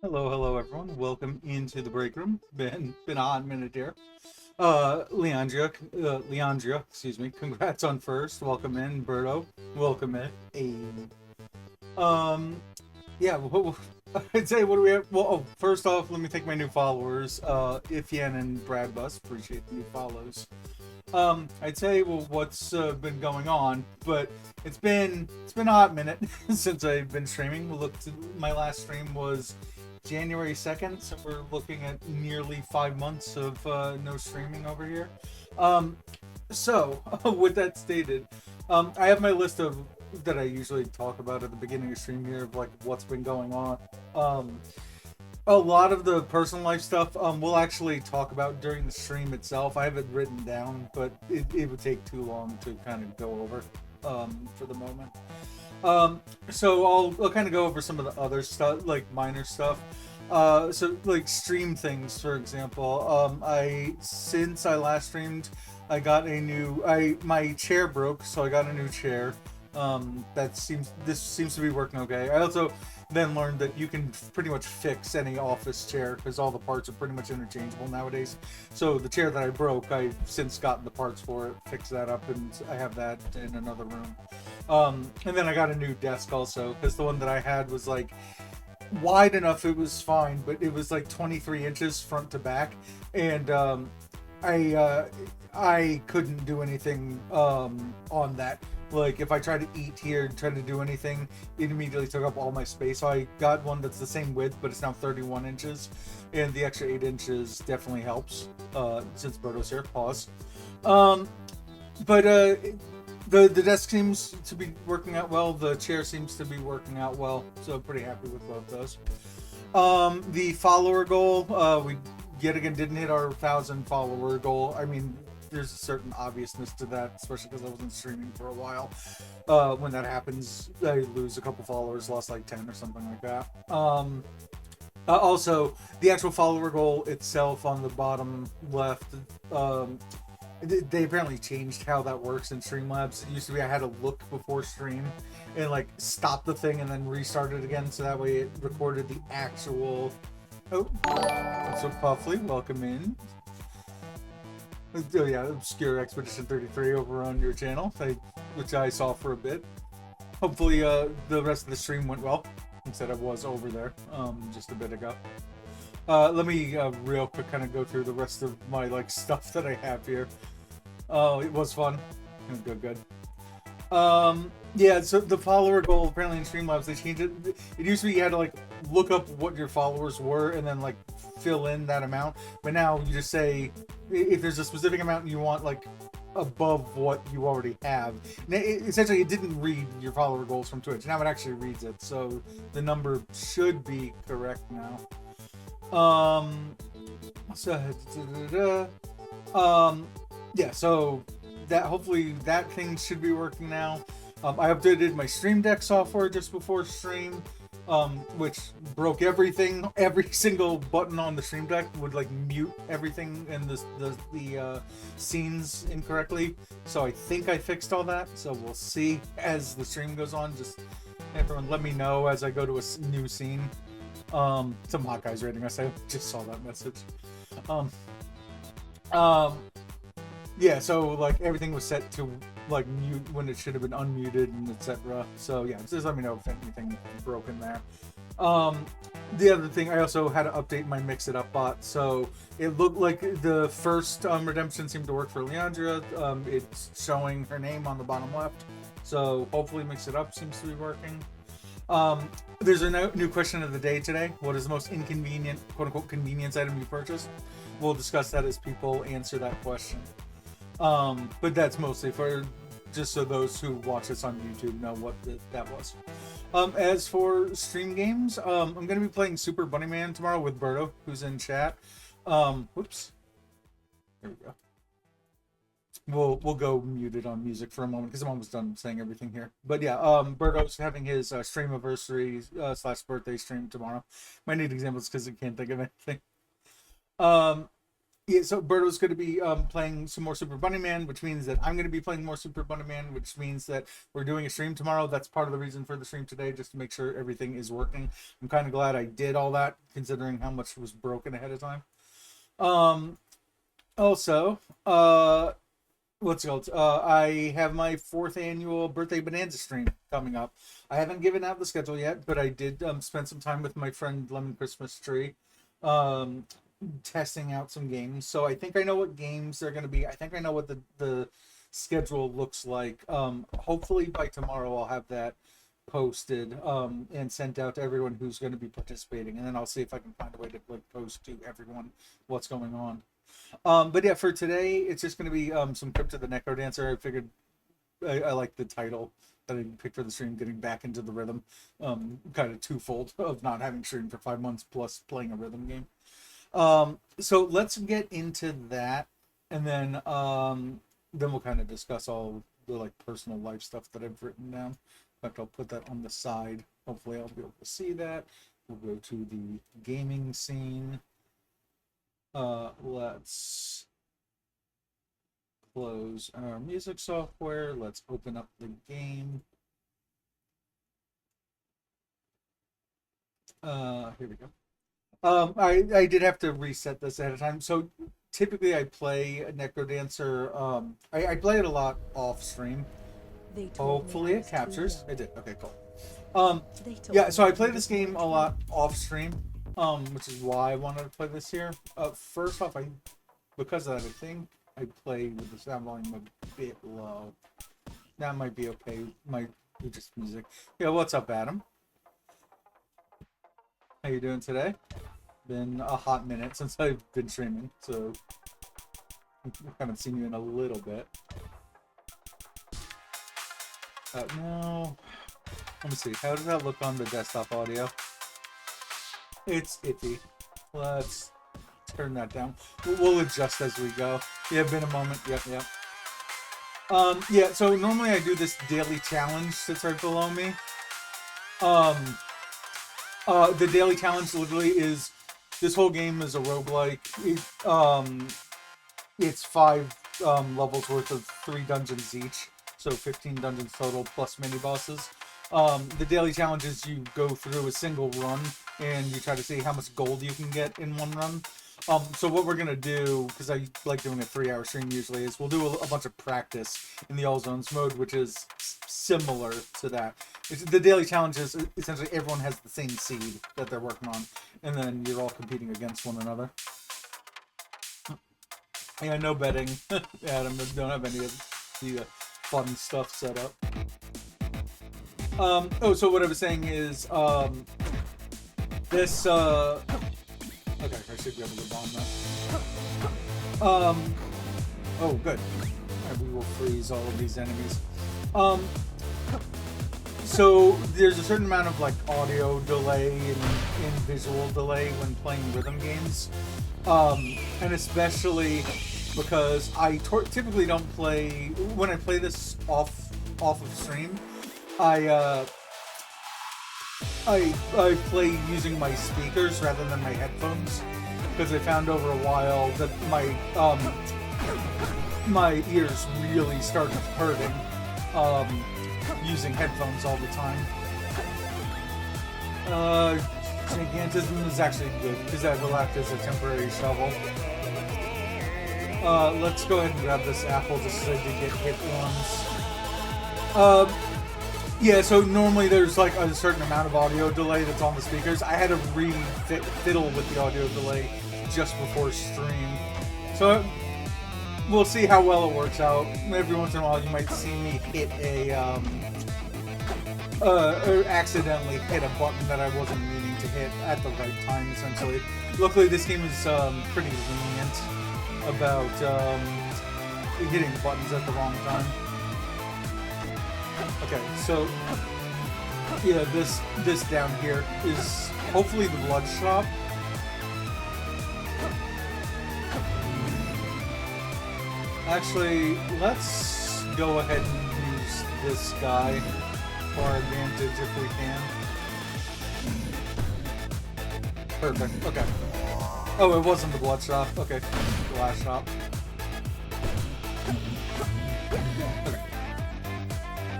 Hello, everyone. Welcome into the break room. Been a hot minute here. Leandria, excuse me. Congrats on first. Welcome in, Berto. Welcome in. Um, yeah. I'd say what do we have? Well, first off, let me thank my new followers. Ifyan and Brad Bus. Appreciate the new follows. I'd say what's been going on, but it's been a hot minute since I've been streaming. My last stream was January 2nd, so we're looking at nearly 5 months of no streaming over here. Um, so with that stated, I have my list of that I usually talk about at the beginning of stream here of like what's been going on. Um, a lot of the personal life stuff we'll actually talk about during the stream itself. I have it written down, but it would take too long to kind of go over for the moment. So I'll kind of go over some of the other stuff, like minor stuff. So like stream things, for example. Since I last streamed, I got a new. I my chair broke, so I got a new chair. This seems to be working okay. I also then learned that you can pretty much fix any office chair because all the parts are pretty much interchangeable nowadays. So the chair that I broke, I've since gotten the parts for it, fixed that up, and I have that in another room. And then I got a new desk also because the one that I had was like wide enough, it was fine, but it was like 23 inches front to back, and I uh, I couldn't do anything on that. Like if I tried to eat here and tried to do anything, it immediately took up all my space. So I got one that's the same width, but it's now 31 inches, and the extra 8 inches definitely helps. Since Berto's here, pause. Um, but the desk seems to be working out well. The chair seems to be working out well. So I'm pretty happy with both those. The follower goal, we yet again didn't hit our 1,000 follower goal. I mean, there's a certain obviousness to that, especially because I wasn't streaming for a while. When that happens, I lose a couple followers, lost like 10 or something like that. Also, the actual follower goal itself on the bottom left, um, they apparently changed how that works in Streamlabs. It used to be I had to look before stream and like stop the thing and then restart it again, so that way it recorded the actual. Oh, so Puffly, welcome in. Oh yeah, Obscure Expedition 33 over on your channel, which I saw for a bit. Hopefully, the rest of the stream went well. Instead, I was over there just a bit ago. Let me real quick kind of go through the rest of my like stuff that I have here. Oh, it was fun. Good. Yeah, so the follower goal apparently in Streamlabs they changed it. It used to be you had to like look up what your followers were and then like fill in that amount. But now you just say if there's a specific amount you want like above what you already have. Essentially, it didn't read your follower goals from Twitch. Now it actually reads it, so the number should be correct now. So, yeah, so that hopefully that thing should be working now. I updated my Stream Deck software just before stream, which broke everything. Every single button on the Stream Deck would like mute everything in the scenes incorrectly. So I think I fixed all that. So we'll see as the stream goes on. Just everyone let me know as I go to a new scene. Some hot guys rating us. I just saw that message. Um, um, yeah, so like everything was set to like mute when it should have been unmuted and etc. So yeah, just let me know if anything broken there. The other thing, I also had to update my Mix It Up bot, so it looked like the first redemption seemed to work for Leandra. It's showing her name on the bottom left, so hopefully Mix It Up seems to be working. There's a new question of the day today. What is the most inconvenient, quote-unquote, convenience item you purchased? We'll discuss that as people answer that question. But that's mostly for just so those who watch this on YouTube know what that was. As for stream games, I'm going to be playing Super Bunny Man tomorrow with Berto, who's in chat. Whoops. There we go. We'll go muted on music for a moment because I'm almost done saying everything here. But yeah, Berto's having his stream anniversary / birthday stream tomorrow. Might need examples because I can't think of anything. Um, Yeah, so Berto's going to be playing some more Super Bunny Man, which means that I'm going to be playing more Super Bunny Man, which means that we're doing a stream tomorrow. That's part of the reason for the stream today, just to make sure everything is working. I'm kind of glad I did all that, considering how much was broken ahead of time. Also, what's it called? I have my 4th annual birthday bonanza stream coming up. I haven't given out the schedule yet, but I did spend some time with my friend Lemon Christmas Tree, testing out some games. So I think I know what games they're going to be. I think I know what the schedule looks like. Hopefully by tomorrow I'll have that posted and sent out to everyone who's going to be participating, and then I'll see if I can find a way to like post to everyone what's going on. But yeah, for today, it's just going to be some Crypt the Necrodancer. I figured I like the title that I picked for the stream, getting back into the rhythm. Kind of twofold of not having streamed for 5 months plus playing a rhythm game. So let's get into that, and then we'll kind of discuss all the like personal life stuff that I've written down. In fact, I'll put that on the side. Hopefully, I'll be able to see that. We'll go to the gaming scene. Let's close our music software. Let's open up the game. Here we go. I did have to reset this ahead of time. So typically I play a Necrodancer. I play it a lot off stream. Hopefully it captures. It did. Okay, cool. Yeah, so I play this game a lot off stream. Which is why I wanted to play this here. First off, because of that, I think I play with the sound volume a bit low. That might be okay. Might be just music. Yeah, what's up, Adam? How you doing today? Been a hot minute since I've been streaming, so I haven't seen you in a little bit. No. Let me see. How does that look on the desktop audio? It's iffy. Let's turn that down. We'll adjust as we go. Yeah, been a moment. Yep. Yeah, so normally I do this daily challenge that's right below me. The daily challenge literally is, this whole game is a roguelike. It's 5 levels worth of 3 dungeons each. So 15 dungeons total plus mini bosses. The daily challenge is you go through a single run and you try to see how much gold you can get in one run. So what we're gonna do, because I like doing a 3-hour stream usually, is we'll do a bunch of practice in the all zones mode, which is similar to that. The daily challenge is essentially everyone has the same seed that they're working on, and then you're all competing against one another. Yeah, no betting. Adam, don't have any of the fun stuff set up. So what I was saying is, this, okay, I should be able to bomb that. Oh, good. Right, we will freeze all of these enemies. So there's a certain amount of like audio delay and visual delay when playing rhythm games. And especially because I typically don't play, when I play this off of stream, I play using my speakers rather than my headphones, because I found over a while that my ears really started hurting using headphones all the time. Gigantism is actually good because that will act as a temporary shovel. Let's go ahead and grab this apple just so I did get hit once. Yeah, so normally there's like a certain amount of audio delay that's on the speakers. I had to really fiddle with the audio delay just before stream. So we'll see how well it works out. Every once in a while you might see me hit or accidentally hit a button that I wasn't meaning to hit at the right time, essentially. Luckily this game is pretty lenient about hitting buttons at the wrong time. Okay, so yeah, this down here is hopefully the blood shop. Actually, let's go ahead and use this guy for our advantage if we can. Perfect. Okay. Oh, it wasn't the blood shop. Okay, the last shop. Okay.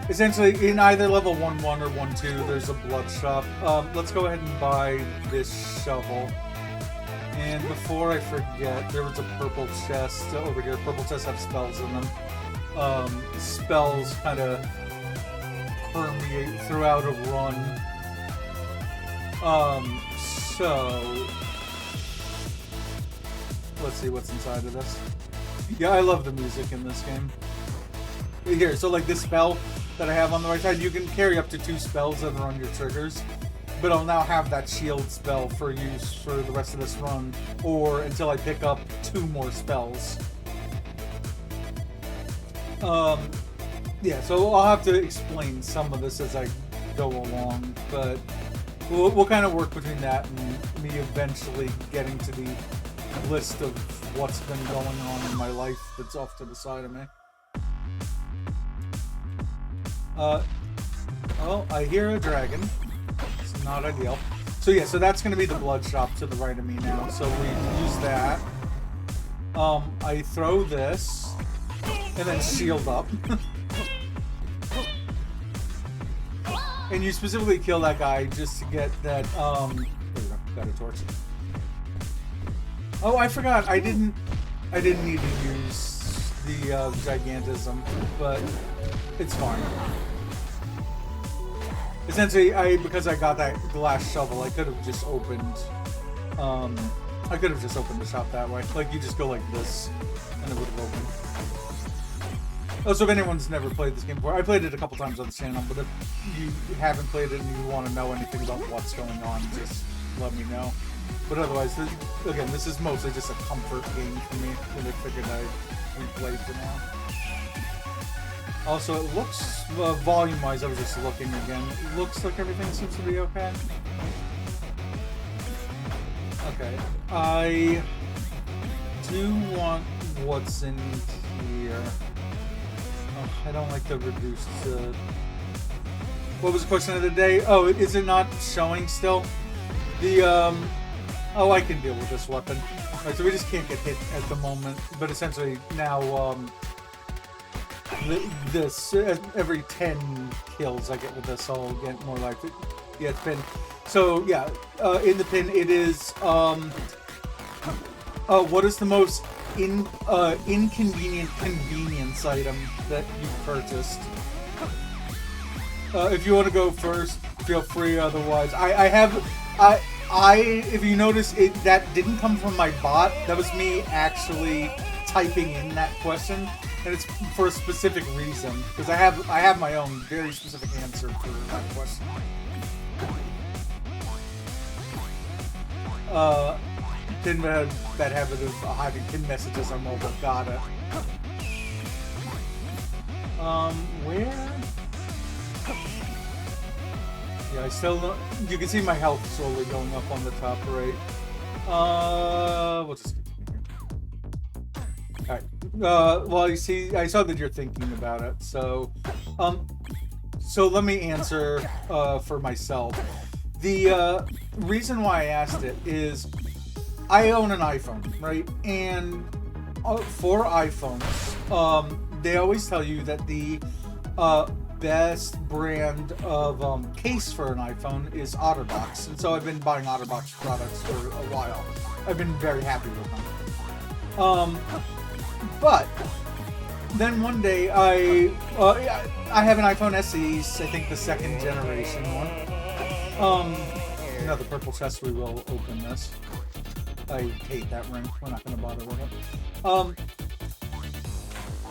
Essentially, in either level 1-1 or 1-2, there's a blood shop. Let's go ahead and buy this shovel. And before I forget, there was a purple chest over here. Purple chests have spells in them. Spells kind of permeate throughout a run. So let's see what's inside of this. Yeah, I love the music in this game. Here, so like this spell that I have on the right side, you can carry up to 2 spells that are on your triggers, but I'll now have that shield spell for use for the rest of this run, or until I pick up 2 more spells. Yeah, so I'll have to explain some of this as I go along, but we'll kind of work between that and me eventually getting to the list of what's been going on in my life that's off to the side of me. Oh, I hear a dragon. It's not ideal. So yeah, so that's going to be the blood shop to the right of me now. So we use that. I throw this, and then shield up. And you specifically kill that guy just to get that, there we go, got a torch. Oh, I forgot, I didn't need to use the, gigantism, but it's fine. Essentially, because I got that glass shovel, I could have just opened, the shop that way. Like, you just go like this, and it would have opened. Oh, so if anyone's never played this game before, I played it a couple times on the channel, but if you haven't played it and you want to know anything about what's going on, just let me know. But otherwise, again, this is mostly just a comfort game for me, and I figured I'd replay for now. Also, it looks, volume-wise, I was just looking again, it looks like everything seems to be okay. Okay, I do want what's in here. I don't like the reduced, what was the question of the day? Oh, is it not showing still? The, oh, I can deal with this weapon. Alright, so we just can't get hit at the moment, but essentially now, this, every 10 kills I get with this, I'll get more life. Yeah, it's pin. So, yeah, in the pin, it is, what is the most inconvenient convenience item that you've purchased? If you want to go first, feel free. Otherwise, if you notice, that didn't come from my bot. That was me actually typing in that question, and it's for a specific reason because I have my own very specific answer for that question. Didn't have that habit of hiding pin messages on mobile. Got it. Where? Yeah, I still don't. You can see my health slowly going up on the top right. We'll just keep here. Alright. Well, you see, I saw that you're thinking about it, so let me answer for myself. The reason why I asked it is I own an iPhone, right? And for iPhones, they always tell you that the best brand of case for an iPhone is OtterBox. And so I've been buying OtterBox products for a while. I've been very happy with them. But then one day I have an iPhone SE, I think the 2nd generation one. Another purple chest, we will open this. I hate that ring. We're not going to bother with it.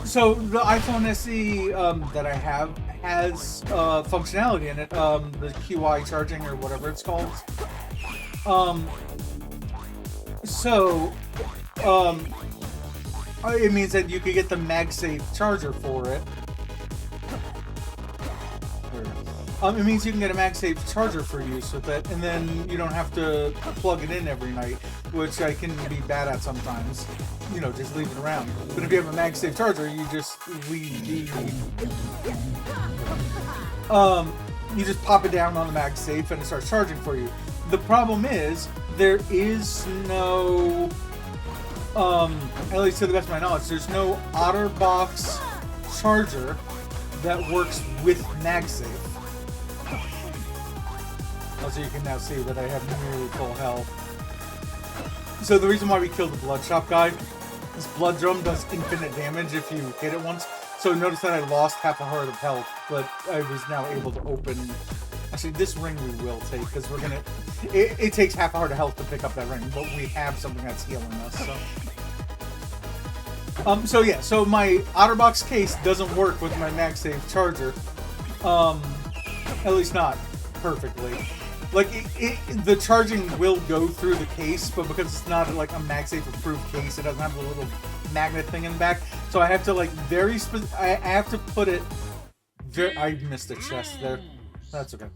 So the iPhone SE that I have has functionality in it, the QI charging or whatever it's called. It means that you could get the MagSafe charger for it. It means you can get a MagSafe charger for use with it, and then you don't have to plug it in every night, which I can be bad at sometimes. You know, just leave it around. But if you have a MagSafe charger, you just you just pop it down on the MagSafe and it starts charging for you. The problem is there is no, at least to the best of my knowledge, there's no OtterBox charger that works with MagSafe. Also, you can now see that I have nearly full health. So the reason why we killed the Bloodshop guy is Blood Drum does infinite damage if you hit it once. So notice that I lost half a heart of health, but I was now able to open... Actually, this ring we will take, because we're gonna... It takes half a heart of health to pick up that ring, but we have something that's healing us, so... So yeah, so my OtterBox case doesn't work with my MagSafe charger. At least not perfectly. Like, the charging will go through the case, but because it's not like a MagSafe approved case, it doesn't have the little magnet thing in the back. So I have to like I have to put it I missed a chest there. That's okay.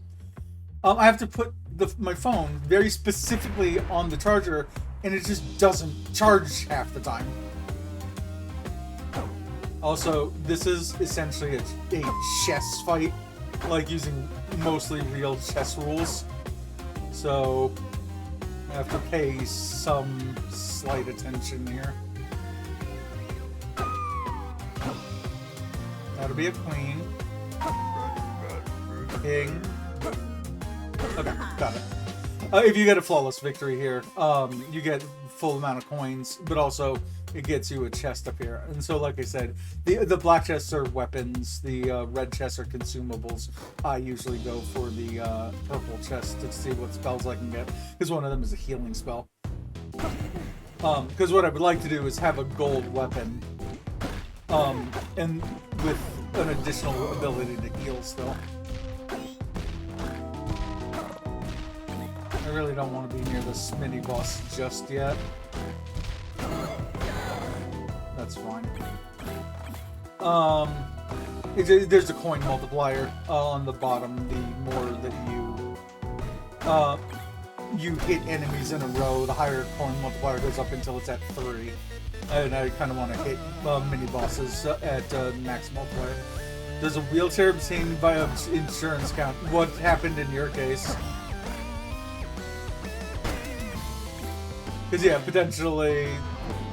I have to put my phone very specifically on the charger, and it just doesn't charge half the time. Also, this is essentially a chess fight, like using mostly real chess rules. So I have to pay some slight attention here. That'll be a queen. King. Okay, got it. If you get a flawless victory here, you get full amount of coins, but also it gets you a chest up here. And so, like I said, the black chests are weapons, the red chests are consumables. I usually go for the purple chest to see what spells I can get, because one of them is a healing spell. Because what I would like to do is have a gold weapon, and with an additional ability to heal still. I really don't want to be near this mini boss just yet. That's fine. There's a coin multiplier on the bottom. The more that you hit enemies in a row, the higher coin multiplier goes up until it's at 3. And I kind of want to hit mini bosses at max multiplier. Does a wheelchair obtained by insurance count? What happened in your case? Because yeah, potentially.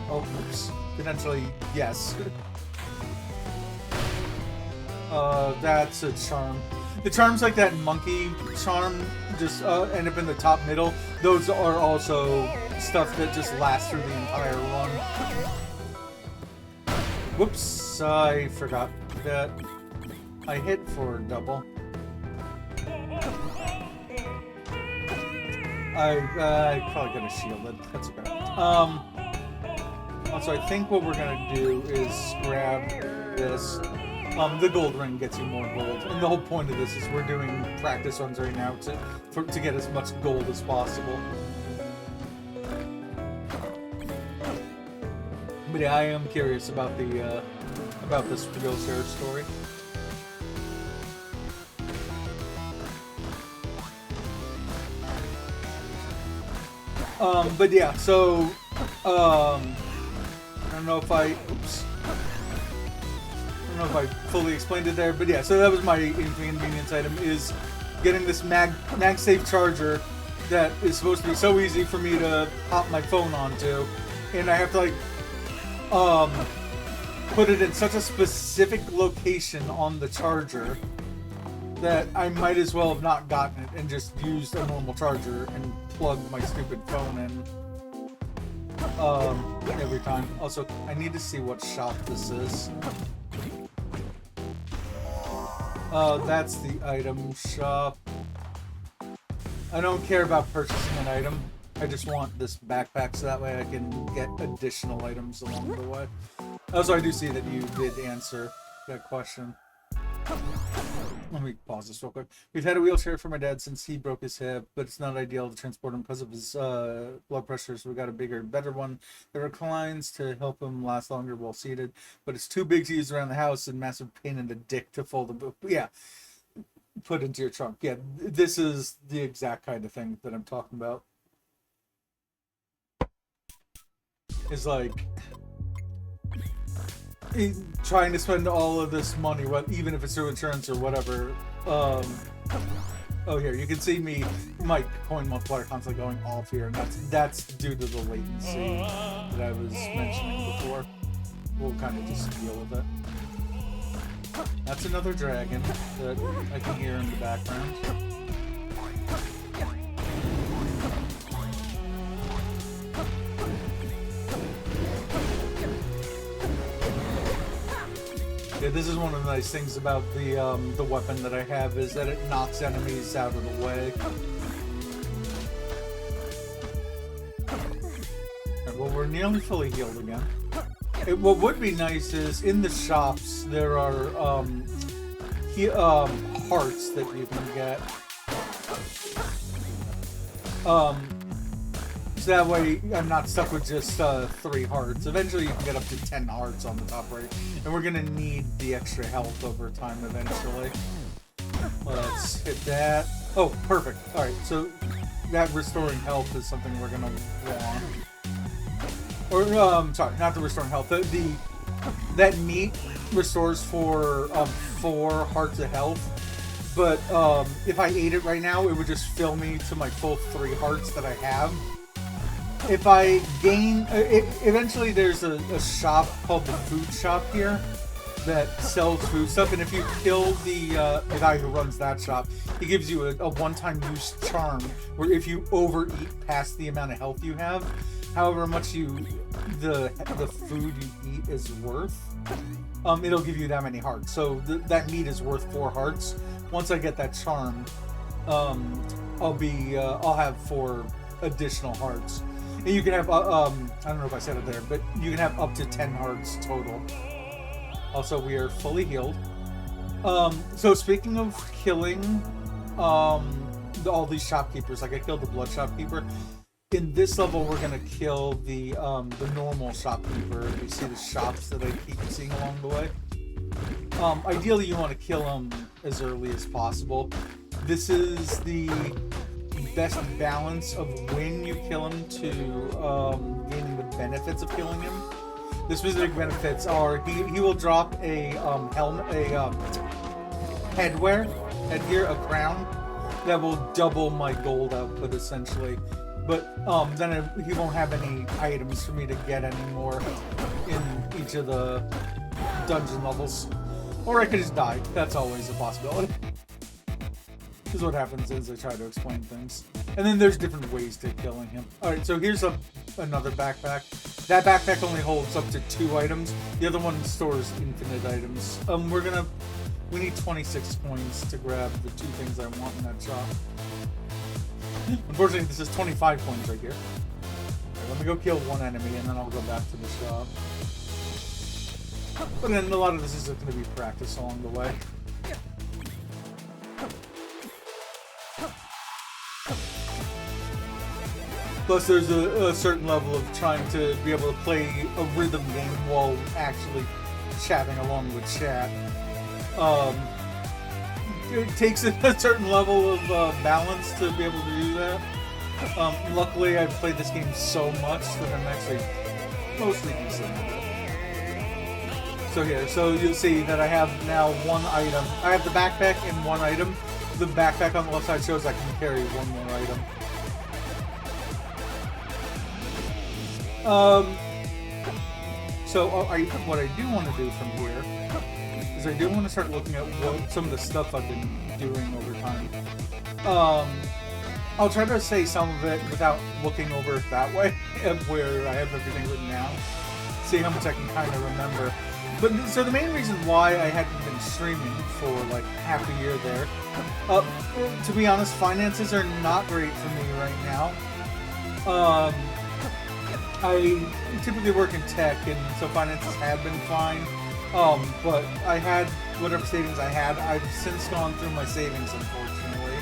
Oh, oops. Potentially, yes. That's a charm. The charms like that monkey charm just end up in the top middle. Those are also stuff that just lasts through the entire run. Whoops, I forgot that I hit for double. I probably could have shielded. That's okay. So I think what we're gonna do is grab this. The gold ring gets you more gold, and the whole point of this is we're doing practice runs right now to get as much gold as possible. But yeah, I am curious about the about this wheelchair story. But yeah, so I don't know if I I fully explained it there, but yeah, so that was my inconvenience item, is getting this MagSafe charger that is supposed to be so easy for me to pop my phone onto, and I have to like put it in such a specific location on the charger that I might as well have not gotten it and just used a normal charger and plugged my stupid phone in every time. Also, I need to see what shop this is. That's the item shop. I don't care about purchasing an item. I just want this backpack so that way I can get additional items along the way. Also, I do see that you did answer that question. Let me pause this real quick. We've had a wheelchair for my dad since he broke his hip, but it's not ideal to transport him because of his blood pressure, so we got a bigger, better one that reclines to help him last longer while seated, but it's too big to use around the house and massive pain in the dick to fold the yeah, put into your trunk. Yeah, this is the exact kind of thing that I'm talking about. It's like trying to spend all of this money, even if it's through insurance or whatever, Oh, here, you can see my coin multiplier constantly going off here, and that's due to the latency that I was mentioning before. We'll kind of just deal with it. That's another dragon that I can hear in the background. Yeah, this is one of the nice things about the weapon that I have, is that it knocks enemies out of the way. And, well, we're nearly fully healed again. What would be nice is, in the shops, there are hearts that you can get. So that way I'm not stuck with just 3 hearts. Eventually you can get up to 10 hearts on the top right. And we're gonna need the extra health over time eventually. Let's hit that. Oh, perfect. Alright, so that restoring health is something we're gonna want. Or, sorry, not the restoring health. That meat restores for 4 hearts of health. But if I ate it right now, it would just fill me to my full 3 hearts that I have. If I gain... eventually there's a shop called the Food Shop here that sells food stuff, and if you kill the guy who runs that shop, he gives you a one-time use charm, where if you overeat past the amount of health you have, however much the food you eat is worth, it'll give you that many hearts. So that meat is worth 4 hearts. Once I get that charm, I'll have 4 additional hearts. And you can have, I don't know if I said it there, but you can have up to 10 hearts total. Also, we are fully healed. So speaking of killing all these shopkeepers, like I killed the blood shopkeeper, in this level we're gonna kill the normal shopkeeper. You see the shops that I keep seeing along the way. Ideally you want to kill them as early as possible. This is the best balance of when you kill him to gaining the benefits of killing him. The specific benefits are he will drop a helmet, a headgear, a crown that will double my gold output essentially. But then he won't have any items for me to get anymore in each of the dungeon levels. Or I could just die. That's always a possibility. This is what happens as I try to explain things. And then there's different ways to killing him. Alright, so here's another backpack. That backpack only holds up to 2 items. The other one stores infinite items. We need 26 coins to grab the 2 things I want in that shop. Unfortunately, this is 25 coins right here. Right, let me go kill 1 enemy and then I'll go back to the shop. But then a lot of this is going to be practice along the way. Plus, there's a certain level of trying to be able to play a rhythm game while actually chatting along with chat. It takes a certain level of balance to be able to do that. Luckily, I've played this game so much that I'm actually mostly decent at it. So here, so you'll see that I have now 1 item. I have the backpack and 1 item. The backpack on the left side shows I can carry 1 more item. So what I do want to do from here is I do want to start looking at some of the stuff I've been doing over time. I'll try to say some of it without looking over it that way, where I have everything written down. See how much I can kind of remember. But so the main reason why I hadn't been streaming for like half a year there, to be honest, finances are not great for me right now. I typically work in tech, and so finances have been fine. But I had whatever savings I had. I've since gone through my savings, unfortunately.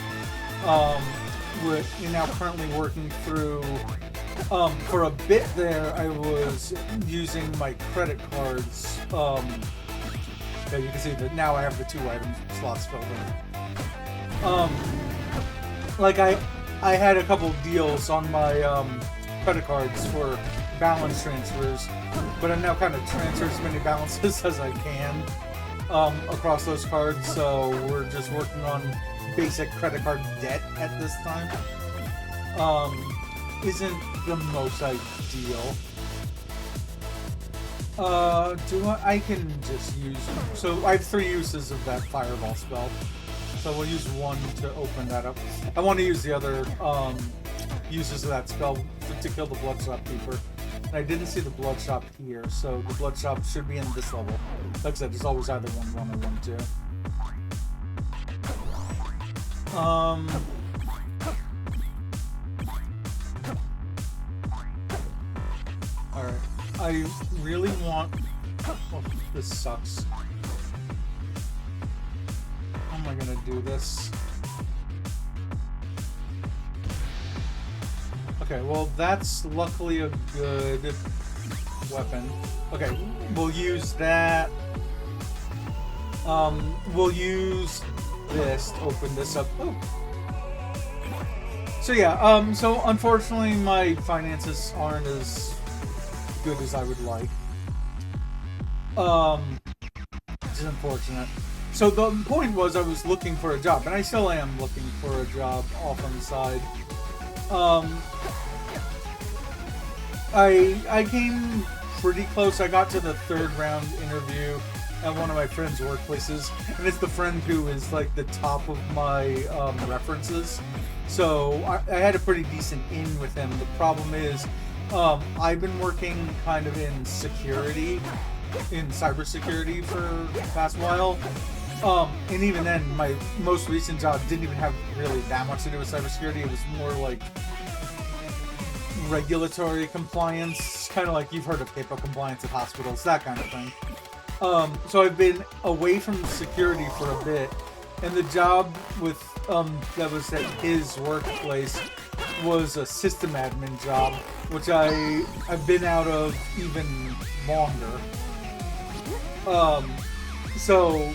We're now currently working through. For a bit there, I was using my credit cards. Yeah, you can see that now I have the 2 item slots filled in. Like I had a couple deals on my credit cards for balance transfers, but I'm now kind of transferred as many balances as I can across those cards. So we're just working on basic credit card debt at this time isn't the most ideal. I can just use... So I have 3 uses of that fireball spell. So we'll use 1 to open that up. I want to use the other uses of that spell to kill the Bloodshot Keeper. And I didn't see the Bloodshot here, so the Bloodshot should be in this level. Like I said, there's always either 1-1 or 1-2. Alright. I really want... Oh, this sucks. How am I gonna do this? Okay, well, that's luckily a good weapon. Okay, we'll use that. We'll use this to open this up. Oh. So yeah, so unfortunately my finances aren't as good as I would like. Which is unfortunate. So the point was I was looking for a job, and I still am looking for a job off on the side. I came pretty close. I got to the 3rd round interview at one of my friend's workplaces, and it's the friend who is like the top of my references. So I had a pretty decent in with him. The problem is I've been working kind of in security, in cybersecurity for the past while. And even then, my most recent job didn't even have really that much to do with cybersecurity. It was more like regulatory compliance, kind of like you've heard of HIPAA compliance at hospitals, that kind of thing. So I've been away from security for a bit, and the job with that was at his workplace was a system admin job, which I've been out of even longer. So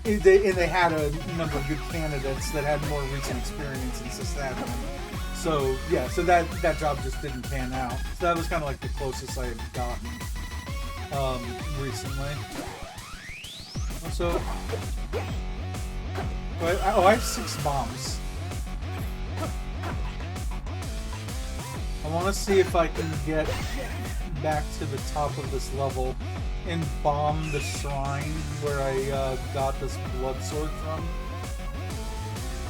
they had a number of good candidates that had more recent experience in sysadmin. So yeah, so that job just didn't pan out. So that was kind of like the closest I had gotten recently. So I have 6 bombs. I want to see if I can get back to the top of this level and bomb the shrine where I got this blood sword from.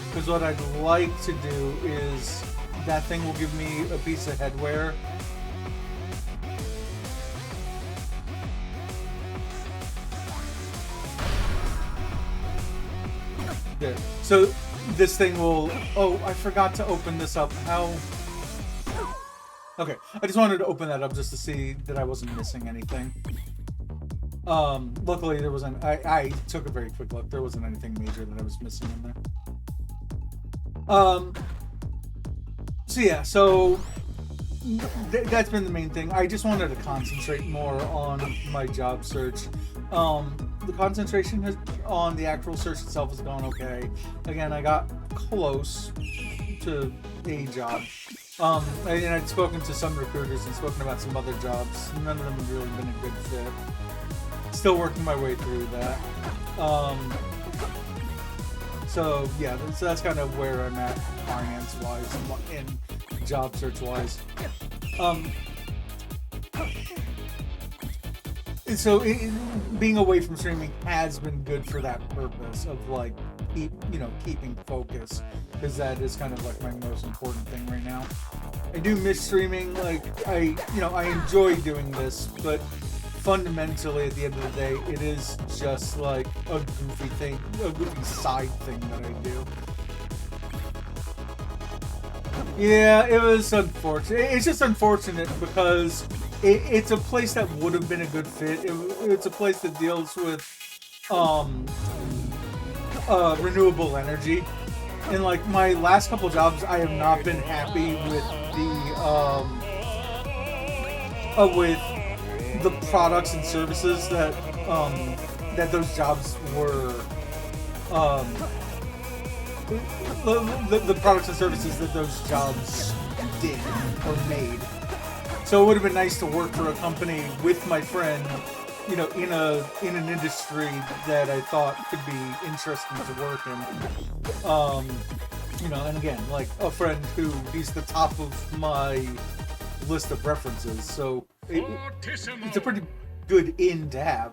Because what I'd like to do is that thing will give me a piece of headwear. There. So this thing will... Oh, I forgot to open this up. How... Okay, I just wanted to open that up just to see that I wasn't missing anything. Luckily there wasn't... I took a very quick look. There wasn't anything major that I was missing in there. So yeah, so that's been the main thing. I just wanted to concentrate more on my job search. The concentration on the actual search itself has gone okay. Again, I got close to a job. And I'd spoken to some recruiters and spoken about some other jobs. None of them have really been a good fit. Still working my way through that. So yeah, so that's kind of where I'm at finance-wise and job search-wise. So being away from streaming has been good for that purpose of like keeping focus, because that is kind of like my most important thing right now. I do miss streaming. Like I enjoy doing this, but fundamentally at the end of the day, it is just like a goofy thing, a goofy side thing that I do. Yeah, it was unfortunate. It's just unfortunate because it's a place that would have been a good fit. It's a place that deals with renewable energy. And like my last couple jobs, I have not been happy with the products and services that those jobs were. The products and services that those jobs did or made. So it would have been nice to work for a company with my friend you know, in an industry that I thought could be interesting to work in. You know, and again, like a friend who he's the top of my list of references, so it's a pretty good in to have.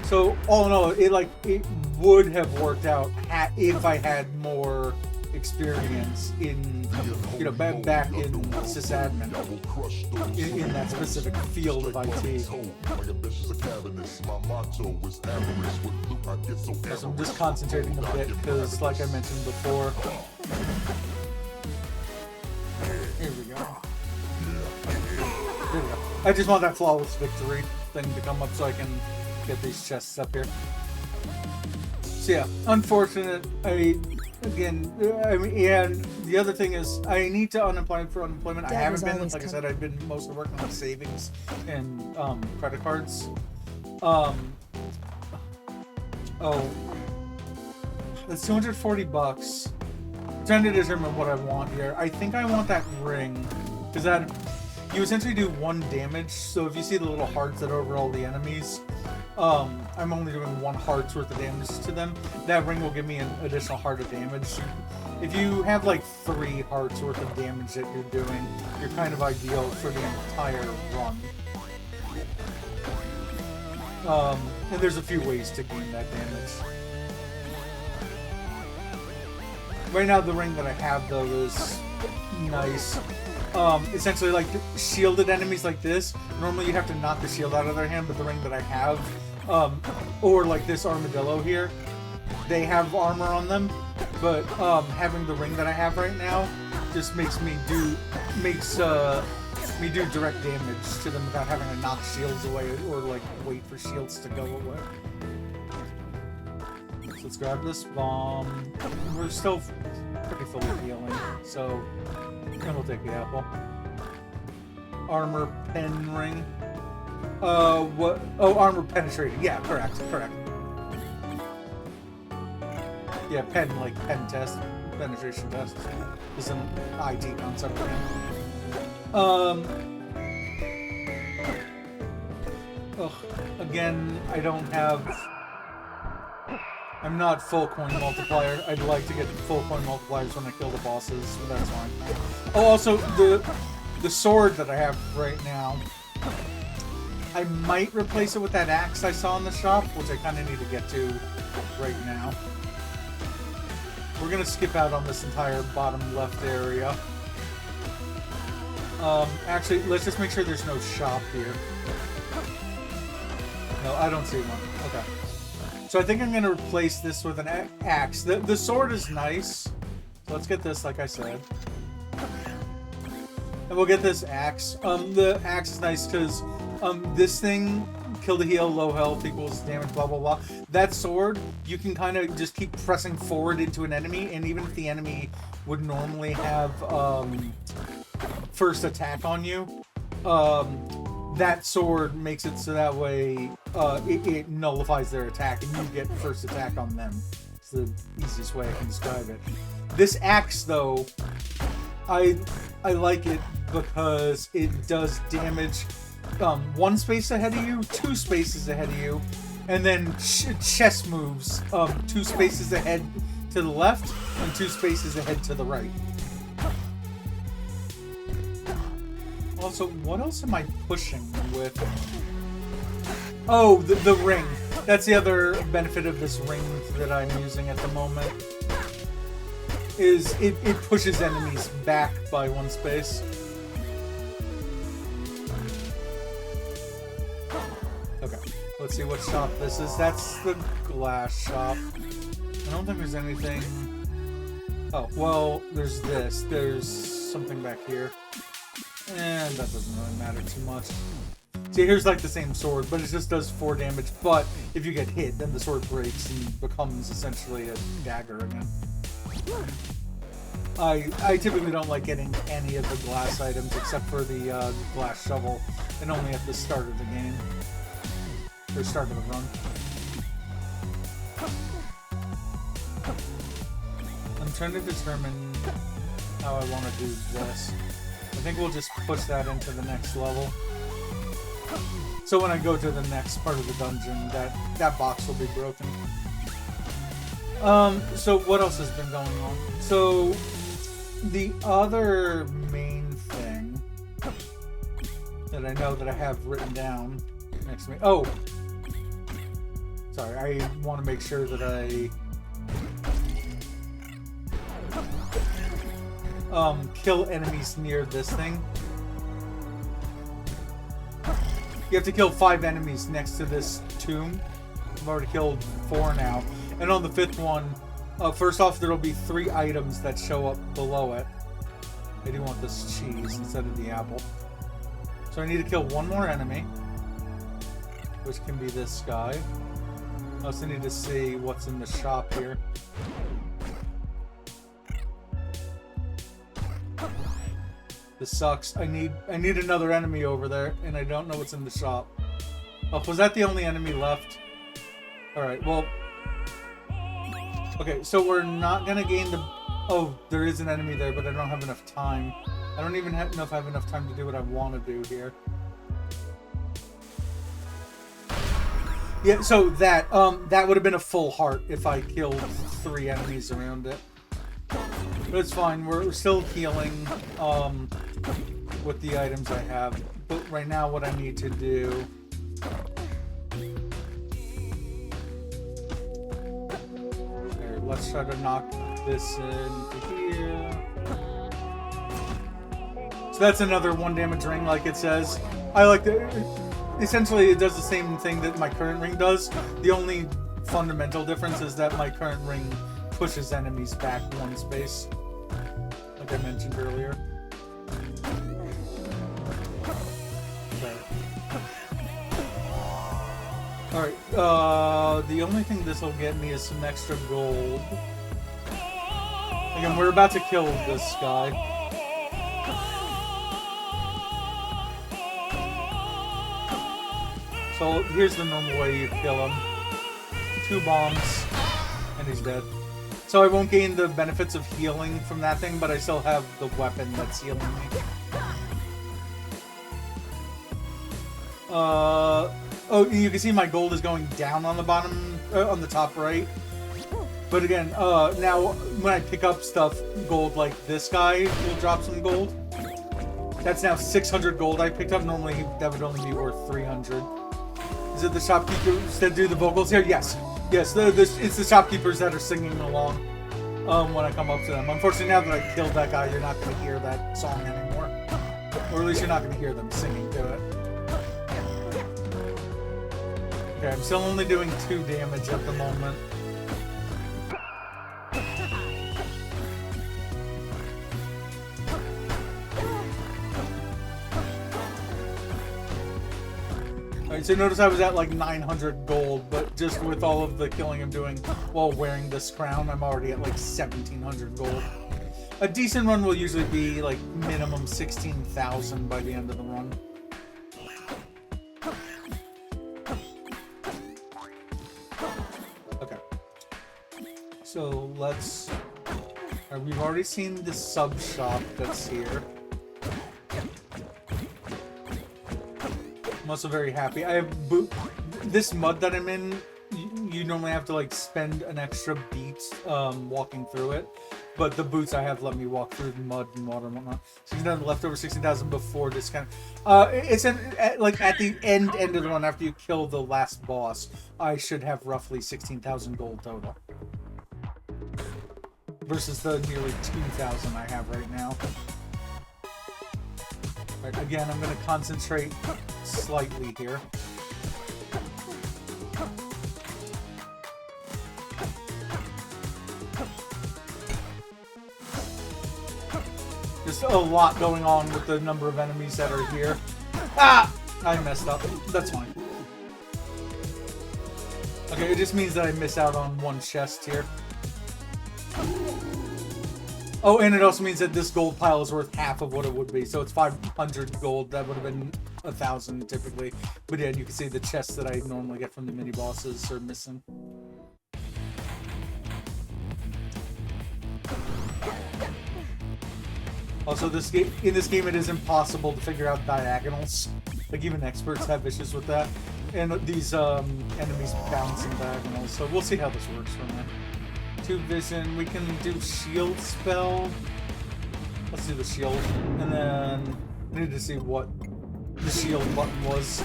So all in all, it would have worked out if I had more experience in, you know, back in sysadmin, in that specific field of IT. So I'm just concentrating a bit because, like I mentioned before, here we go. There we go. I just want that flawless victory thing to come up so I can get these chests up here. So yeah, unfortunate. And the other thing is, I need to unemployment for unemployment. I haven't been, like I said, I've been mostly working on savings and credit cards. That's $240. I'm trying to determine what I want here. I think I want that ring, because that you essentially do 1 damage. So if you see the little hearts that are over all the enemies, I'm only doing 1 heart's worth of damage to them. That ring will give me an additional heart of damage. If you have like 3 hearts worth of damage that you're doing, you're kind of ideal for the entire run. And there's a few ways to gain that damage. Right now, the ring that I have, though, is nice. Essentially, like, shielded enemies like this, normally you have to knock the shield out of their hand, but the ring that I have, or like this armadillo here, they have armor on them, but having the ring that I have right now just makes me do direct damage to them without having to knock shields away or like wait for shields to go away. So let's grab this bomb. We're still pretty fully healing, so and we'll take the apple. Armor pen ring. What? Oh, armor penetrating. Yeah, correct. Yeah, pen, like pen test, penetration test is an IT concept again. Again, I don't have. I'm not full coin multiplier. I'd like to get full coin multipliers when I kill the bosses, but that's fine. Oh, also, the sword that I have right now, I might replace it with that axe I saw in the shop, which I kind of need to get to right now. We're going to skip out on this entire bottom left area. Actually, let's just make sure there's no shop here. No, I don't see one. Okay. So I think I'm going to replace this with an axe. The sword is nice. So let's get this, like I said. And we'll get this axe. The axe is nice because this thing, kill to heal, low health equals damage, blah, blah, blah. That sword, you can kind of just keep pressing forward into an enemy, and even if the enemy would normally have first attack on you, that sword makes it so that way it nullifies their attack and you get first attack on them. It's the easiest way I can describe it. This axe, though, I like it because it does damage 1 space ahead of you, 2 spaces ahead of you, and then chest moves 2 spaces ahead to the left and 2 spaces ahead to the right. Also, what else am I pushing with? Oh, the ring. That's the other benefit of this ring that I'm using at the moment. Is it pushes enemies back by 1 space. Okay, let's see what shop this is. That's the glass shop. I don't think there's anything... Oh, well, there's this. There's something back here. And that doesn't really matter too much. See, here's like the same sword, but it just does 4 damage. But if you get hit, then the sword breaks and becomes essentially a dagger again. I typically don't like getting any of the glass items except for the glass shovel, and only at the start of the game. Or start of the run. I'm trying to determine how I want to do this. I think we'll just push that into the next level. So when I go to the next part of the dungeon, that box will be broken. So what else has been going on? So the other main thing that I know that I have written down next to me. Oh, sorry. I want to make sure that I kill enemies near this thing. You have to kill 5 enemies next to this tomb. I've already killed 4 now. And on the 5th one, first off, there'll be 3 items that show up below it. I do want this cheese instead of the apple. So I need to kill 1 more enemy, which can be this guy. I also need to see what's in the shop here. This sucks. I need another enemy over there, and I don't know what's in the shop. Oh, was that the only enemy left? Alright, well... Okay, so we're not gonna gain the... Oh, there is an enemy there, but I don't have enough time. I don't even know if I have enough time to do what I want to do here. Yeah, so that would have been a full heart if I killed 3 enemies around it. But it's fine, we're still healing with the items I have. But right now what I need to do... There, let's try to knock this into here. So that's another 1 damage ring, like it says. I like the... Essentially, it does the same thing that my current ring does. The only fundamental difference is that my current ring pushes enemies back 1 space, like I mentioned earlier. Okay. Alright, the only thing this will get me is some extra gold. Again, we're about to kill this guy. So here's the normal way you kill him. 2 bombs, and he's dead. So I won't gain the benefits of healing from that thing, but I still have the weapon that's healing me. Oh, you can see my gold is going down on the bottom, on the top right. But again, now when I pick up stuff, gold like this guy will drop some gold. That's now 600 gold I picked up. Normally that would only be worth 300. Is it the shopkeepers that do the vocals here? Yes. Yes, it's the shopkeepers that are singing along when I come up to them. Unfortunately, now that I killed that guy, you're not going to hear that song anymore. Or at least you're not going to hear them singing to it. Okay, I'm still only doing 2 damage at the moment. Alright, so notice I was at like 900 gold, but just with all of the killing I'm doing while wearing this crown, I'm already at like 1700 gold. A decent run will usually be like minimum 16,000 by the end of the run. Okay. So let's... we've already seen the sub shop that's here. I'm also very happy. I have this mud that I'm in. You normally have to like spend an extra beat walking through it, but the boots I have let me walk through the mud and water and whatnot. 16,000 left over 16,000 before this kind of. It's like at the end of the run after you kill the last boss. I should have roughly 16,000 gold total versus the nearly 2,000 I have right now. Right, again, I'm going to concentrate slightly here. Just a lot going on with the number of enemies that are here. Ah! I messed up. That's fine. Okay, it just means that I miss out on 1 chest here. Oh, and it also means that this gold pile is worth half of what it would be. So it's 500 gold. That would have been 1,000 typically. But yeah, you can see the chests that I normally get from the mini bosses are missing. Also, in this game, it is impossible to figure out diagonals. Like even experts have issues with that. And these enemies bouncing diagonals. So we'll see how this works for me. 2 vision. We can do shield spell. Let's do the shield. And then I need to see what the shield button was.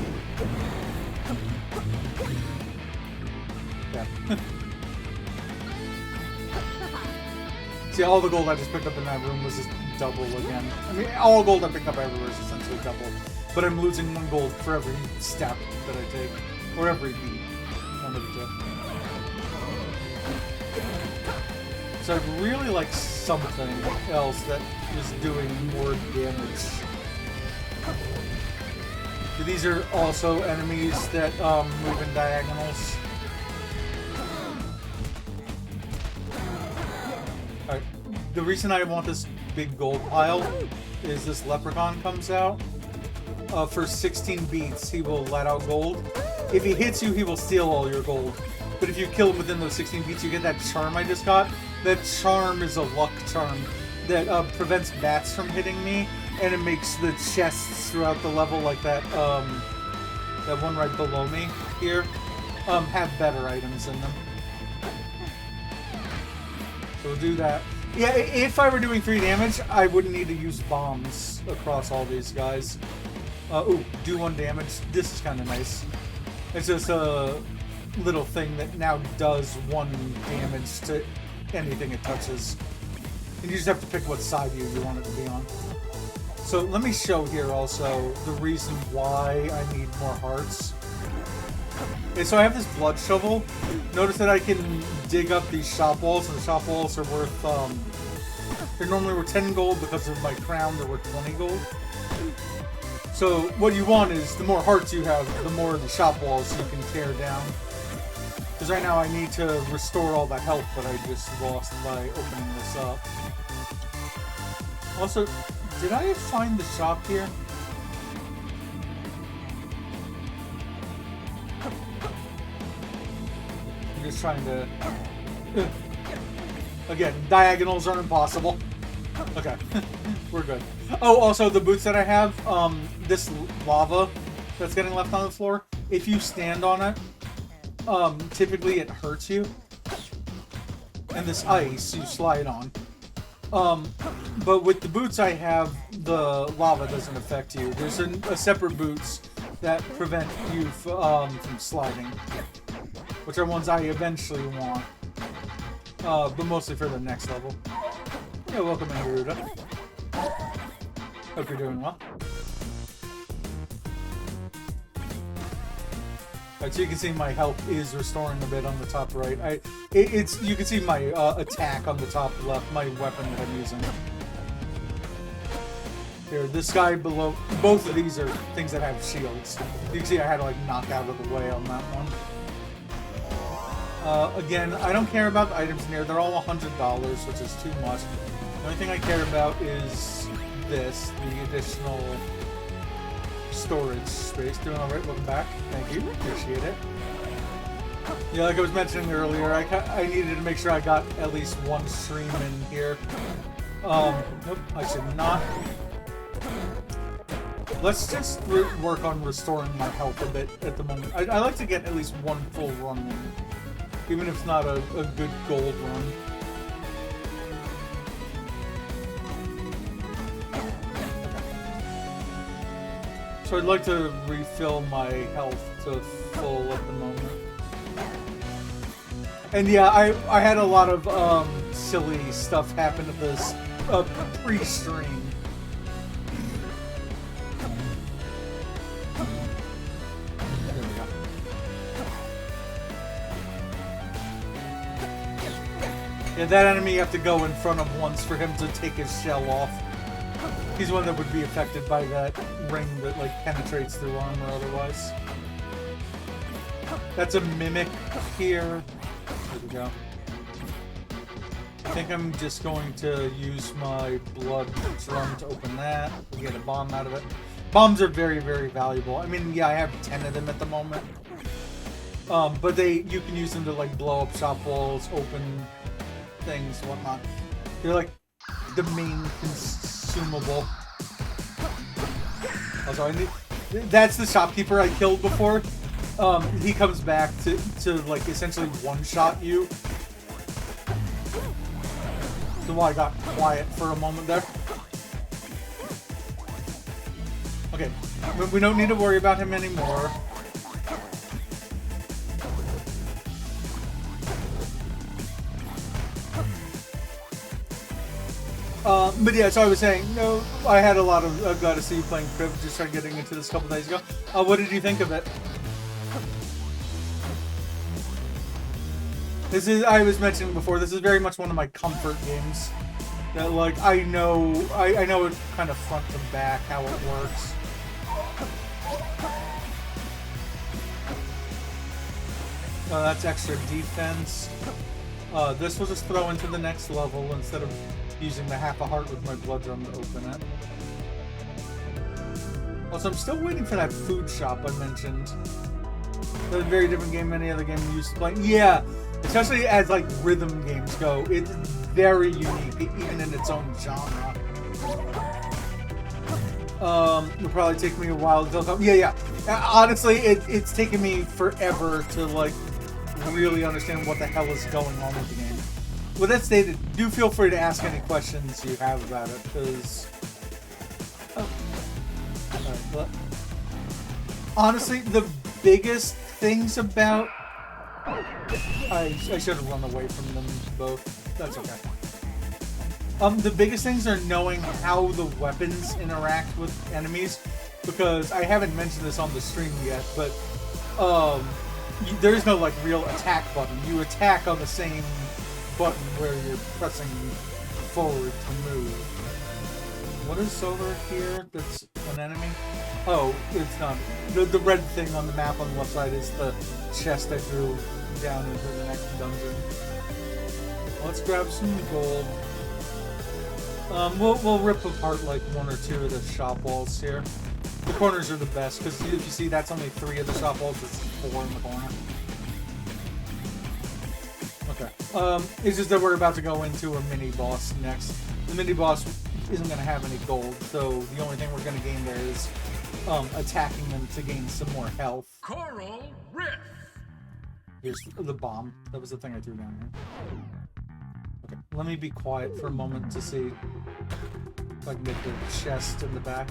Yeah. See, all the gold I just picked up in that room was just double again. I mean, all gold I picked up everywhere is essentially double. But I'm losing 1 gold for every step that I take. Or every beat. One of the 2. So I'd really like something else that is doing more damage. These are also enemies that move in diagonals. Alright, the reason I want this big gold pile is this leprechaun comes out. For 16 beats, he will let out gold. If he hits you, he will steal all your gold. But if you kill him within those 16 beats, you get that charm I just got. That charm is a luck charm that prevents bats from hitting me, and it makes the chests throughout the level, like that that one right below me here, have better items in them. So we'll do that. Yeah, if I were doing 3 damage, I wouldn't need to use bombs across all these guys. Ooh, do 1 damage. This is kind of nice. It's just a little thing that now does 1 damage to anything it touches. And you just have to pick what side you want it to be on. So let me show here also the reason why I need more hearts. Okay, so I have this blood shovel. Notice that I can dig up these shop walls, and the shop walls are worth, they're normally worth 10 gold. Because of my crown, they're worth 20 gold. So what you want is, the more hearts you have, the more of the shop walls you can tear down. Because right now I need to restore all that health that I just lost by opening this up. Also, did I find the shop here? I'm just trying to... Again, diagonals are impossible. Okay, we're good. Oh, also the boots that I have, this lava that's getting left on the floor, if you stand on it, typically it hurts you. And this ice you slide on. But with the boots I have, the lava doesn't affect you. There's a separate boots that prevent you from sliding, which are ones I eventually want, but mostly for the next level. Yeah, welcome in, Garuda. Hope you're doing well. Alright, so you can see my health is restoring a bit on the top right. You can see my attack on the top left, my weapon that I'm using. Here, this guy below, both of these are things that have shields. You can see I had to like knock out of the way on that one. Again, I don't care about the items in here. They're all $100, which is too much. The only thing I care about is this, the additional storage space. Doing alright, welcome back. Thank you, appreciate it. Yeah, like I was mentioning earlier, I needed to make sure I got at least 1 stream in here. Nope, I should not. Let's just work on restoring my health a bit at the moment. I like to get at least 1 full run in, even if it's not a good gold run. So I'd like to refill my health to full at the moment. And yeah, I had a lot of silly stuff happen at this pre-stream. There we go. Yeah, that enemy you have to go in front of once for him to take his shell off. He's one that would be affected by that ring that like penetrates through armor otherwise. That's a mimic here. There we go. I think I'm just going to use my blood drum to open that. We get a bomb out of it. Bombs are very, very valuable. I mean, yeah, I have 10 of them at the moment. But you can use them to like blow up shop walls, open things, whatnot. They're like the main consumable. Also, That's the shopkeeper I killed before. He comes back to like essentially one-shot you. So why I got quiet for a moment there. Okay, we don't need to worry about him anymore. But yeah, so I was saying, no, I had a lot of glad to see you playing Crypt. Just started getting into this a couple days ago. What did you think of it? This is, I was mentioning before, this is very much one of my comfort games. That like I know it kind of front to back how it works. That's extra defense. This will just throw into the next level instead of using the half a heart with my blood drum to open it. Also, I'm still waiting for that food shop I mentioned. That's a very different game than any other game we used to play. Yeah, especially as like rhythm games go, it's very unique, even in its own genre. It'll probably take me a while to come. Yeah. Honestly, it's taken me forever to like really understand what the hell is going on with the game. With that stated, do feel free to ask any questions you have about it, because honestly, the biggest things about I should have run away from them both. That's okay. The biggest things are knowing how the weapons interact with enemies, because I haven't mentioned this on the stream yet, but there is no like real attack button. You attack on the same button where you're pressing forward to move. What is over here that's an enemy? Oh, it's not. The red thing on the map on the left side is the chest I threw down into the next dungeon. Let's grab some gold. We'll rip apart like one or two of the shop walls here. The corners are the best, because if you see, that's only 3 of the shop walls, it's 4 in the corner. Okay. It's just that we're about to go into a mini-boss next. The mini-boss isn't going to have any gold, so the only thing we're going to gain there is attacking them to gain some more health. Coral Rift! Here's the bomb. That was the thing I threw down here. Okay, let me be quiet for a moment to see if I can get the chest in the back.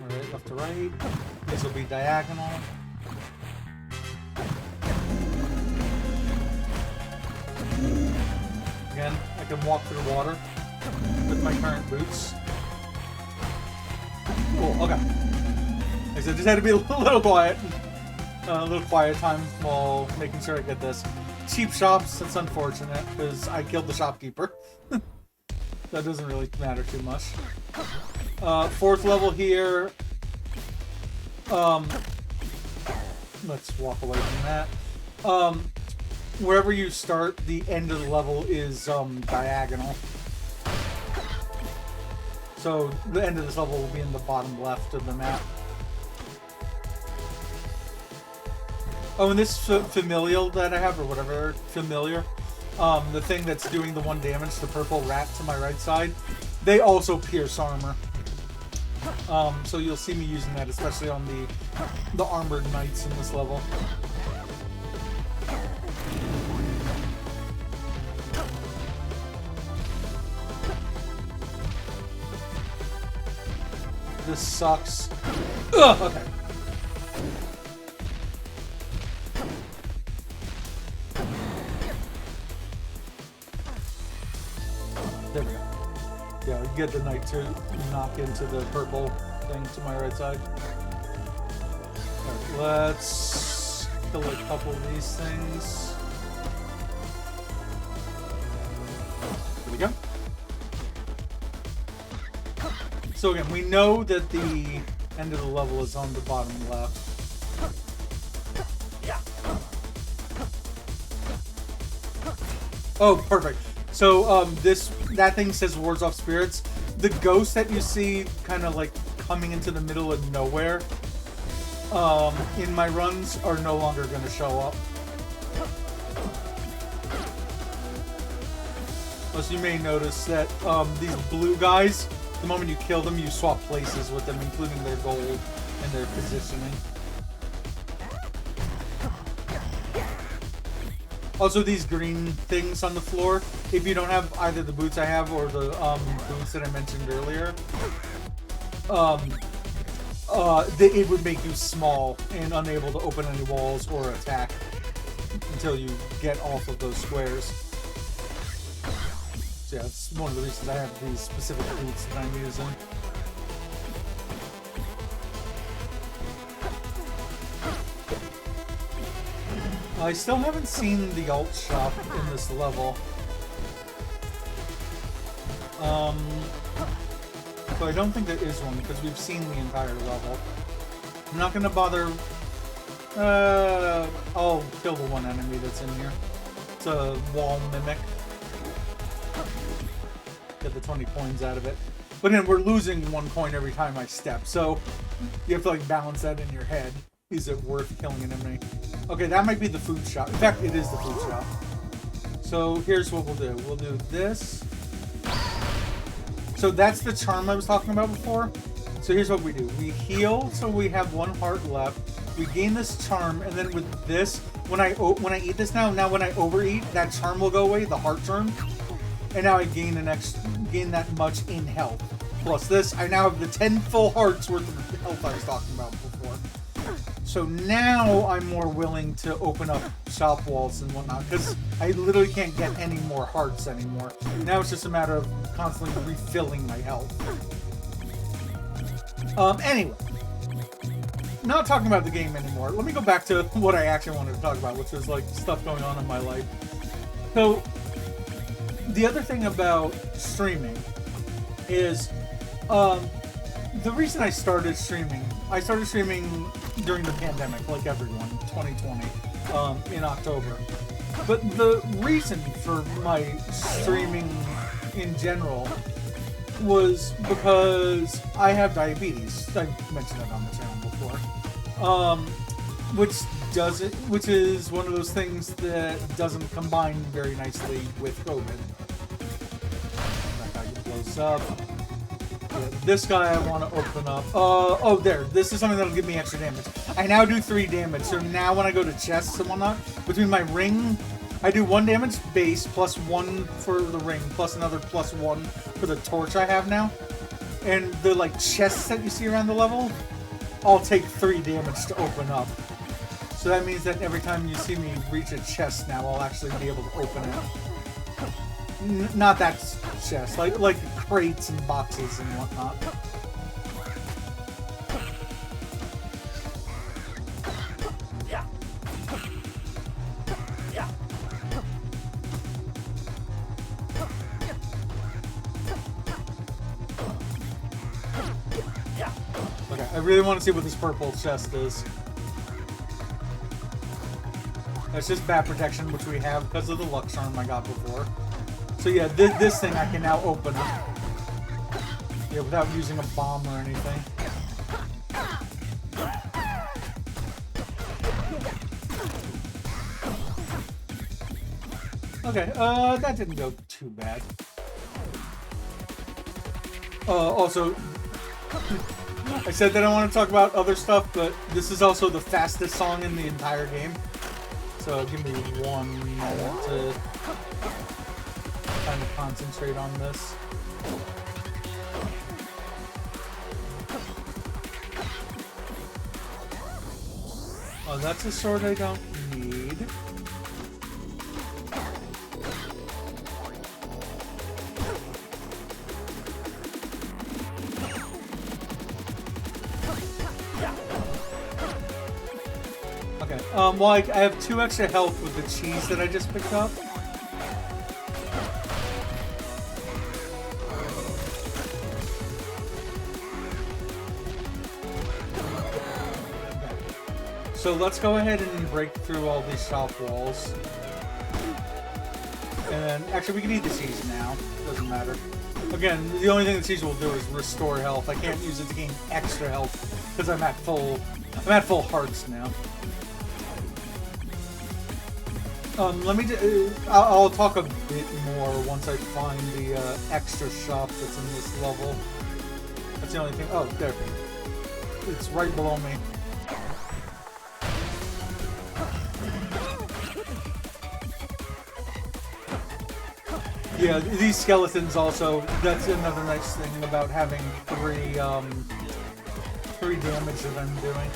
Alright, left to right. These will be diagonal. Again, I can walk through water with my current boots. Cool, okay. Like I said, just had to be a little quiet. A little quiet time while making sure I get this. Cheap shops, that's unfortunate, because I killed the shopkeeper. That doesn't really matter too much. 4th level here. Let's walk away from that. Wherever you start, the end of the level is diagonal. So the end of this level will be in the bottom left of the map. Oh, and this familial that I have, or whatever, familiar, the thing that's doing the 1 damage, the purple rat to my right side, they also pierce armor. So you'll see me using that, especially on the armored knights in this level. This sucks. Ugh, okay. There we go. Yeah, you get the knight to knock into the purple thing to my right side. Right, let's kill a couple of these things. There we go. So again, we know that the end of the level is on the bottom left. Oh, perfect. So that thing says wards off spirits. The ghosts that you see kind of like coming into the middle of nowhere in my runs are no longer going to show up. Also, you may notice that these blue guys, the moment you kill them, you swap places with them, including their gold and their positioning. Also, these green things on the floor, if you don't have either the boots I have or the boots that I mentioned earlier, it would make you small and unable to open any walls or attack until you get off of those squares. So yeah, that's one of the reasons I have these specific boots that I'm using. I still haven't seen the alt shop in this level. So I don't think there is one because we've seen the entire level. I'm not gonna bother. I'll kill the one enemy that's in here. It's a wall mimic. Get the 20 coins out of it. But then we're losing 1 coin every time I step, so you have to like balance that in your head. Is it worth killing an enemy? Okay, that might be the food shop. In fact, it is the food shop. So here's what we'll do. We'll do this. So that's the charm I was talking about before. So here's what we do. We heal, so we have 1 heart left. We gain this charm, and then with this, when I eat this now when I overeat, that charm will go away, the heart charm. And now I gain that much in health. Plus this, I now have the 10 full hearts worth of health I was talking about before. So now I'm more willing to open up shop walls and whatnot, because I literally can't get any more hearts anymore. Now it's just a matter of constantly refilling my health. Anyway, not talking about the game anymore. Let me go back to what I actually wanted to talk about, which was like stuff going on in my life. So the other thing about streaming is the reason I started streaming during the pandemic, like everyone, 2020, in October. But the reason for my streaming in general was because I have diabetes. I mentioned that on the channel before. Which is one of those things that doesn't combine very nicely with COVID. That guy gets close up. Yeah, this guy I want to open up. Oh, there. This is something that'll give me extra damage. I now do 3 damage, so now when I go to chests and whatnot, between my ring, I do 1 damage base, plus 1 for the ring, plus another plus 1 for the torch I have now. And the, like, chests that you see around the level, I'll take 3 damage to open up. So that means that every time you see me reach a chest now, I'll actually be able to open it. Not that chest, like crates and boxes and whatnot. Okay, I really want to see what this purple chest is. That's just bat protection, which we have because of the luck charm I got before. So yeah, this thing I can now open up. Yeah, without using a bomb or anything. Okay, that didn't go too bad. Also, I said that I want to talk about other stuff, but this is also the fastest song in the entire game. So give me 1 moment to kind of concentrate on this. Oh, that's a sword I don't need. Okay, well, I have 2 extra health with the cheese that I just picked up. So let's go ahead and break through all these shop walls. And actually, we can eat the cheese now. Doesn't matter. Again, the only thing the cheese will do is restore health. I can't use it to gain extra health because I'm at full hearts now. Let me. I'll talk a bit more once I find the extra shop that's in this level. That's the only thing. Oh, there. It's right below me. Yeah, these skeletons also. That's another nice thing about having three damage to them doing.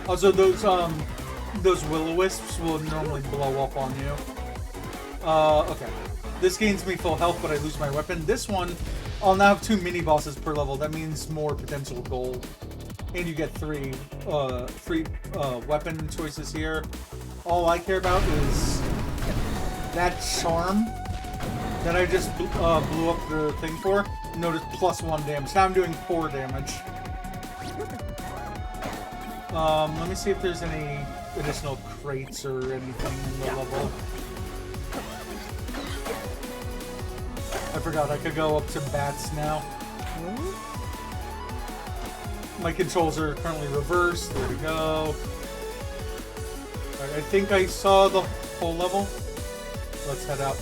Also, those will-o-wisps will normally blow up on you. Okay. This gains me full health, but I lose my weapon. This one, I'll now have 2 mini-bosses per level. That means more potential gold. And you get three weapon choices here. All I care about is that charm that I just blew up the thing for. Notice +1 damage. Now I'm doing 4 damage. Let me see if there's any additional crates or anything in the level. I forgot I could go up to bats now. My controls are currently reversed. There we go. Alright, I think I saw the whole level. Let's head out.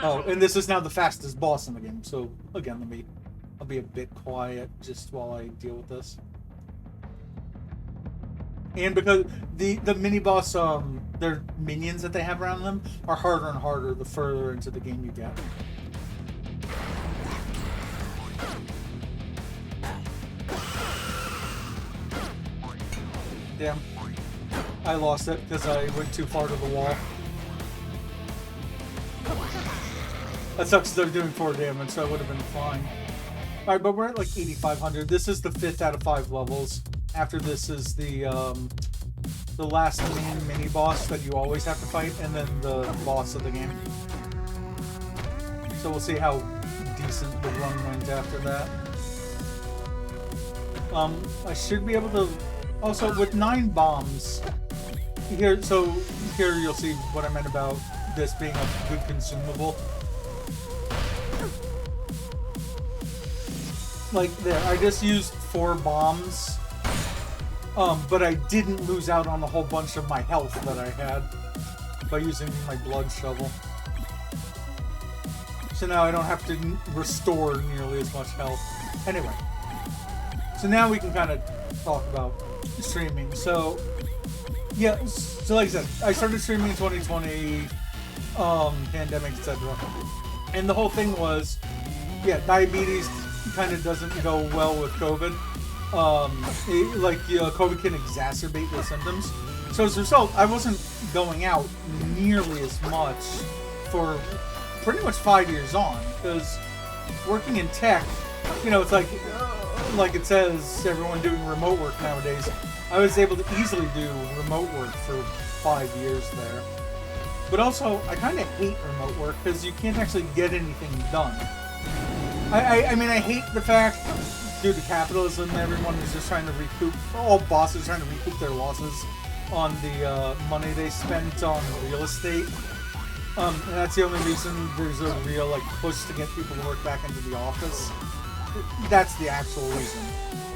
Oh, and this is now the fastest boss in the game. So again, I'll be a bit quiet just while I deal with this. And because the mini boss, their minions that they have around them are harder and harder the further into the game you get. Damn. I lost it because I went too far to the wall. That sucks they're doing 4 damage, so I would have been fine. Alright, but we're at like 8,500. This is the 5th out of 5 levels. After this is the last main mini-boss that you always have to fight, and then the boss of the game. So we'll see how decent the run went after that. I should be able to... Also, with 9 bombs... Here you'll see what I meant about this being a good consumable. Like, there, I just used 4 bombs, but I didn't lose out on a whole bunch of my health that I had by using my blood shovel. So now I don't have to restore nearly as much health. Anyway, so now we can kind of talk about streaming. So, yeah, so like I said, I started streaming in 2020, pandemic, etc. And the whole thing was, yeah, diabetes kind of doesn't go well with COVID. COVID can exacerbate the symptoms. So as a result, I wasn't going out nearly as much for pretty much 5 years on, because working in tech, you know, it's like it says, everyone doing remote work nowadays. I was able to easily do remote work for 5 years there. But also, I kind of hate remote work because you can't actually get anything done. I mean, I hate the fact, due to capitalism, everyone is just trying to recoup, all bosses are trying to recoup their losses on the money they spent on real estate. And that's the only reason there's a real push to get people to work back into the office. That's the actual reason.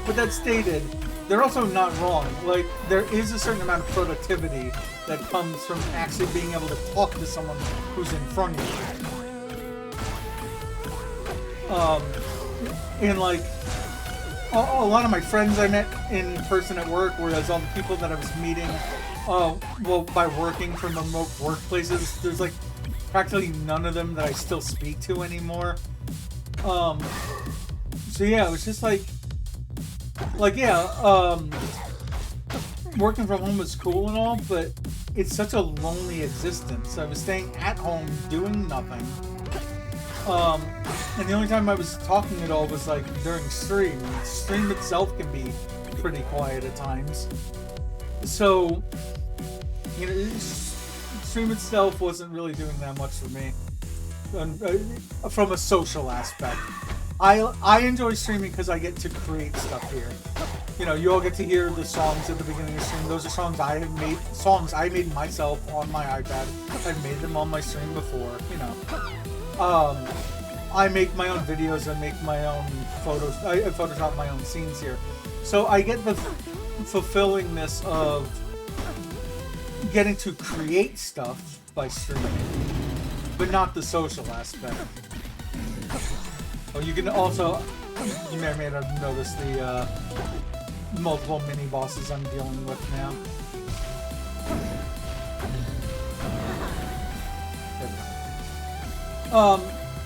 But that stated, they're also not wrong. Like, there is a certain amount of productivity that comes from actually being able to talk to someone who's in front of you. And like, a lot of my friends I met in person at work, whereas all the people that I was meeting, by working from remote workplaces, there's like practically none of them that I still speak to anymore. So yeah, it was just working from home was cool and all, but it's such a lonely existence. I was staying at home doing nothing. And the only time I was talking at all was like during stream. Stream itself can be pretty quiet at times. So, you know, stream itself wasn't really doing that much for me. From a social aspect. I enjoy streaming because I get to create stuff here. You know, you all get to hear the songs at the beginning of the stream. Those are songs I have made, songs I made myself on my iPad. I've made them on my stream before, you know. I make my own videos, I make my own photos, I Photoshop my own scenes here. So I get the fulfillingness of getting to create stuff by streaming, but not the social aspect. Oh, you can also, you may or may not have noticed the multiple mini bosses I'm dealing with now.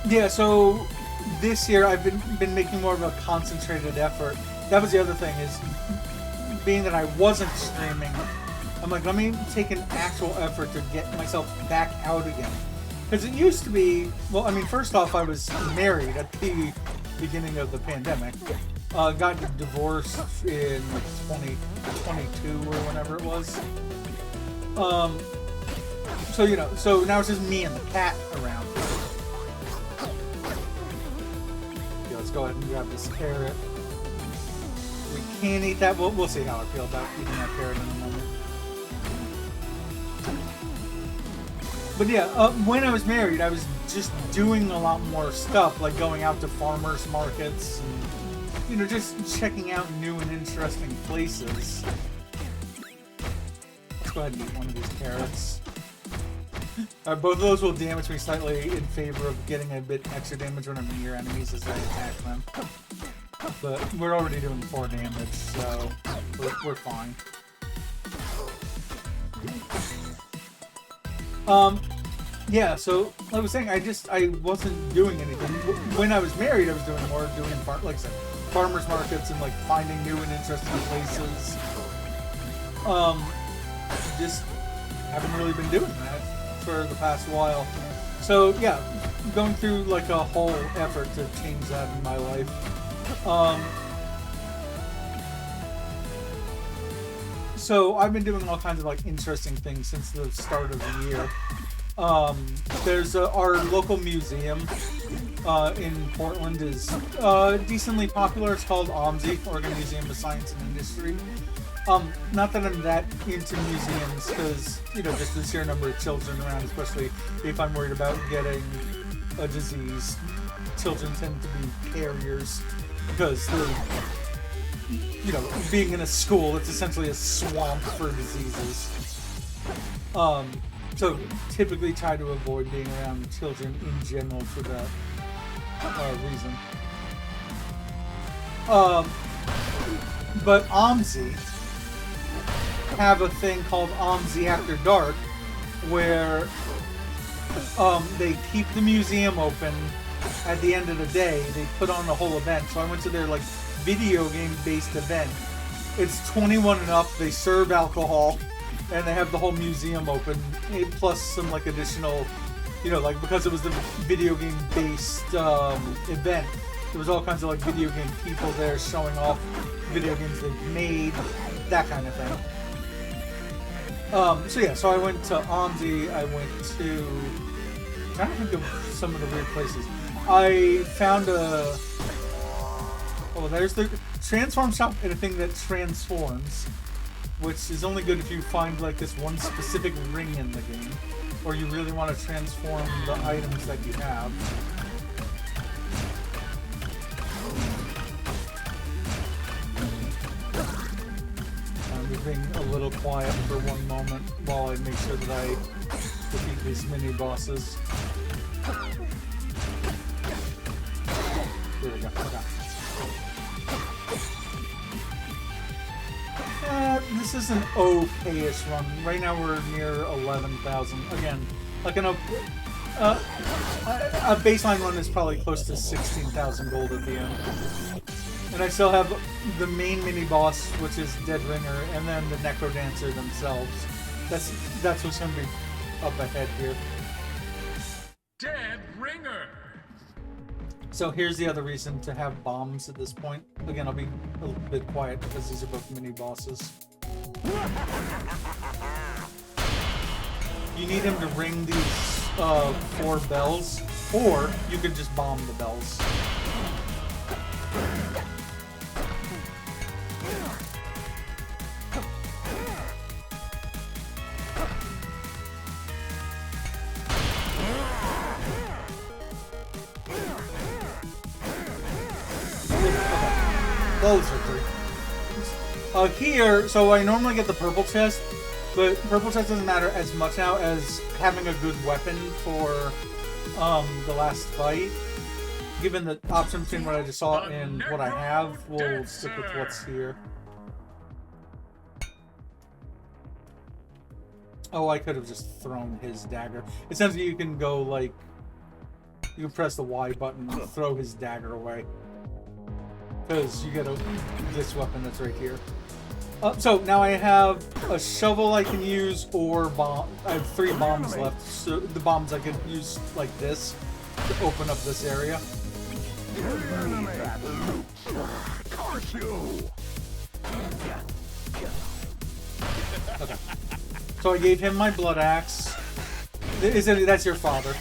Yeah, so this year I've been making more of a concentrated effort. That was the other thing, is being that I wasn't streaming, I'm like, let me take an actual effort to get myself back out again. Because it used to be, well, I mean, first off, I was married at the beginning of the pandemic. Got divorced in like 2022 or whenever it was. So, you know, so now it's just me and the cat around. Okay, let's go ahead and grab this carrot. We can't eat that. We'll see how I feel about eating that carrot in a moment. But yeah, when I was married, I was just doing a lot more stuff, like going out to farmers markets and, you know, just checking out new and interesting places. Let's go ahead and eat one of these carrots. Both of those will damage me slightly in favor of getting a bit extra damage when I'm near enemies as I attack them. But we're already doing 4 damage, so we're fine. Yeah, so like I was saying, I wasn't doing anything. When I was married, I was doing more, like I said, farmers markets and like finding new and interesting places. Just haven't really been doing that for the past while. So yeah, going through like a whole effort to change that in my life. So I've been doing all kinds of like interesting things since the start of the year. There's our local museum in Portland is decently popular. It's called OMSI, Oregon Museum of Science and Industry. Not that I'm that into museums, because, you know, just the sheer number of children around, especially if I'm worried about getting a disease. Children tend to be carriers because they're, you know, being in a school, it's essentially a swamp for diseases. So typically try to avoid being around children in general for that reason. But OMSI have a thing called OMSI After Dark, where they keep the museum open. At the end of the day, they put on a whole event. So I went to their like video game based event. It's 21 and up. They serve alcohol, and they have the whole museum open, plus some like additional, you know, like because it was the video game based event, there was all kinds of like video game people there showing off video games they've made, that kind of thing. So yeah, so I went to OMSI, I went to, I'm trying to think of some of the weird places. I found there's the transform shop and a thing that transforms, which is only good if you find like this one specific ring in the game, or you really want to transform the items that you have. I'm being a little quiet for one moment while I make sure that I defeat these mini bosses. Here we go. This is an okay-ish run. Right now we're near 11,000. Again, like a baseline run is probably close to 16,000 gold at the end. And I still have the main mini boss, which is Dead Ringer, and then the Necrodancer themselves. That's what's going to be up ahead here. Dead Ringer! So here's the other reason to have bombs at this point. Again, I'll be a little bit quiet because these are both mini bosses. You need him to ring these 4 bells, or you could just bomb the bells. Those are 3. Here, so I normally get the purple chest, but purple chest doesn't matter as much now as having a good weapon for the last fight. Given the option between what I just saw and what I have, we'll stick with what's here. Oh, I could have just thrown his dagger. Essentially, you can go like... You can press the Y button and throw his dagger away. Because you get this weapon that's right here. So now I have a shovel I can use, or bomb. I have 3 bombs left. So the bombs I can use like this to open up this area. Okay. So I gave him my blood axe. That's your father.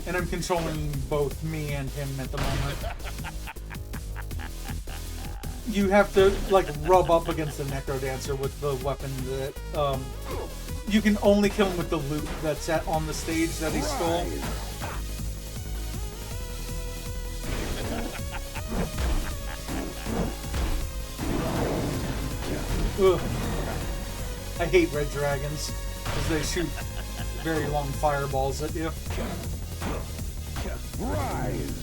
And I'm controlling both me and him at the moment. You have to, like, rub up against the Necrodancer with the weapon that, you can only kill him with the loot that's on the stage that he stole. Ugh. I hate red dragons, because they shoot very long fireballs at you. Rise.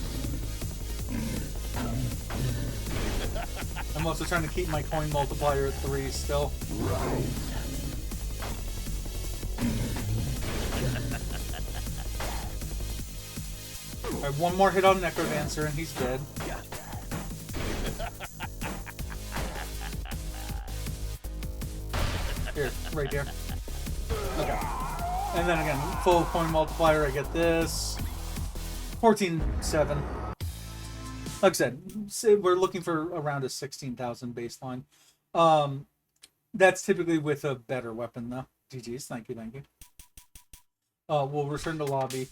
I'm also trying to keep my coin multiplier at 3 still. I have 1 more hit on Necrodancer and he's dead. Here, right here. Okay. And then again, full coin multiplier, I get this. 14,700. Like I said, we're looking for around a 16,000 baseline. That's typically with a better weapon, though. GG's, thank you, thank you. We'll return to lobby.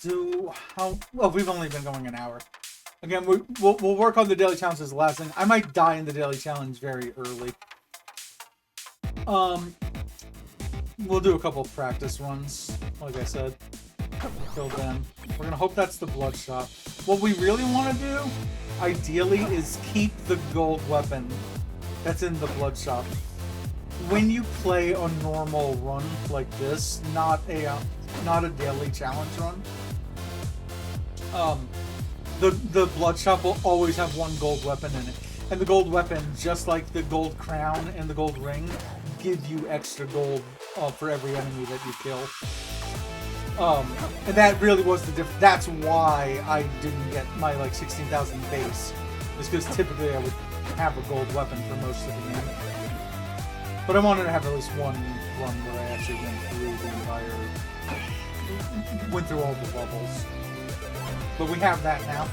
Well, we've only been going an hour. Again, we'll work on the daily challenge as the last thing. I might die in the daily challenge very early. We'll do a couple of practice runs, like I said. Kill them. We're gonna hope that's the bloodshot. What we really want to do, ideally, is keep the gold weapon that's in the bloodshot. When you play a normal run like this, not a daily challenge run, the bloodshot will always have 1 gold weapon in it, and the gold weapon, just like the gold crown and the gold ring, give you extra gold for every enemy that you kill. And that really was the difference. That's why I didn't get my, like, 16,000 base. Is because typically I would have a gold weapon for most of the game. But I wanted to have at least 1 run where I actually went through all the bubbles. But we have that now.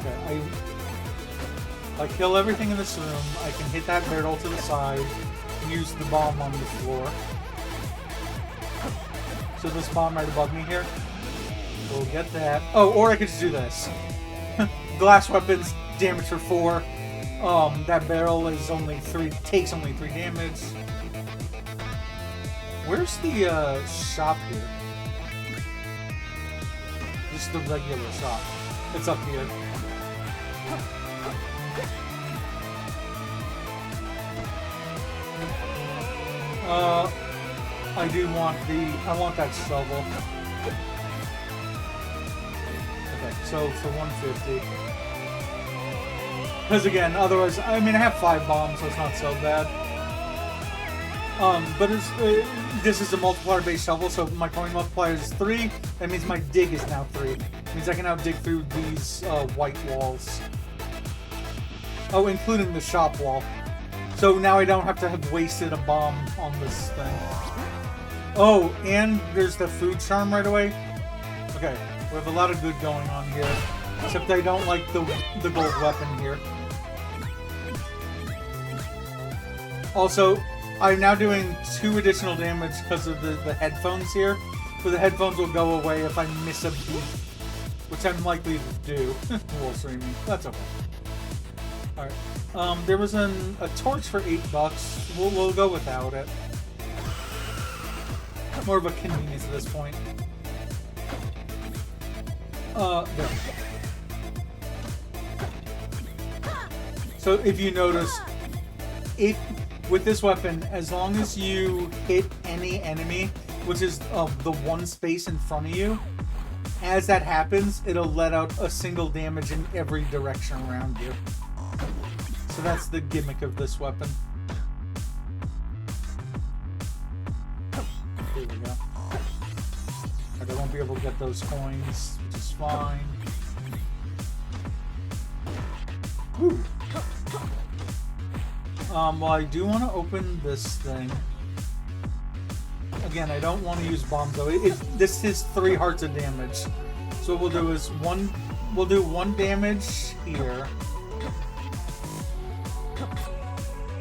Okay, I kill everything in this room. I can hit that barrel to the side and use the bomb on the floor. So this bomb right above me here. We'll get that. Oh, or I could just do this. Glass weapons, damage for 4. That barrel is takes only 3 damage. Where's the shop here? Just the regular shop. It's up here. I want that shovel. Okay, so for 150. Because again, otherwise, I mean, I have 5 bombs, so it's not so bad. But this is a multiplier-based shovel, so my coin multiplier is 3. That means my dig is now 3. That means I can now dig through these white walls. Oh, including the shop wall. So now I don't have to have wasted a bomb on this thing. Oh, and there's the food charm right away. Okay, we have a lot of good going on here. Except I don't like the gold weapon here. Also, I'm now doing 2 additional damage because of the headphones here. So the headphones will go away if I miss a beat. Which I'm likely to do. While streaming. That's okay. Alright. There was a torch for $8. We'll go without it. More of a convenience at this point. There. So if you notice, if with this weapon, as long as you hit any enemy, which is the one space in front of you, as that happens, it'll let out a single damage in every direction around you. So that's the gimmick of this weapon. Here we go. I won't be able to get those coins, which is fine. Woo. Well, I do want to open this thing. Again, I don't want to use bombs though. This is 3 hearts of damage. So what we'll do is we'll do 1 damage here.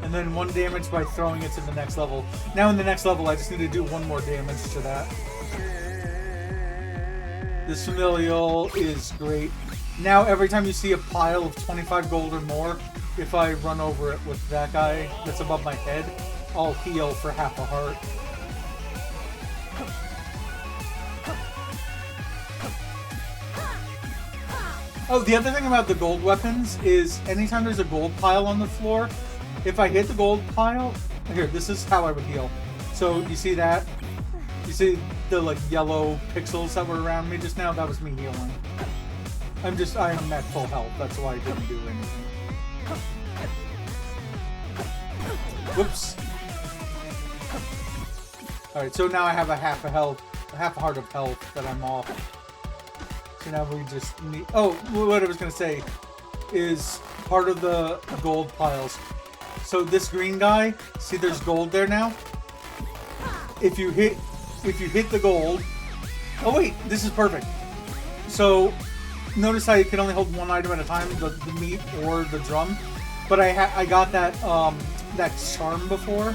And then 1 damage by throwing it to the next level. Now in the next level, I just need to do 1 more damage to that. This familial is great. Now every time you see a pile of 25 gold or more, if I run over it with that guy that's above my head, I'll heal for half a heart. Oh, the other thing about the gold weapons is anytime there's a gold pile on the floor, if I hit the gold pile, here, this is how I would heal. So you see that? You see the like yellow pixels that were around me just now? That was me healing. I am at full health. That's why I didn't do anything. Whoops. Alright, so now I have a half a heart of health that I'm off. So now we just need... Oh, what I was going to say is part of the gold piles. So this green guy, see there's gold there now? If you hit the gold... Oh wait, this is perfect. So notice I can only hold 1 item at a time, the meat or the drum. But I got that that charm before.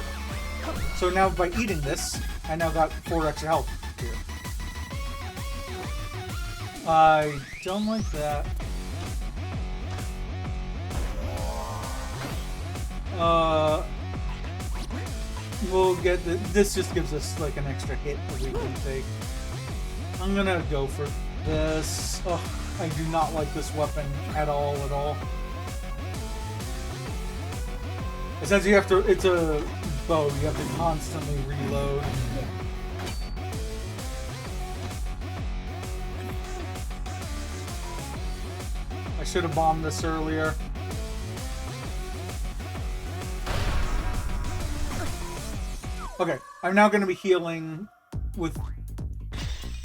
So now by eating this, I now got 4 extra health here. I don't like that. We'll get this just gives us like an extra hit that we can take. I'm gonna go for this. Ugh, I do not like this weapon at all. Essentially, it's a bow. You have to constantly reload. I should have bombed this earlier. Okay, I'm now going to be healing with...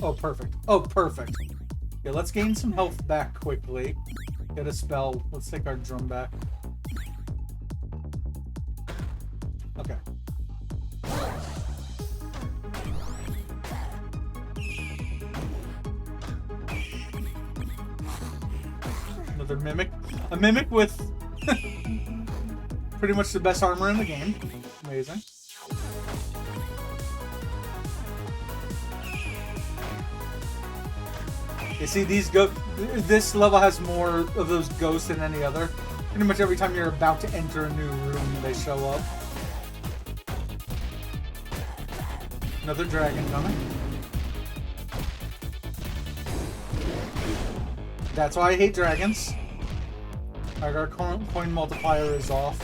Oh, perfect. Oh, perfect. Yeah, let's gain some health back quickly. Get a spell. Let's take our drum back. Okay. Another mimic. A mimic with pretty much the best armor in the game. Amazing. You see, this level has more of those ghosts than any other. Pretty much every time you're about to enter a new room, they show up. Another dragon coming. That's why I hate dragons. Alright, our coin multiplier is off.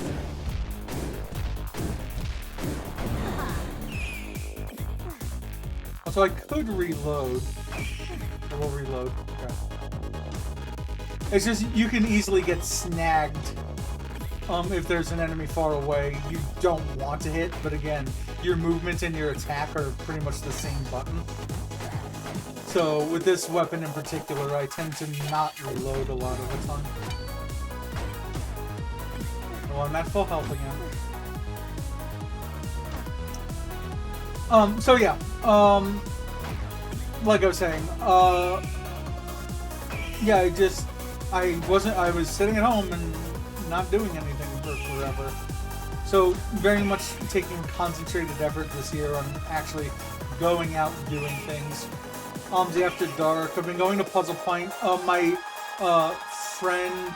So I could reload. I will reload. Okay. It's just you can easily get snagged if there's an enemy far away you don't want to hit, but again, your movement and your attack are pretty much the same button. So with this weapon in particular, I tend to not reload a lot of the time. Well, I'm at full health again. So yeah, like I was saying, yeah, I was sitting at home and not doing anything for forever. So very much taking concentrated effort this year on actually going out and doing things. After dark, I've been going to Puzzle Point. My friend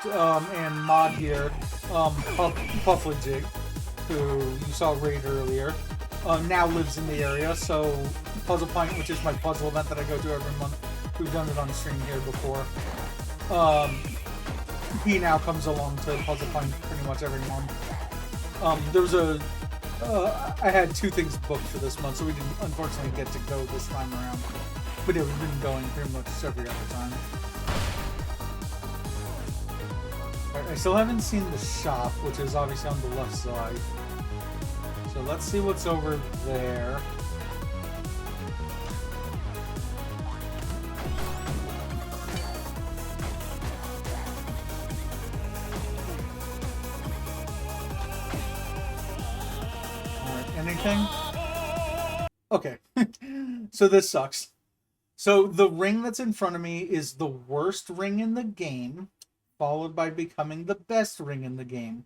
and mod here, Puffly Jig, who you saw raid earlier, now lives in the area. So Puzzle Point, which is my puzzle event that I go to every month, we've done it on stream here before. he now comes along to Puzzle Find pretty much every month. There was I had 2 things booked for this month, so we didn't unfortunately get to go this time around. But yeah, we've been going pretty much every other time. Alright, I still haven't seen the shop, which is obviously on the left side. So let's see what's over there. Anything? Okay. So this sucks. So the ring that's in front of me is the worst ring in the game, followed by becoming the best ring in the game.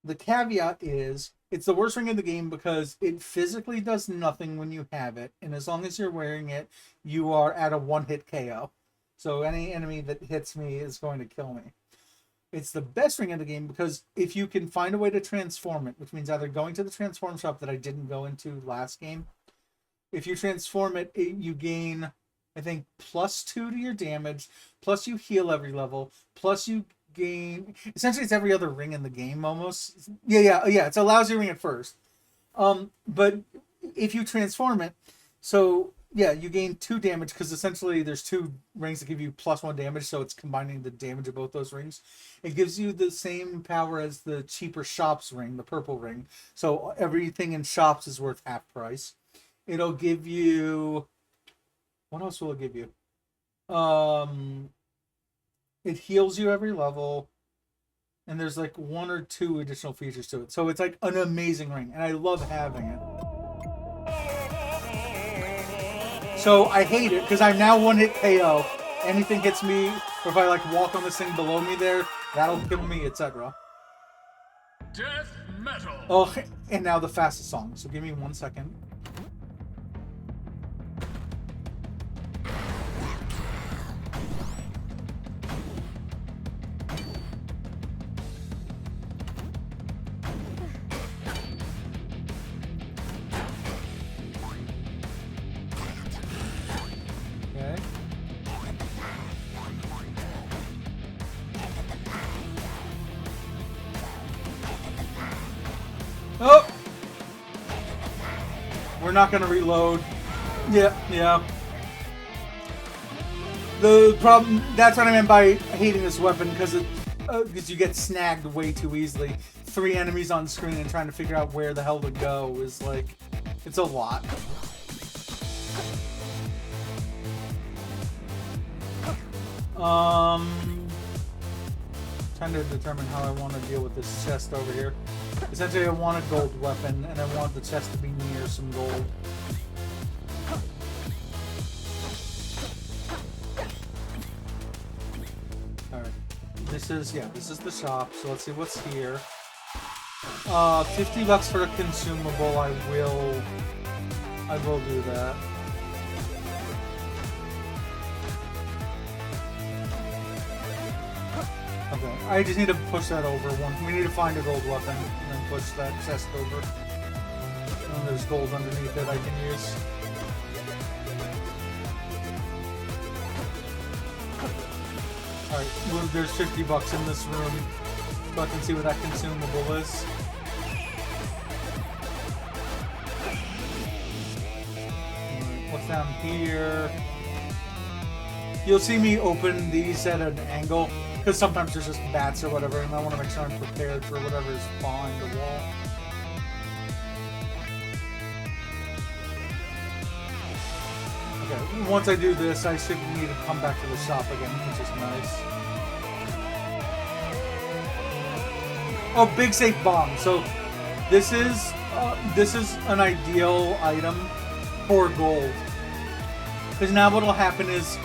The caveat is, it's the worst ring in the game because it physically does nothing when you have it, and as long as you're wearing it, you are at a 1-hit KO. So any enemy that hits me is going to kill me. It's the best ring in the game because if you can find a way to transform it, which means either going to the transform shop that I didn't go into last game, if you transform it, you gain, I think, +2 to your damage, plus you heal every level, plus you gain, essentially it's every other ring in the game almost. Yeah, it's a lousy ring at first. But if you transform it, so yeah, you gain 2 damage because essentially there's 2 rings that give you +1 damage, so it's combining the damage of both those rings. It gives you the same power as the cheaper shops ring, the purple ring. So everything in shops is worth half price. It'll give you, what else will it give you? It heals you every level, and there's like 1 or 2 additional features to it. So it's like an amazing ring, and I love having it. So I hate it because I'm now 1-hit KO. Anything hits me, or if I like walk on this thing below me there, that'll kill me, etc. Death metal. Oh, and now the fastest song. So give me 1 second. Oh! We're not going to reload. Yeah. The problem, that's what I meant by hating this weapon, because you get snagged way too easily. 3 enemies on screen and trying to figure out where the hell to go is like, it's a lot. Trying to determine how I want to deal with this chest over here. Essentially, I want a gold weapon, and I want the chest to be near some gold. Alright. This is the shop, so let's see what's here. $50 for a consumable, I will do that. Okay, I just need to push that over one. We need to find a gold weapon and then push that chest over. And there's gold underneath it I can use. Alright, well, there's $50 in this room, so I can see what that consumable is. Alright, what's down here? You'll see me open these at an angle, because sometimes there's just bats or whatever, and I want to make sure I'm prepared for whatever's behind the wall. Okay, once I do this, I shouldn't need to come back to the shop again, which is nice. Oh, big safe bomb. So this is an ideal item for gold. Because now what'll happen is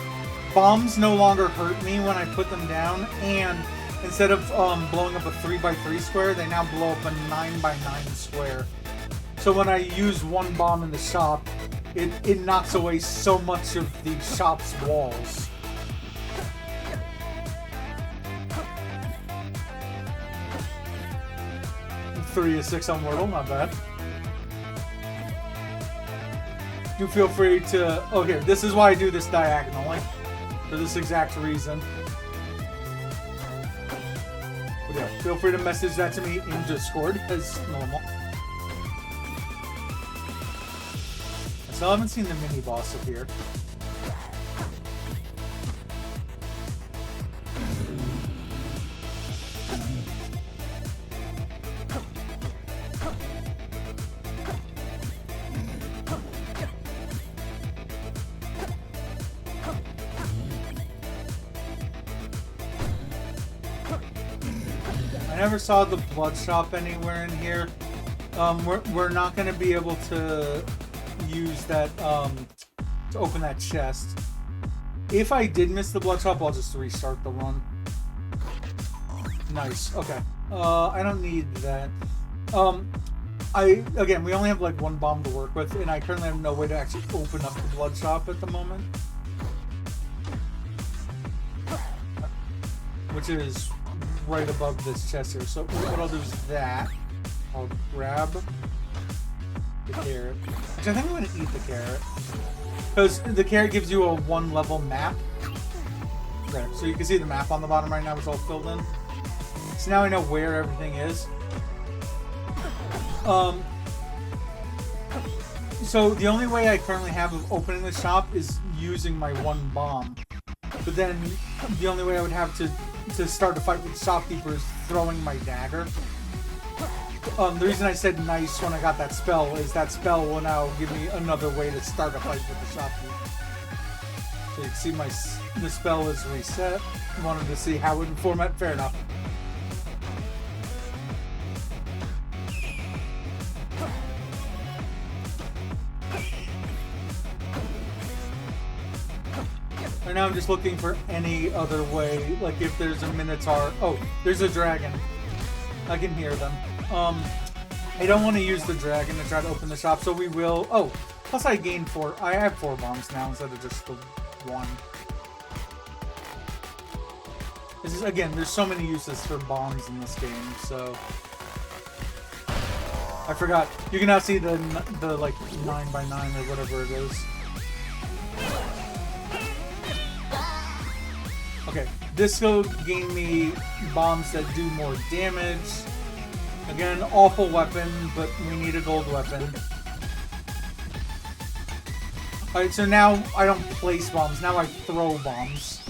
bombs no longer hurt me when I put them down, and instead of blowing up a 3x3 square, they now blow up a 9x9 square. So when I use one bomb in the shop, it knocks away so much of the shop's walls. Three is 6 on Wordle, not bad. Do feel free to... Oh, here, this is why I do this diagonally. For this exact reason. But yeah, feel free to message that to me in Discord as normal. I still haven't seen the mini boss up here. I never saw the blood shop anywhere in here. We're not going to be able to use that to open that chest. If I did miss the blood shop, I'll just restart the run. Nice. Okay. I don't need that. Again, we only have like one bomb to work with, and I currently have no way to actually open up the blood shop at the moment, which is right above this chest here. So what I'll do is that I'll grab the carrot. Actually, I think I'm going to eat the carrot, because the carrot gives you a 1-level map. Okay, so you can see the map on the bottom right now is all filled in. So now I know where everything is. So the only way I currently have of opening the shop is using my 1 bomb. But then the only way I would have to start a fight with the shopkeeper is throwing my dagger. The reason I said nice when I got that spell is that spell will now give me another way to start a fight with the shopkeeper. So you can see the spell is reset. I wanted to see how it would format. Fair enough. Right now I'm just looking for any other way, like if there's a Minotaur. Oh, there's a dragon. I can hear them. I don't want to use the dragon to try to open the shop, so we will. Oh, plus I gained 4. I have 4 bombs now instead of just the 1. This is, again, there's so many uses for bombs in this game, so. I forgot. You can now see the like 9x9 or whatever it is. Okay, this will gain me bombs that do more damage. Again, awful weapon, but we need a gold weapon. Alright, so now I don't place bombs, now I throw bombs.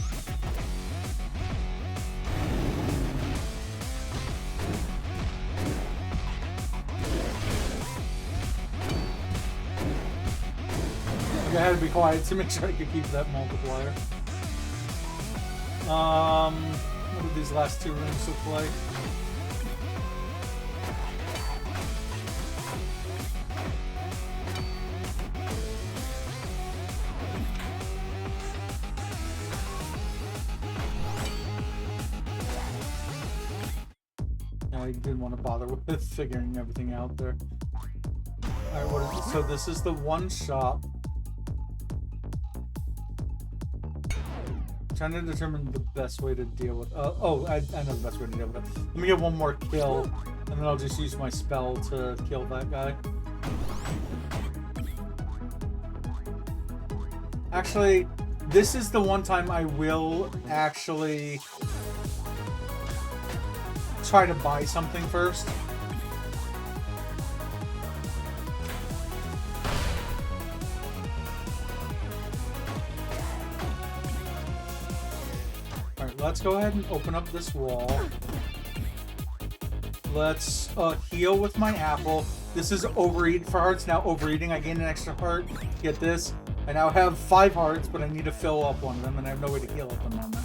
Okay, I had to be quiet to make sure I could keep that multiplier. What do these last 2 rooms look like? I didn't want to bother with figuring everything out there. Alright, what is it? So this is the 1 shop. Trying to determine the best way to deal with. I know the best way to deal with it. Let me get 1 more kill, and then I'll just use my spell to kill that guy. Actually, this is the one time I will actually try to buy something first. Let's go ahead and open up this wall. Let's heal with my apple. This is overeat for hearts. Now overeating, I gain an extra heart. Get this. I now have 5 hearts, but I need to fill up 1 of them, and I have no way to heal at the moment.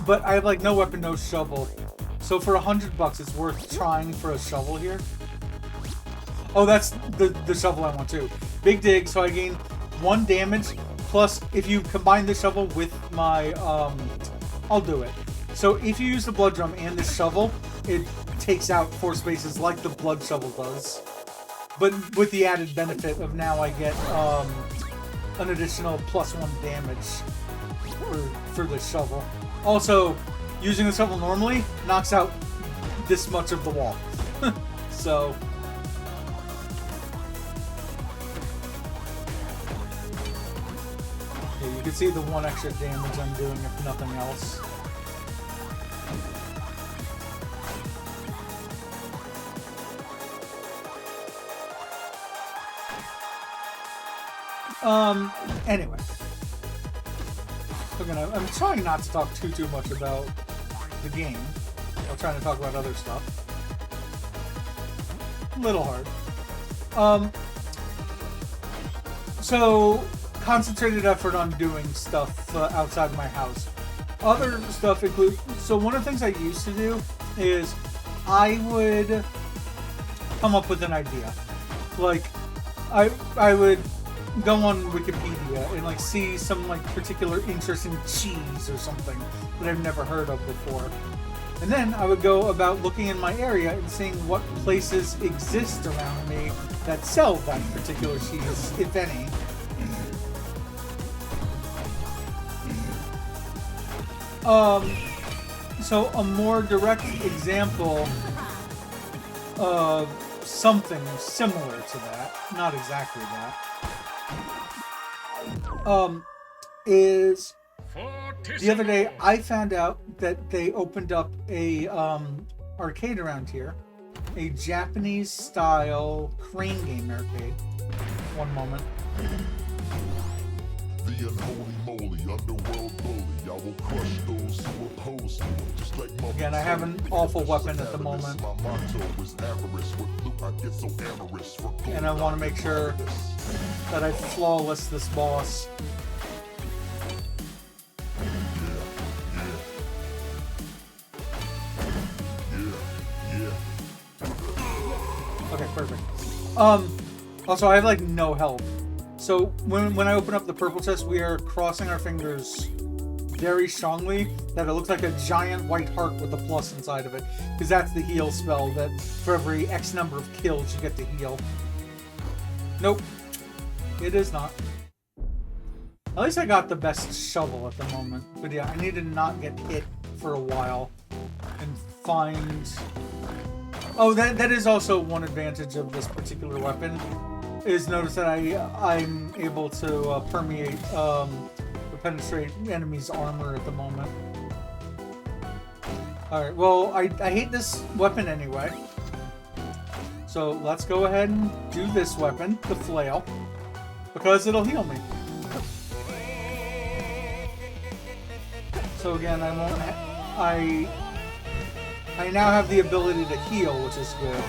But I have like no weapon, no shovel. So for $100, it's worth trying for a shovel here. Oh, that's the shovel I want too. Big dig, so I gain 1 damage. Plus, if you combine the shovel with my I'll do it. So if you use the blood drum and the shovel, it takes out 4 spaces like the blood shovel does. But with the added benefit of now I get an additional +1 damage for the shovel. Also, using the shovel normally knocks out this much of the wall. So you can see the 1 extra damage I'm doing if nothing else. Anyway. I'm trying not to talk too much about the game. I'm trying to talk about other stuff. A little hard. So, concentrated effort on doing stuff outside my house. Other stuff includes... So one of the things I used to do is I would come up with an idea. Like, I would go on Wikipedia and like see some like particular interesting cheese or something that I've never heard of before. And then I would go about looking in my area and seeing what places exist around me that sell that particular cheese, if any. So a more direct example of something similar to that, not exactly that, is the other day I found out that they opened up a arcade around here, a Japanese style crane game arcade. One moment. The unholy moly, underworld bully. I will crush those who oppose me. Just like my Again, I have an awful weapon at the moment. My motto is avarice. With loot, I get so amorous. And I want to make sure that I flawless this boss. Okay, perfect. Also, I have like no health. So when I open up the purple chest, we are crossing our fingers very strongly that it looks like a giant white heart with a plus inside of it, because that's the heal spell that for every X number of kills you get to heal. Nope, it is not. At least I got the best shovel at the moment. But yeah, I need to not get hit for a while and find... Oh, that is also one advantage of this particular weapon. Is notice that I'm able to permeate, penetrate enemies' armor at the moment. Alright, well, I hate this weapon anyway. So let's go ahead and do this weapon, the flail, because it'll heal me. So again, I now have the ability to heal, which is good.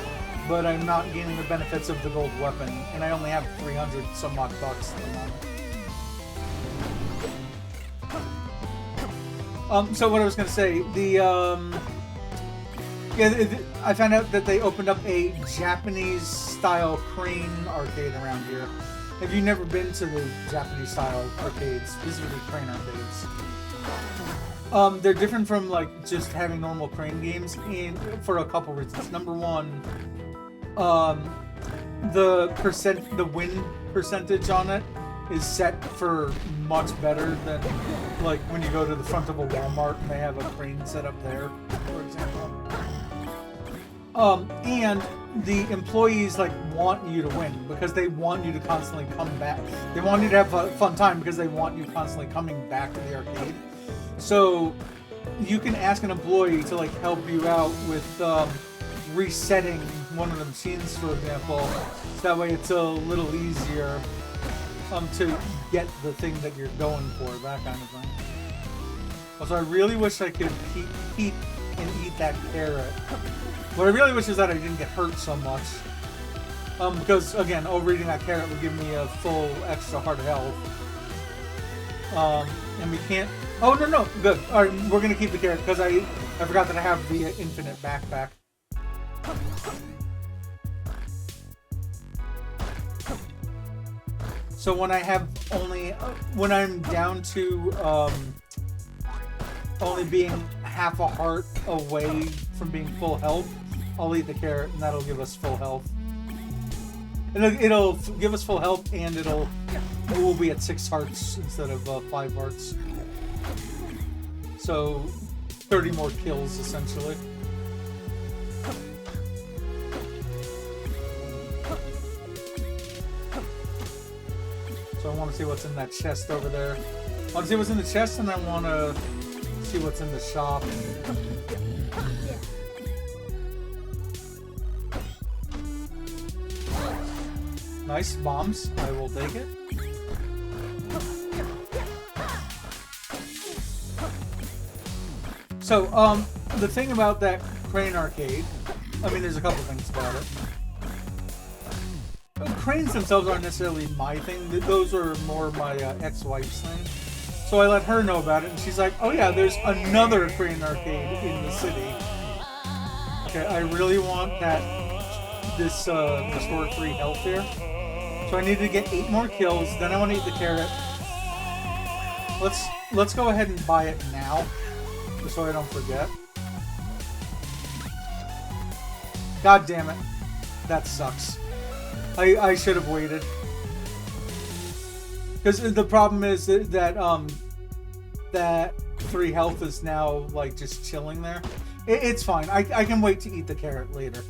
But I'm not gaining the benefits of the gold weapon, and I only have 300 some odd bucks at the moment. So what I was gonna say, I found out that they opened up a Japanese style crane arcade around here. Have you never been to the Japanese style arcades, specifically crane arcades? They're different from like just having normal crane games, for a couple reasons. Number one, the win percentage on it is set for much better than like when you go to the front of a Walmart and they have a crane set up there, for example. And the employees like want you to win because they want you to constantly come back. They want you to have a fun time because they want you constantly coming back to the arcade. So you can ask an employee to like help you out with resetting one of the machines, for example, so that way it's a little easier to get the thing that you're going for, that kind of thing. Also, I really wish I could eat that carrot. What I really wish is that I didn't get hurt so much. Because, again, overeating that carrot would give me a full extra heart of health. And we can't... Oh, no, good. Alright, we're gonna keep the carrot, because I forgot that I have the infinite backpack. So when I have only... when I'm down to only being half a heart away from being full health, I'll eat the carrot, and that'll give us full health. It'll give us full health, and we'll be at 6 hearts instead of 5 hearts. So 30 more kills, essentially. So I want to see what's in that chest over there. I want to see what's in the chest, and I want to see what's in the shop. Nice bombs. I will take it. So, the thing about that Crane arcade, I mean, there's a couple things about it. Cranes themselves aren't necessarily my thing. Those are more my ex-wife's thing. So I let her know about it, and she's like, oh yeah, there's another Crane arcade in the city. Okay, I really want this restore 3 health here. So I need to get 8 more kills, then I want to eat the carrot. Let's go ahead and buy it now, just so I don't forget. God damn it. That sucks. I should have waited. Because the problem is that that 3 health is now like just chilling there. It's fine. I can wait to eat the carrot later.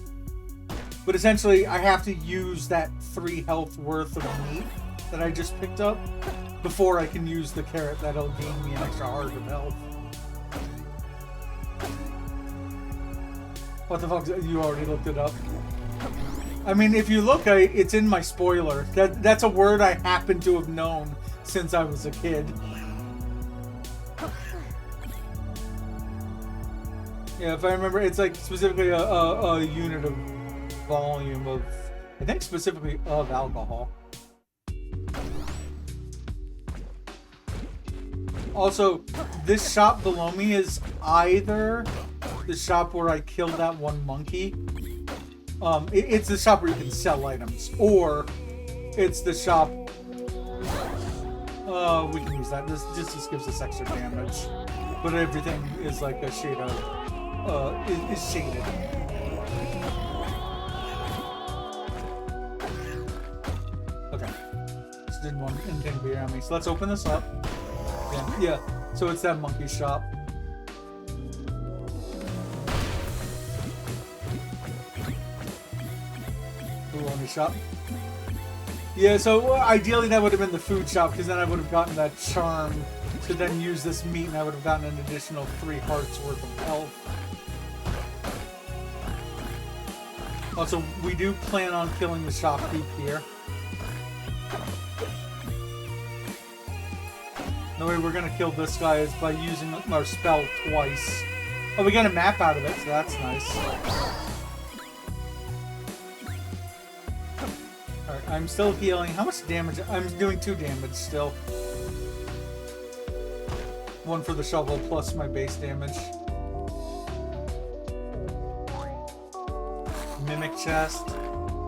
But essentially, I have to use that 3 health worth of meat that I just picked up before I can use the carrot that'll gain me an extra heart of health. What the fuck? You already looked it up? I mean, if you look, it's in my spoiler. That's a word I happen to have known since I was a kid. Yeah, if I remember, it's like specifically a unit of volume of, I think specifically of alcohol. Also, this shop below me is either the shop where I killed that one monkey. It's the shop where you can sell items, or it's the shop. We can use that. This just gives us extra damage, but everything is like a shade of is shaded. Okay, just didn't want anything to be around me, so let's open this up. Yeah. So it's that monkey shop. Shop. Yeah, so ideally that would have been the food shop, because then I would have gotten that charm to then use this meat, and I would have gotten an additional 3 hearts worth of health. Also, we do plan on killing the shopkeep here. The way we're gonna kill this guy is by using our spell twice. Oh, we got a map out of it, so that's nice. I'm still healing. How much damage? I'm doing 2 damage still. 1 for the shovel plus my base damage. Mimic chest.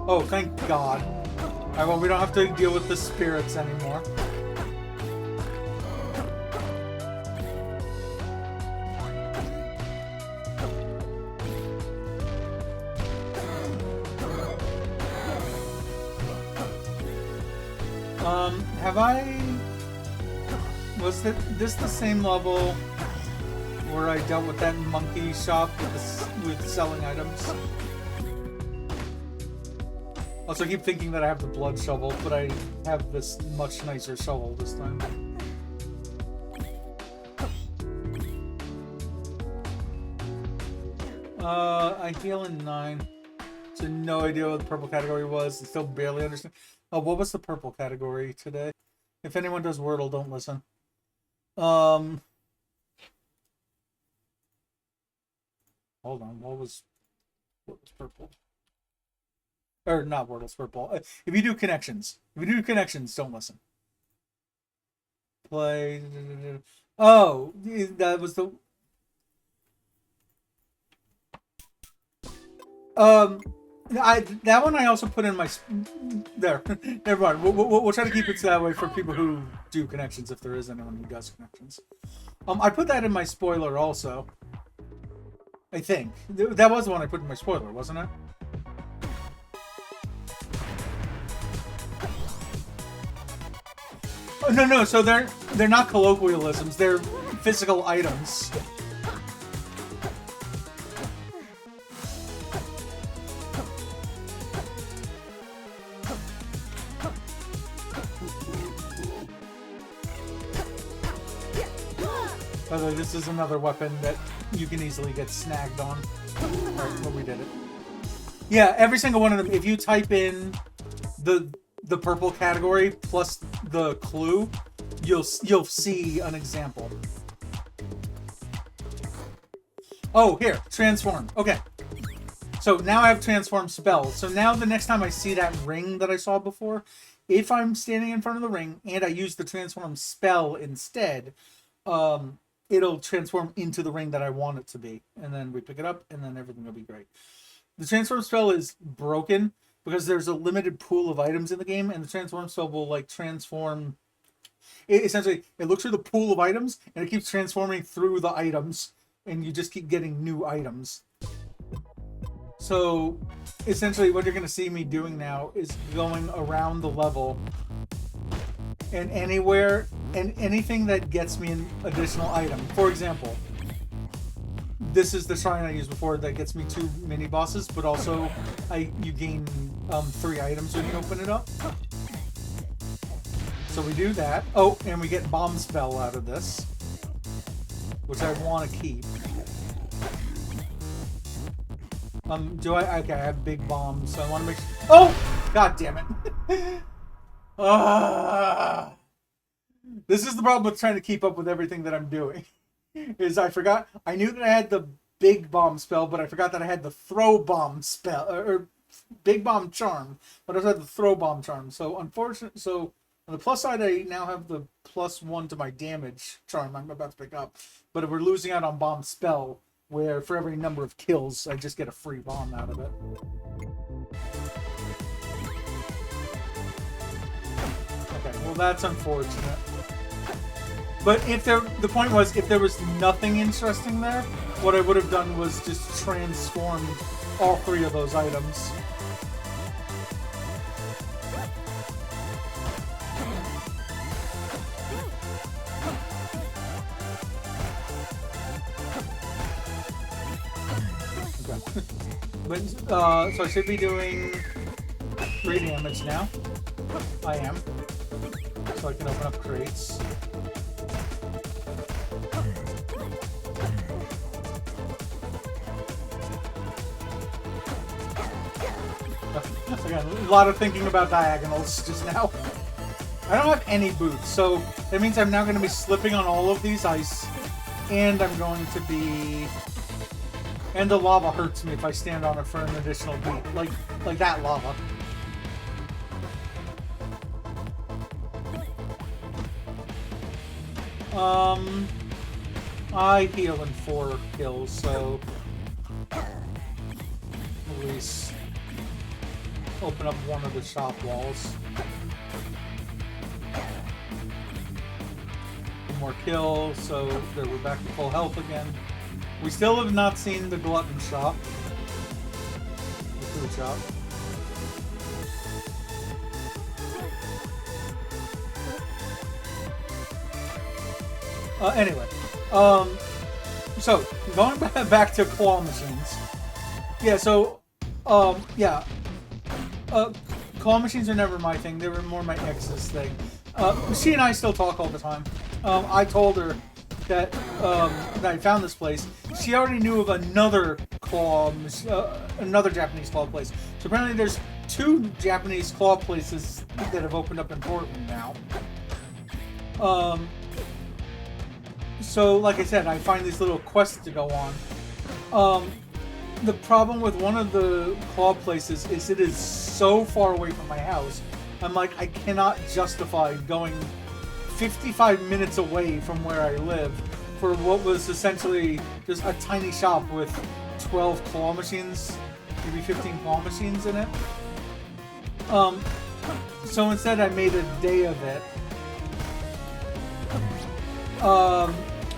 Oh, thank God. Alright, well, we don't have to deal with the spirits anymore. Was this the same level where I dealt with that monkey shop with selling items? Also, I keep thinking that I have the blood shovel, but I have this much nicer shovel this time. I heal in 9. So no idea what the purple category was. I still barely understand. Oh, what was the purple category today? If anyone does Wordle, don't listen. Hold on, what was purple? Or not Wordle's purple. If you do connections, don't listen. Play. Oh, that was the. That one I also put in my there. Never mind. We'll try to keep it that way for people who do connections, if there is anyone who does connections. I put that in my spoiler also. I think that was the one I put in my spoiler, wasn't it? Oh, no. So they're not colloquialisms. They're physical items. By the way, this is another weapon that you can easily get snagged on. Alright, well, we did it. Yeah, every single one of them, if you type in the purple category plus the clue, you'll see an example. Oh, here, transform. Okay. So now I have transform spell. So now the next time I see that ring that I saw before, if I'm standing in front of the ring and I use the transform spell instead, it'll transform into the ring that I want it to be. And then we pick it up and then everything will be great. The transform spell is broken because there's a limited pool of items in the game, and the transform spell will like transform. Essentially, it looks through the pool of items and it keeps transforming through the items, and you just keep getting new items. So essentially what you're going to see me doing now is going around the level, and anywhere and anything that gets me an additional item. For example, this is the shrine I used before that gets me 2 mini bosses, but also you gain 3 items when you open it up. So we do that. Oh, and we get bomb spell out of this, which I want to keep. Okay, I have big bombs, so I want to make sure. Oh! God damn it. This is the problem with trying to keep up with everything that I'm doing. Is I forgot. I knew that I had the big bomb spell, but I forgot that I had the throw bomb spell, or big bomb charm, but I also had the throw bomb charm. So unfortunately, so on the plus side, I now have the +1 to my damage charm I'm about to pick up, but we're losing out on bomb spell, where for every number of kills, I just get a free bomb out of it. Okay, well that's unfortunate. But the point was, if there was nothing interesting there, what I would have done was just transformed all 3 of those items. But, so I should be doing 3 damage now. I am. So I can open up crates. Again, a lot of thinking about diagonals just now. I don't have any boots, so that means I'm now going to be slipping on all of these ice, and I'm going to be... And the lava hurts me if I stand on it for an additional beat. Like that lava. I heal in 4 kills, so... At least... Open up one of the shop walls. 1 more kill, so there we're back to full health again. We still have not seen the glutton shop. The food shop. Anyway, so going back to claw machines. Yeah, so, yeah. Claw machines are never my thing. They were more my ex's thing. She and I still talk all the time. I told her that I found this place. She already knew of another another Japanese claw place. So apparently there's 2 Japanese claw places that have opened up in Portland now. So like I said, I find these little quests to go on. The problem with one of the claw places is it is so far away from my house. I'm like, I cannot justify going 55 minutes away from where I live for what was essentially just a tiny shop with 12 claw machines, maybe 15 claw machines in it. So instead I made a day of it.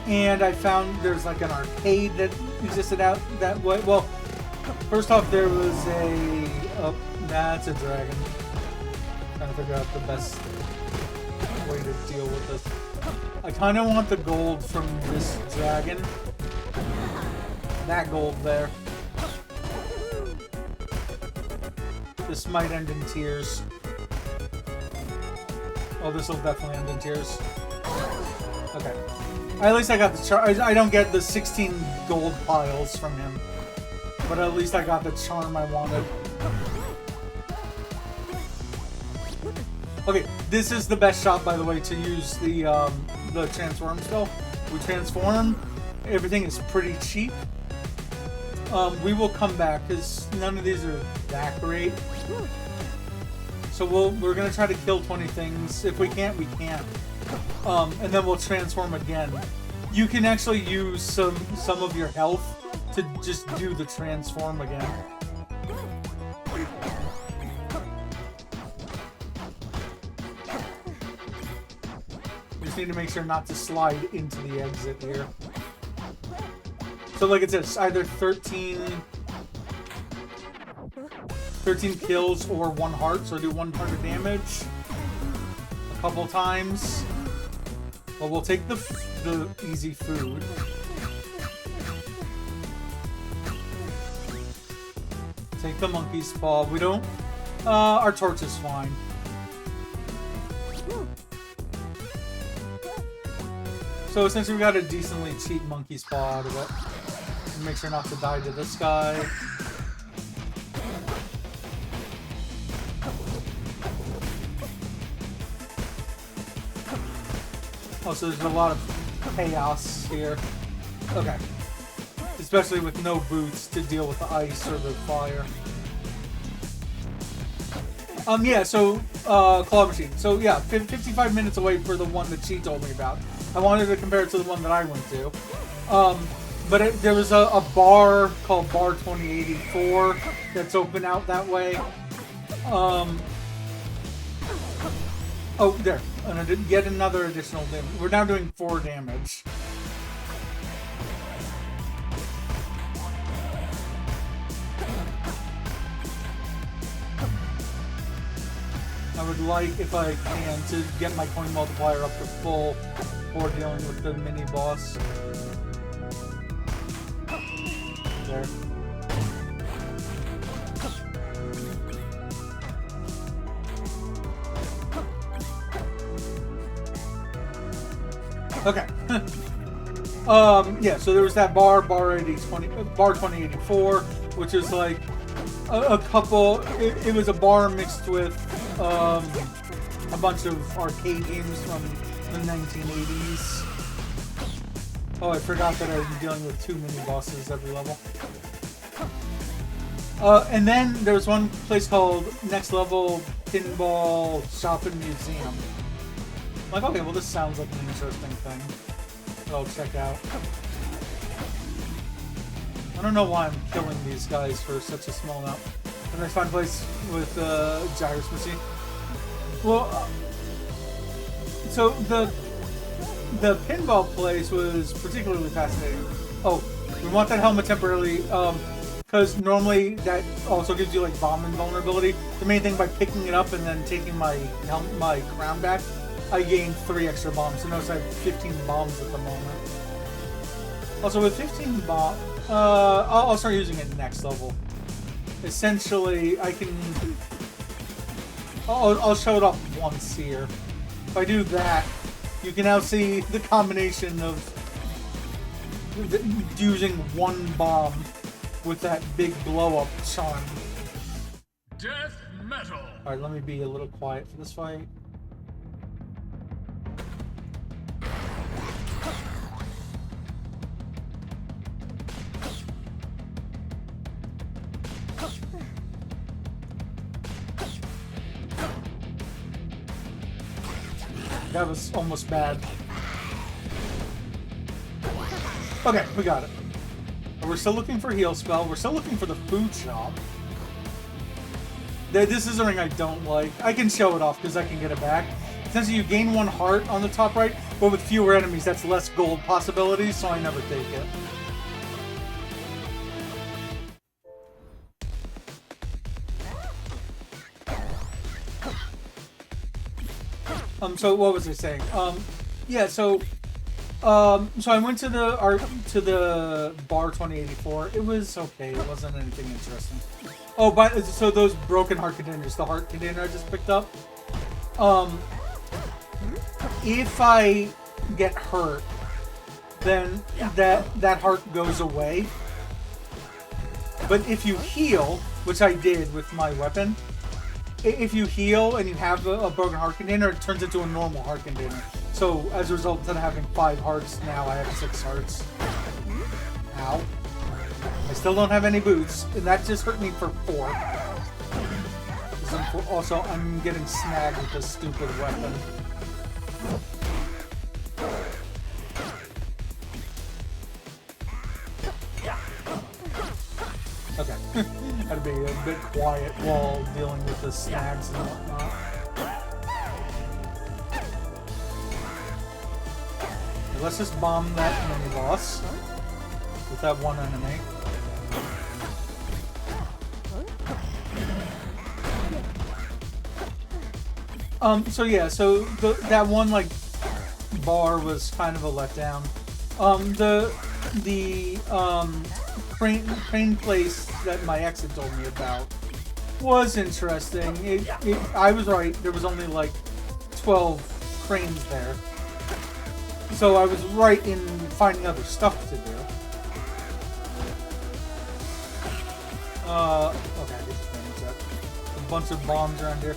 And I found there's like an arcade that existed out that way. Well, first off, there was that's a dragon. Trying to figure out the best way to deal with this. I kind of want the gold from this dragon. That gold there. This might end in tears. Oh, this will definitely end in tears. Okay. At least I got the charm. I don't get the 16 gold piles from him. But at least I got the charm I wanted. Okay, this is the best shot, by the way, to use the transform spell. We transform. Everything is pretty cheap. we will come back because none of these are that great. So we're gonna try to kill 20 things. If we can't, we can't. And then we'll transform again. You can actually use some of your health to just do the transform again. Just need to make sure not to slide into the exit here. So like it says, either 13 kills or 1 heart, so do 1 heart of damage a couple times. Well, we'll take the easy food. Take the monkey's paw. We don't... our torch is fine. So essentially we got a decently cheap monkey's paw out of it. Make sure not to die to this guy. Oh, so there's a lot of chaos here. Okay. Especially with no boots to deal with the ice or the fire. Yeah, so, claw machine. So, yeah, 55 minutes away for the one that she told me about. I wanted to compare it to the one that I went to. But there was a bar called Bar 2084 that's open out that way. Oh, there. Yet another additional damage. We're now doing 4 damage. I would like, if I can, to get my coin multiplier up to full for dealing with the mini boss. There. Okay. Yeah, so there was that bar 2084, which is like a couple, it was a bar mixed with a bunch of arcade games from the 1980s. Oh, I forgot that I'm dealing with 2 mini bosses every level. And then there was one place called Next Level Pinball Shop and Museum. I'm like, okay, well this sounds like an interesting thing that I'll check out. I don't know why I'm killing these guys for such a small amount. A nice fun place with Gyrus machine. Well, so the pinball place was particularly fascinating. Oh, we want that helmet temporarily, because normally that also gives you like bomb invulnerability. The main thing, by picking it up and then taking my crown back, I gained 3 extra bombs. So notice I have 15 bombs at the moment. Also with 15 bombs, I'll start using it next level. Essentially, I can... I'll show it off once here. If I do that, you can now see the combination of using 1 bomb with that big blow-up charm. Death metal. Alright, let me be a little quiet for this fight. That was almost bad. Okay, we got it. We're still looking for heal spell. We're still looking for the food shop. This is a ring I don't like. I can show it off because I can get it back. Essentially, you gain 1 heart on the top right, but with fewer enemies, that's less gold possibilities, so I never take it. So what was I saying? Yeah, so I went to the bar 2084. It was okay. It wasn't anything interesting. Oh, so those broken heart containers, the heart container I just picked up. If I get hurt, then that heart goes away. But if you heal, which I did with my weapon, if you heal and you have a broken heart container, it turns into a normal heart container. So as a result, instead of having 5 hearts, now I have 6 hearts. Ow. I still don't have any boots, and that just hurt me for 4. Also, I'm getting snagged with this stupid weapon. Okay. Had to be a bit quiet while dealing with the snags and whatnot. Okay, let's just bomb that mini boss with that one enemy. So yeah, so that one like bar was kind of a letdown. The crane place that my ex had told me about was interesting. I was right. There was only like 12 cranes there, so I was right in finding other stuff to do. Okay, I guess a bunch of bombs around here.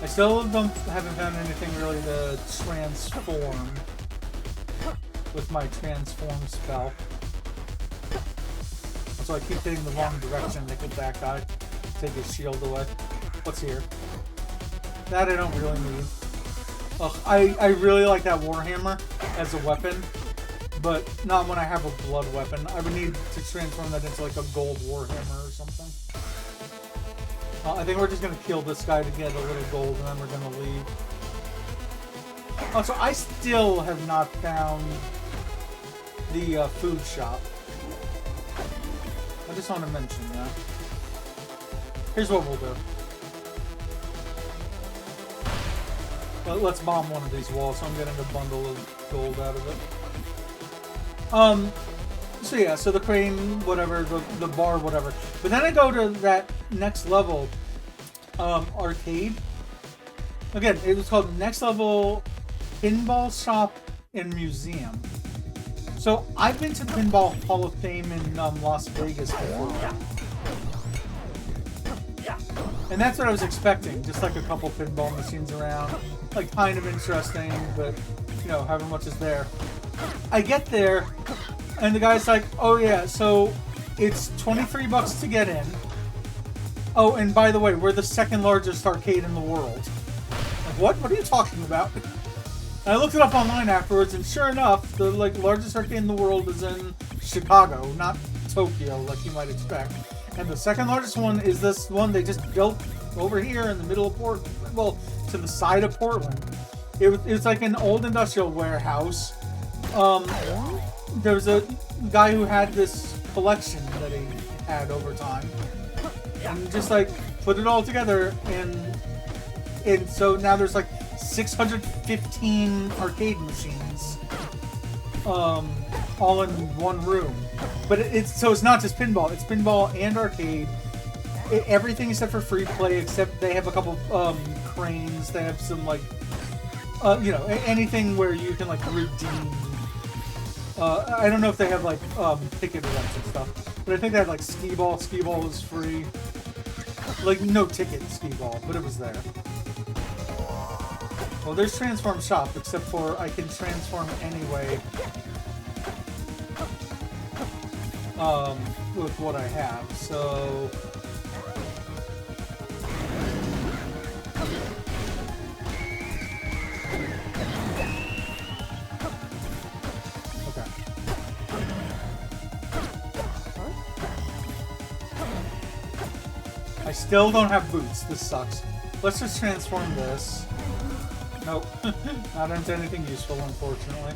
I still haven't found anything really to transform with my transform spell. So I keep hitting the wrong direction to hit that guy. Take his shield away. What's here? That I don't really need. Ugh, I really like that Warhammer as a weapon, but not when I have a blood weapon. I would need to transform that into like a gold Warhammer or something. I think we're just going to kill this guy to get a little gold, and then we're going to leave. Also, I still have not found the food shop. I just want to mention that. Here's what we'll do. Let's bomb one of these walls, so I'm getting a bundle of gold out of it. So yeah, so the crane, whatever, the bar, whatever. But then I go to that next level, arcade. Again, it was called Next Level Pinball Shop and Museum. So I've been to the Pinball Hall of Fame in Las Vegas before. And that's what I was expecting, just like a couple pinball machines around. Like, kind of interesting, but, you know, however much is there. I get there, and the guy's like, oh yeah, so it's 23 bucks to get in. Oh, and by the way, we're the second largest arcade in the world. Like, what? What are you talking about? And I looked it up online afterwards, and sure enough, the largest arcade in the world is in Chicago, not Tokyo, like you might expect. And the second largest one is this one they just built over here in the middle of Portland. Well, to the side of Portland. It's like an old industrial warehouse. There was a guy who had this collection that he had over time, and just like put it all together, and so now there's like 615 arcade machines, all in one room. But it's not just pinball; it's pinball and arcade. Everything except for free play, except they have a couple cranes. They have some like, you know, anything where you can like redeem. I don't know if they have like ticket events and stuff, but I think they had like skee ball. Skee ball was free. Like no ticket skee ball, but it was there. Well, there's transform shop, except for I can transform anyway. With what I have, so. I still don't have boots. This sucks. Let's just transform this. Nope. Not into anything useful, unfortunately.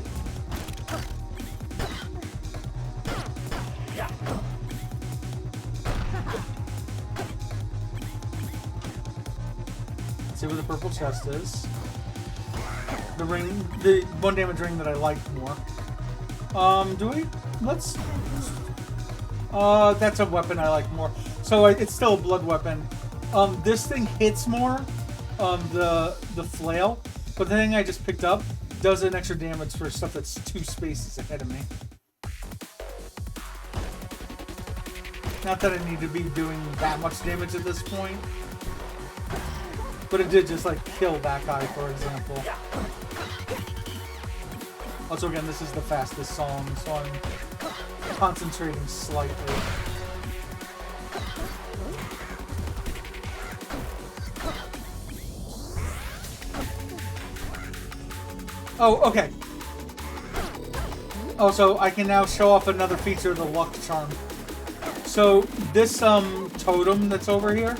Let's see where the purple chest is. The ring, the 1 damage ring that I liked more. Do we? Let's... that's a weapon I like more. So it's still a blood weapon. This thing hits more, the flail, but the thing I just picked up does an extra damage for stuff that's 2 spaces ahead of me. Not that I need to be doing that much damage at this point, but it did just like kill that guy, for example. Also, again, this is the fastest song, so I'm concentrating slightly. Oh, okay. Oh, so I can now show off another feature of the luck charm. So this totem that's over here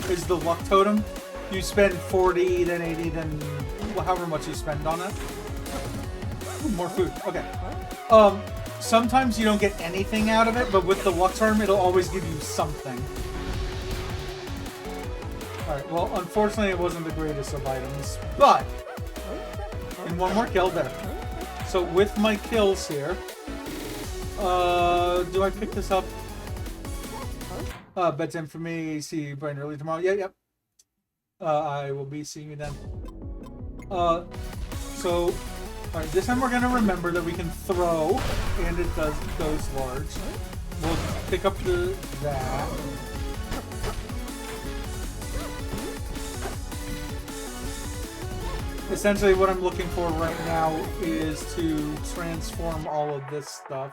is the luck totem. You spend 40, then 80, then however much you spend on it. Ooh, more food. Okay. Sometimes you don't get anything out of it, but with the luck charm, it'll always give you something. Alright, well, unfortunately, it wasn't the greatest of items, but... And one more kill there. So, with my kills here... do I pick this up? Bedtime for me, see you bright and early tomorrow. Yeah, yep. I will be seeing you then. So... Alright, this time we're gonna remember that we can throw, and it goes large. We'll pick up that. Essentially what I'm looking for right now is to transform all of this stuff.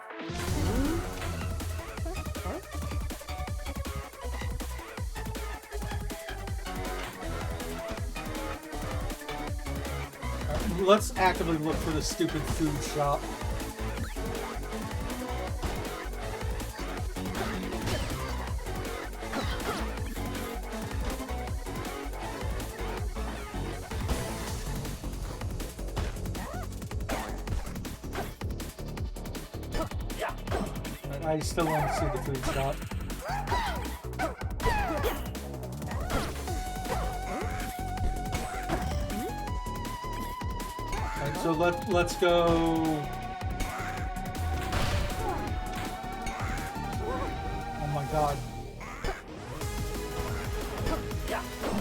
Let's actively look for the stupid food shop. I still want to see the food shop. So let's go. Oh my god.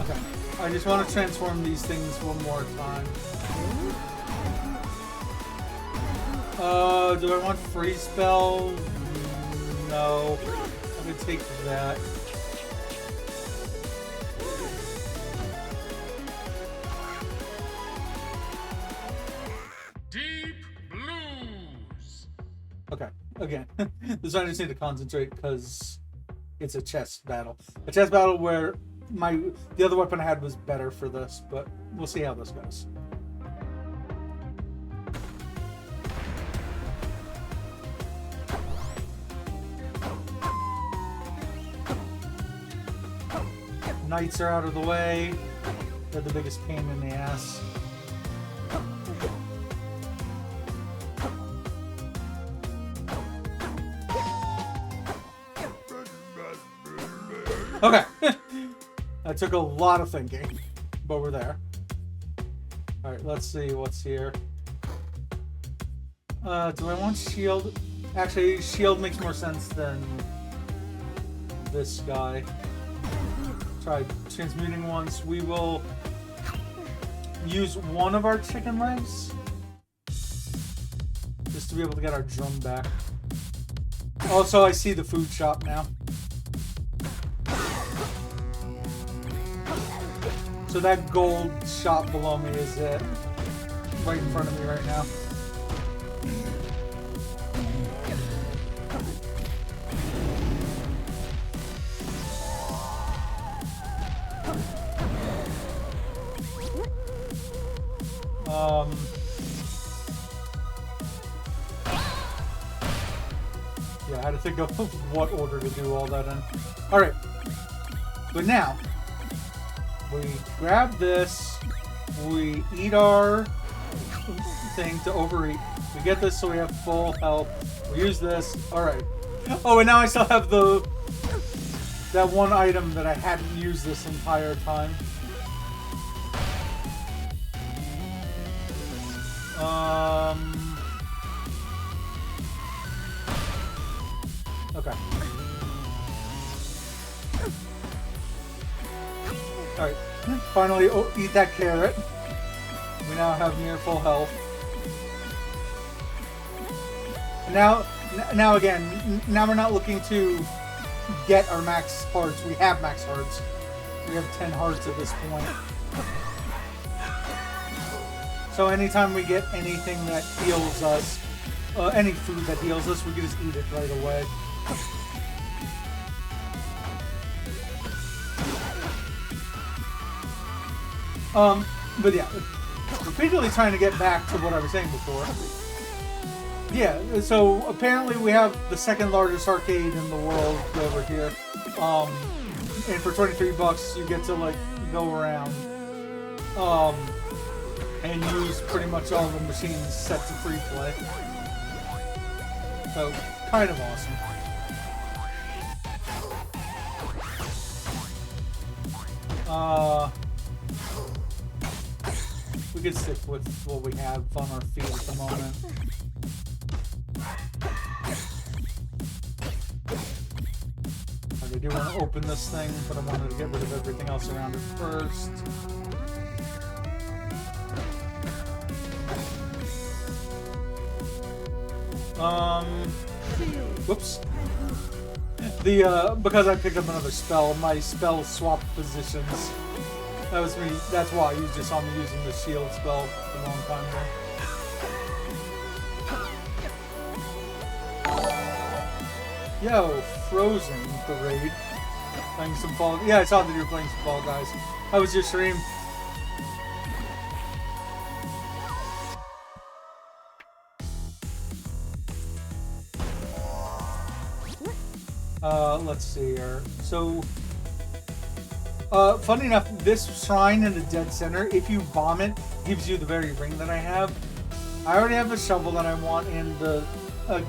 Okay. I just want to transform these things one more time. Do I want free spell? No. I'm gonna take that. Okay, again, this one I just need to concentrate because it's a chess battle. A chess battle where the other weapon I had was better for this, but we'll see how this goes. Knights are out of the way. They're the biggest pain in the ass. Okay. That took a lot of thinking, but we're there. Alright, let's see what's here. Do I want shield? Actually, shield makes more sense than this guy. Try transmuting once. We will use one of our chicken legs just to be able to get our drum back. Also, I see the food shop now. So that gold shop below me is it. Right in front of me right now. Yeah, I had to think of what order to do all that in. Alright. But now, we grab this, we eat our thing to overeat. We get this so we have full health. We use this. Alright. Oh, and now I still have that one item that I hadn't used this entire time. Okay. Alright. Finally, eat that carrot. We now have near full health. Now again, now we're not looking to get our max hearts. We have max hearts. We have 10 hearts at this point. So anytime we get anything that heals us, any food that heals us, we can just eat it right away. But yeah, repeatedly trying to get back to what I was saying before. Yeah, so apparently we have the second largest arcade in the world over here. And for $23 you get to like go around and use pretty much all the machines set to free play. So kind of awesome. We could stick with what we have on our feet at the moment. I do want to open this thing, but I wanted to get rid of everything else around it first. Whoops. Because I picked up another spell, my spell swapped positions. That was me. That's why you just saw me using the shield spell a long time ago. Yo, Frozen, the raid. Playing some Fall. Yeah, I saw that you were playing some Fall Guys. How was your stream? Let's see here. So, funny enough, this shrine in the dead center, if you bomb it, gives you the very ring that I have. I already have the shovel that I want and a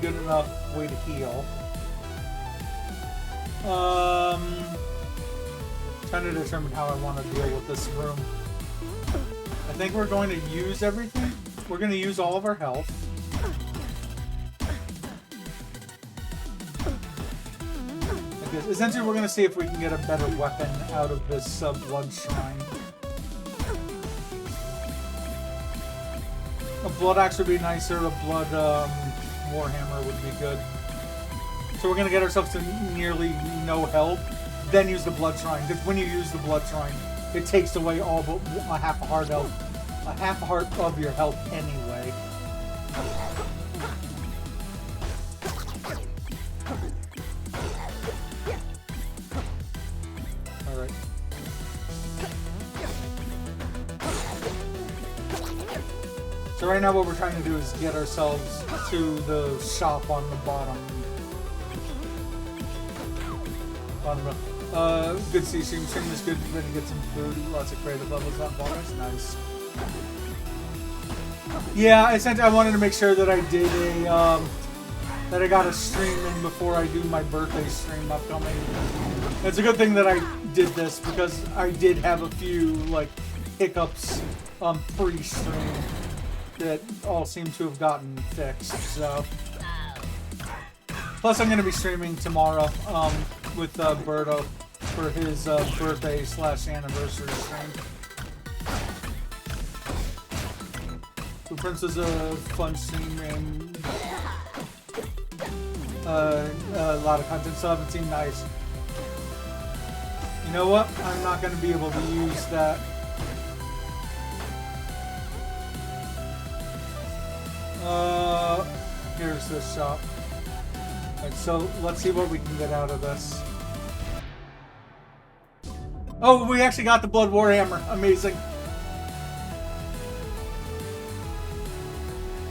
good enough way to heal. Trying to determine how I want to deal with this room. I think we're going to use everything. We're going to use all of our health. Essentially, we're going to see if we can get a better weapon out of this blood shrine. A blood axe would be nicer. A blood warhammer would be good. So we're going to get ourselves to nearly no health, then use the blood shrine. Because when you use the blood shrine, it takes away all but a half a heart of your health anyway. Alright. So right now what we're trying to do is get ourselves to the shop on the bottom. Good to see stream is good. Ready to get some food. Lots of creative levels on bonus. Nice. Yeah, I wanted to make sure that I did that I got a stream in before I do my birthday stream upcoming. It's a good thing that I did this because I did have a few like hiccups pre-stream that all seem to have gotten fixed. So. Plus, I'm going to be streaming tomorrow with Berto for his birthday/anniversary stream. Blueprints is a fun stream and a lot of content. So I haven't seen nice. You know what? I'm not going to be able to use that. Here's this shop. Alright, so let's see what we can get out of this. Oh, we actually got the Blood Warhammer. Amazing.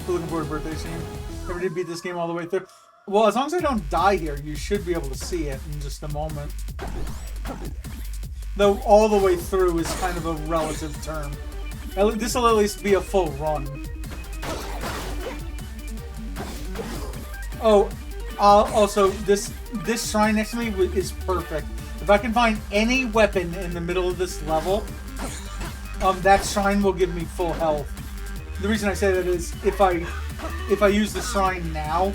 Looking forward to birthday stream. Never did beat this game all the way through. Well, as long as I don't die here, you should be able to see it in just a moment. Though all the way through is kind of a relative term. This will at least be a full run. Oh, also, this shrine next to me is perfect. If I can find any weapon in the middle of this level, that shrine will give me full health. The reason I say that is if I use the shrine now,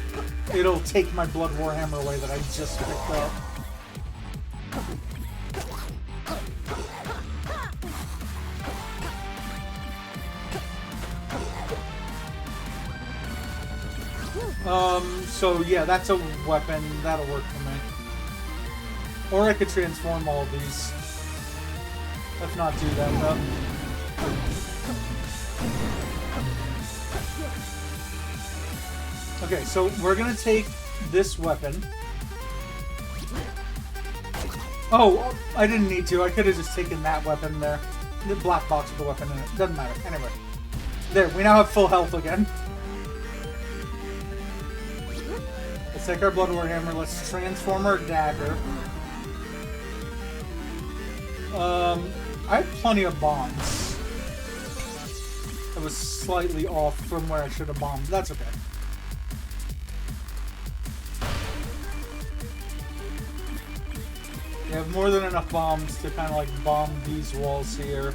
it'll take my Blood Warhammer away that I just picked up. So yeah, that's a weapon. That'll work for me. Or I could transform all of these. Let's not do that, though. Okay, so we're gonna take this weapon. Oh, I didn't need to. I could have just taken that weapon there. The black box with the weapon in it. Doesn't matter. Anyway. There, we now have full health again. Let's take our Blood Warhammer. Let's transform our dagger. I have plenty of bombs. I was slightly off from where I should have bombed. That's okay. You have more than enough bombs to kind of like bomb these walls here.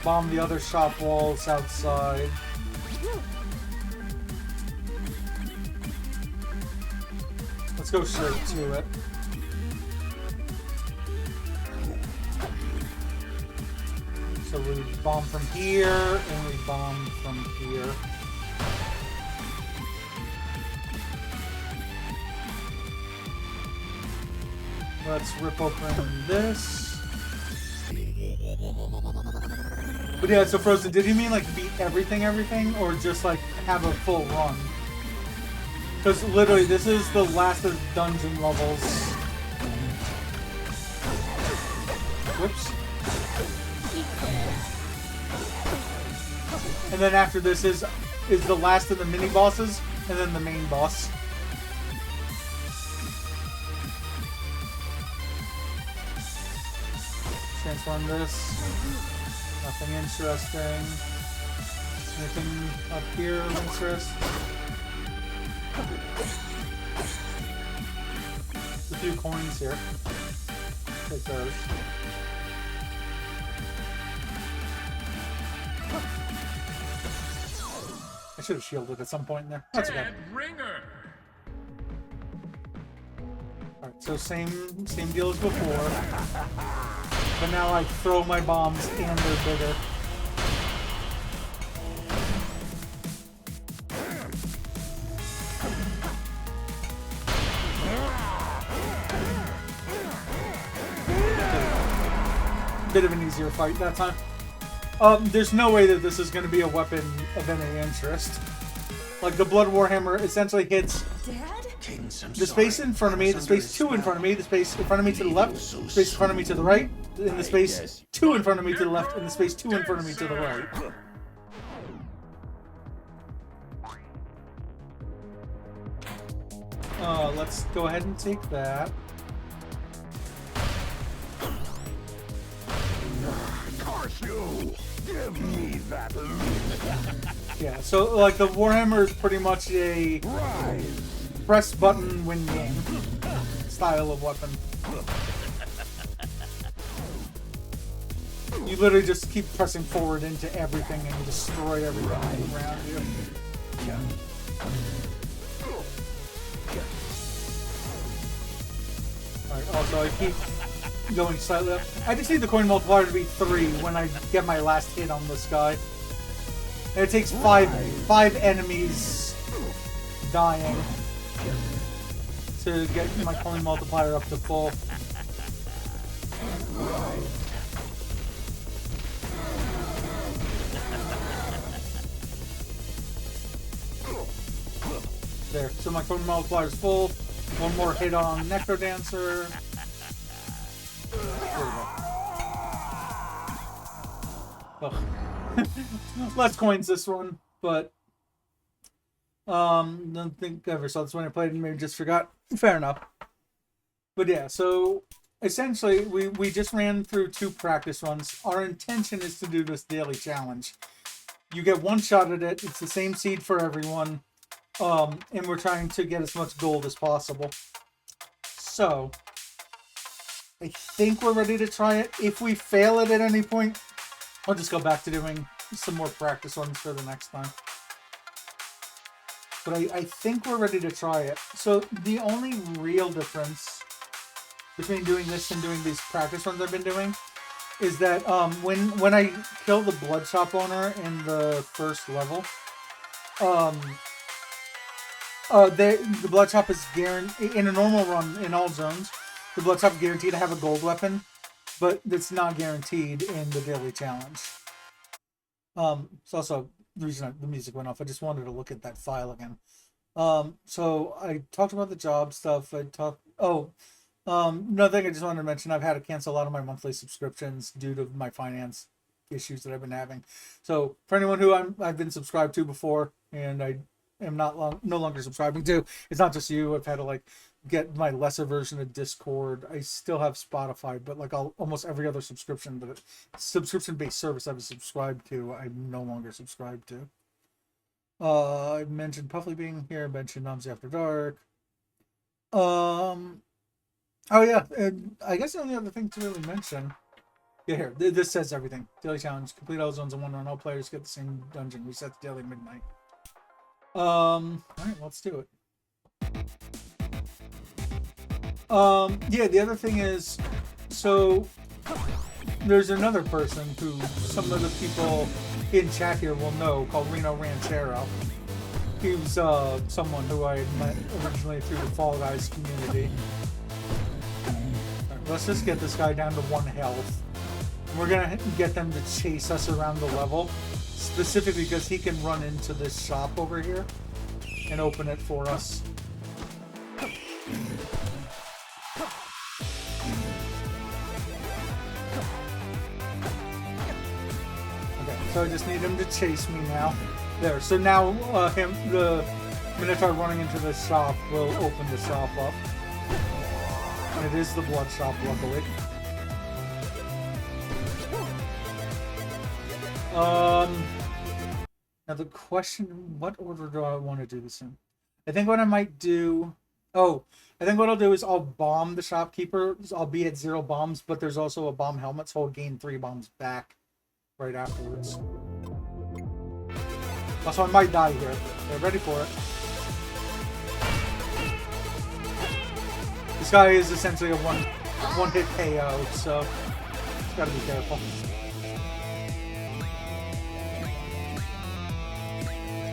Bomb the other shop walls outside. Let's go straight to it. So we bomb from here, and we bomb from here. Let's rip open this. But yeah, so Frozen, did you mean like beat everything, or just like have a full run? Because literally, this is the last of dungeon levels. Whoops. And then after this is the last of the mini bosses, and then the main boss. Transform this. Nothing interesting. Anything up here of interest? There's a few coins here. Take those. I should have shielded at some point in there. That's okay. Ringer. Alright, so same deal as before. But now I throw my bombs and they're bigger. Bit of an easier fight that time. There's no way that this is going to be a weapon of any interest. Like, the Blood Warhammer essentially hits the space in front of me, the space 2 in front of me, the space in front of me to the left, the space in front of me to the right, and the space 2 in front of me to the left, and the space 2 in front of me to the right. Let's go ahead and take that. Give me that loot. Yeah, so like the Warhammer is pretty much a press button win game style of weapon. You literally just keep pressing forward into everything and you destroy everything around you. Alright, also I keep going slightly up. I just need the coin multiplier to be 3 when I get my last hit on this guy. And it takes five enemies dying to get my coin multiplier up to full. There, so my coin multiplier is full. One more hit on Necrodancer. Less coins this one, but don't think I ever saw this when I played and maybe just forgot. Fair enough. But yeah, so essentially we just ran through 2 practice runs. Our intention is to do this daily challenge. You get one shot at it, it's the same seed for everyone, and we're trying to get as much gold as possible. So I think we're ready to try it. If we fail it at any point, I'll just go back to doing some more practice ones for the next time. But I think we're ready to try it. So the only real difference between doing this and doing these practice runs I've been doing is that when I kill the blood shop owner in the first level, the blood shop is guaranteed in a normal run in all zones. The blood shop is guaranteed to have a gold weapon, but it's not guaranteed in the daily challenge. It's also the reason the music went off. I just wanted to look at that file again. So I talked about the job stuff. Another thing I just wanted to mention, I've had to cancel a lot of my monthly subscriptions due to my finance issues that I've been having. So for anyone who I've been subscribed to before, and I am no longer subscribing to, it's not just you. I've had to like get my lesser version of Discord. I still have Spotify, but like almost every other subscription-based service I've subscribed to, I'm no longer subscribed to. I mentioned Puffly being here. I mentioned Noms After Dark. Oh yeah, and I guess the only other thing to really mention. Yeah, here. This says everything. Daily challenge. Complete all zones in one run. All players get the same dungeon. Reset the daily midnight. Alright, let's do it. Yeah, the other thing is, so there's another person who some of the people in chat here will know, called Reno Ranchero. He was someone who I had met originally through the Fall Guys community. Right, let's just get this guy down to 1 health. We're gonna get them to chase us around the level, specifically because he can run into this shop over here and open it for us. Okay, so I just need him to chase me now. There, so now the Minotaur running into the shop will open the shop up. And it is the blood shop, luckily. Now the question, what order do I want to do this in? I think what I might do... Oh, I think what I'll do is I'll bomb the shopkeeper. I'll be at 0 bombs, but there's also a bomb helmet, so I'll gain 3 bombs back right afterwards. Also, I might die here. Okay, ready for it. This guy is essentially a one-hit KO, so gotta be careful.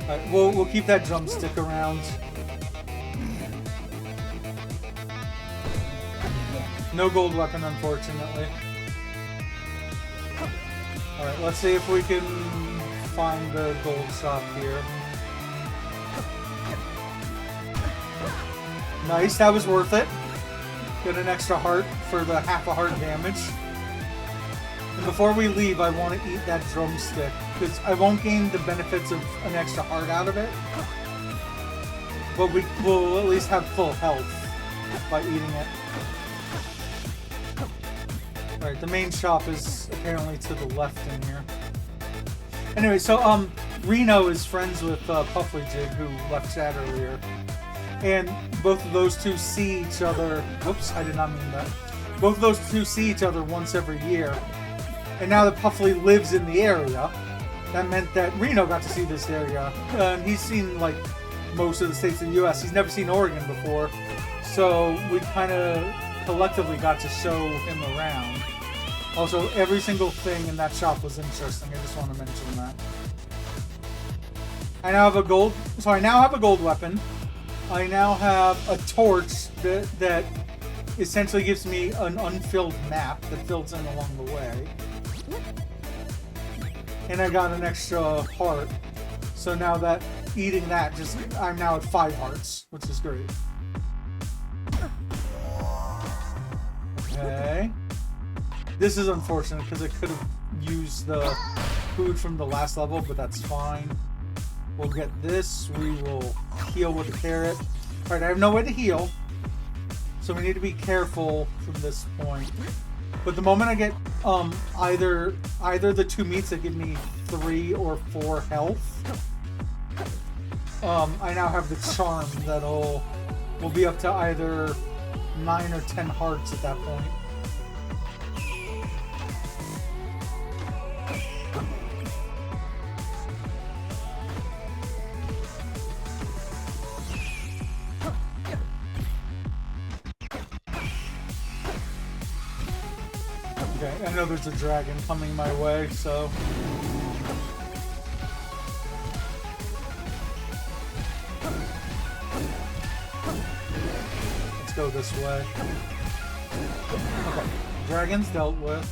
Alright, we'll keep that drumstick around. No gold weapon, unfortunately. Alright, let's see if we can find the gold shop here. Nice, that was worth it. Get an extra heart for the half a heart damage. And before we leave, I want to eat that drumstick, because I won't gain the benefits of an extra heart out of it. But we will at least have full health by eating it. Alright, the main shop is apparently to the left in here. Anyway, so Reno is friends with Puffly Jig, who left chat earlier. And both of those two see each other. Whoops, I did not mean that. Both of those two see each other once every year. And now that Puffly lives in the area, that meant that Reno got to see this area. And he's seen like most of the states in the US. He's never seen Oregon before. So we kind of collectively got to show him around. Also, every single thing in that shop was interesting. I just want to mention that. I now have a gold weapon. I now have a torch that essentially gives me an unfilled map that fills in along the way. And I got an extra heart. So now that eating that, I'm now at 5 hearts, which is great. Okay. This is unfortunate because I could have used the food from the last level, but that's fine. We'll get this. We will heal with a carrot. Alright, I have no way to heal. So we need to be careful from this point. But the moment I get either the 2 meats that give me 3 or 4 health, I now have the charm that'll be up to either 9 or 10 hearts at that point. Okay, I know there's a dragon coming my way, so... Let's go this way. Okay, dragon's dealt with.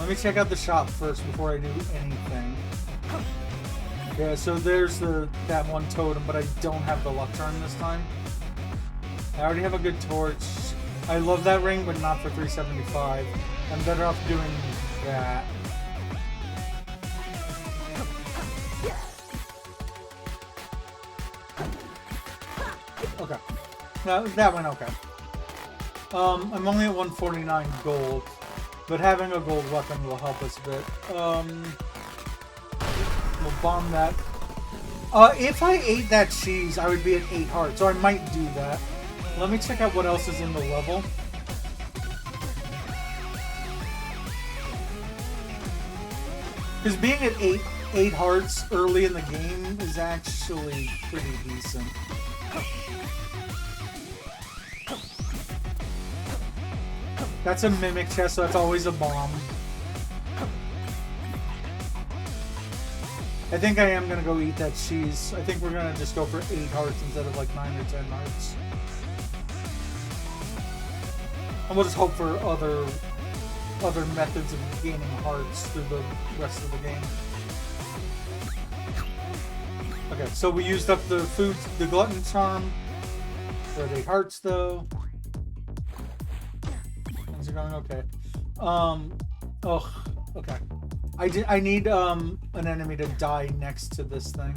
Let me check out the shop first before I do anything. Yeah, so there's that one totem, but I don't have the luck charm this time. I already have a good torch. I love that ring, but not for 375. I'm better off doing that. Okay. No, that went okay. I'm only at 149 gold, but having a gold weapon will help us a bit. We'll bomb that. If I ate that cheese, I would be at 8 hearts, so I might do that. Let me check out what else is in the level. Because being at 8 hearts early in the game is actually pretty decent. That's a mimic chest, so that's always a bomb. I think I am going to go eat that cheese. I think we're going to just go for 8 hearts instead of like 9 or 10 hearts. And we'll just hope for other methods of gaining hearts through the rest of the game. Okay, so we used up the food, the glutton charm. We're at 8 hearts though. Things are going okay. Oh, okay. I need an enemy to die next to this thing.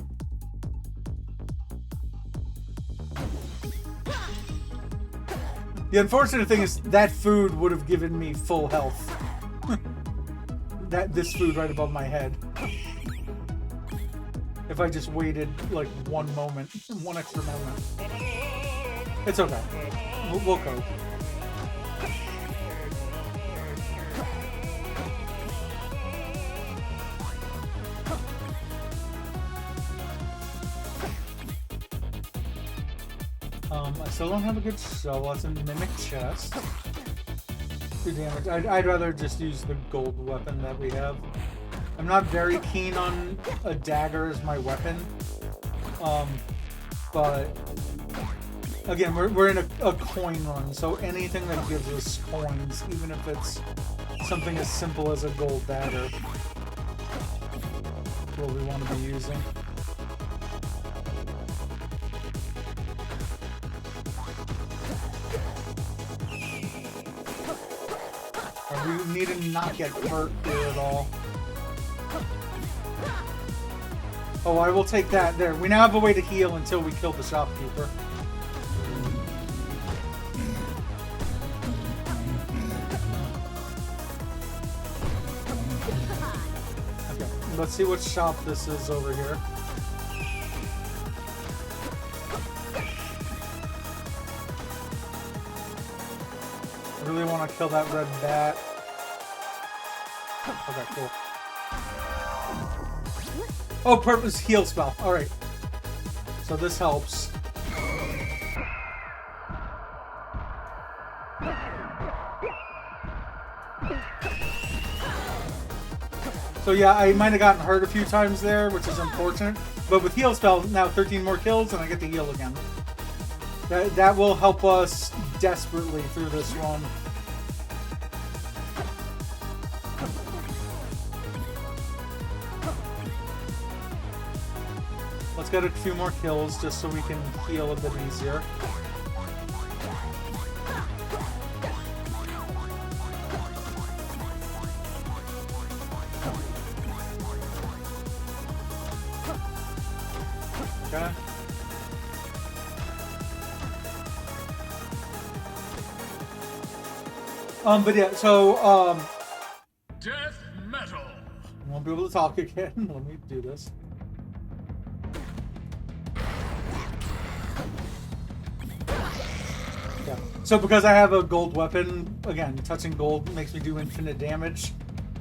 The unfortunate thing is that food would have given me full health. This food right above my head. If I just waited like one extra moment. It's okay. We'll cope. I still don't have a good shovel. That's a mimic chest. 2 damage. I'd rather just use the gold weapon that we have. I'm not very keen on a dagger as my weapon. But again, we're in a coin run, so anything that gives us coins, even if it's something as simple as a gold dagger, is what we want to be using. We need to not get hurt here at all. Oh, I will take that. There. We now have a way to heal until we kill the shopkeeper. Okay, let's see what shop this is over here. I really want to kill that red bat. Okay, cool. Oh, purpose heal spell. Alright. So this helps. So yeah, I might have gotten hurt a few times there, which is unfortunate. But with heal spell, now 13 more kills and I get to heal again. That will help us desperately through this run. Let's get a few more kills just so we can heal a bit easier. Okay. But yeah, so, Death metal. I won't be able to talk again. Let me do this. Yeah. So because I have a gold weapon, again, touching gold makes me do infinite damage.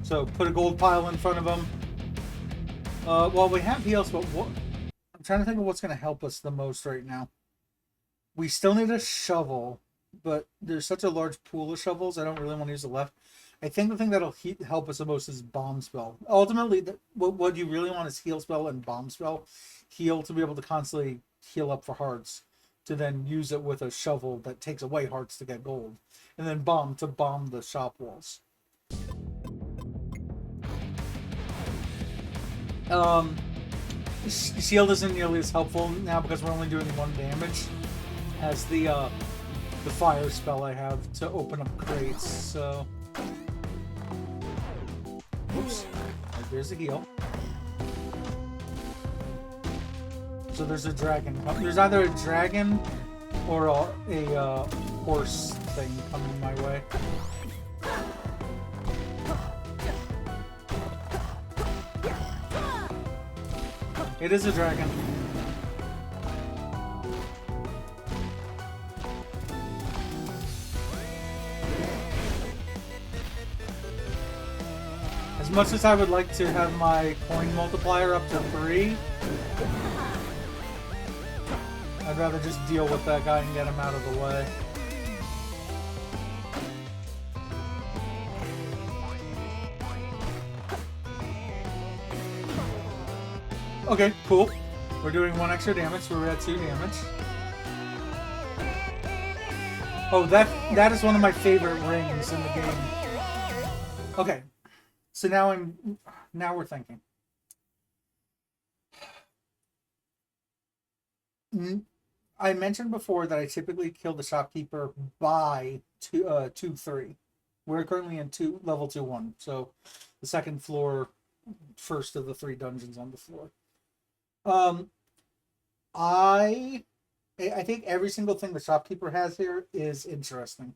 So put a gold pile in front of him. Well, we have heals, but what? I'm trying to think of what's going to help us the most right now. We still need a shovel, but there's such a large pool of shovels, I don't really want to use the left. I think the thing that'll help us the most is bomb spell. Ultimately, what you really want is heal spell and bomb spell. Heal to be able to constantly heal up for hearts, to then use it with a shovel that takes away hearts to get gold. And then bomb to bomb the shop walls. Shield isn't nearly as helpful now because we're only doing 1 damage as the fire spell I have to open up crates, so... Oops. There's a heal. So there's a dragon. There's either a dragon or a horse thing coming my way. It is a dragon. As much as I would like to have my coin multiplier up to 3, I'd rather just deal with that guy and get him out of the way. Okay, cool. We're doing 1 extra damage, so we're at 2 damage. Oh, that is one of my favorite rings in the game. Okay. So now we're thinking. I mentioned before that I typically kill the shopkeeper by 2-3. We're currently in level 2-1, so the second floor, first of the 3 dungeons on the floor. I think every single thing the shopkeeper has here is interesting.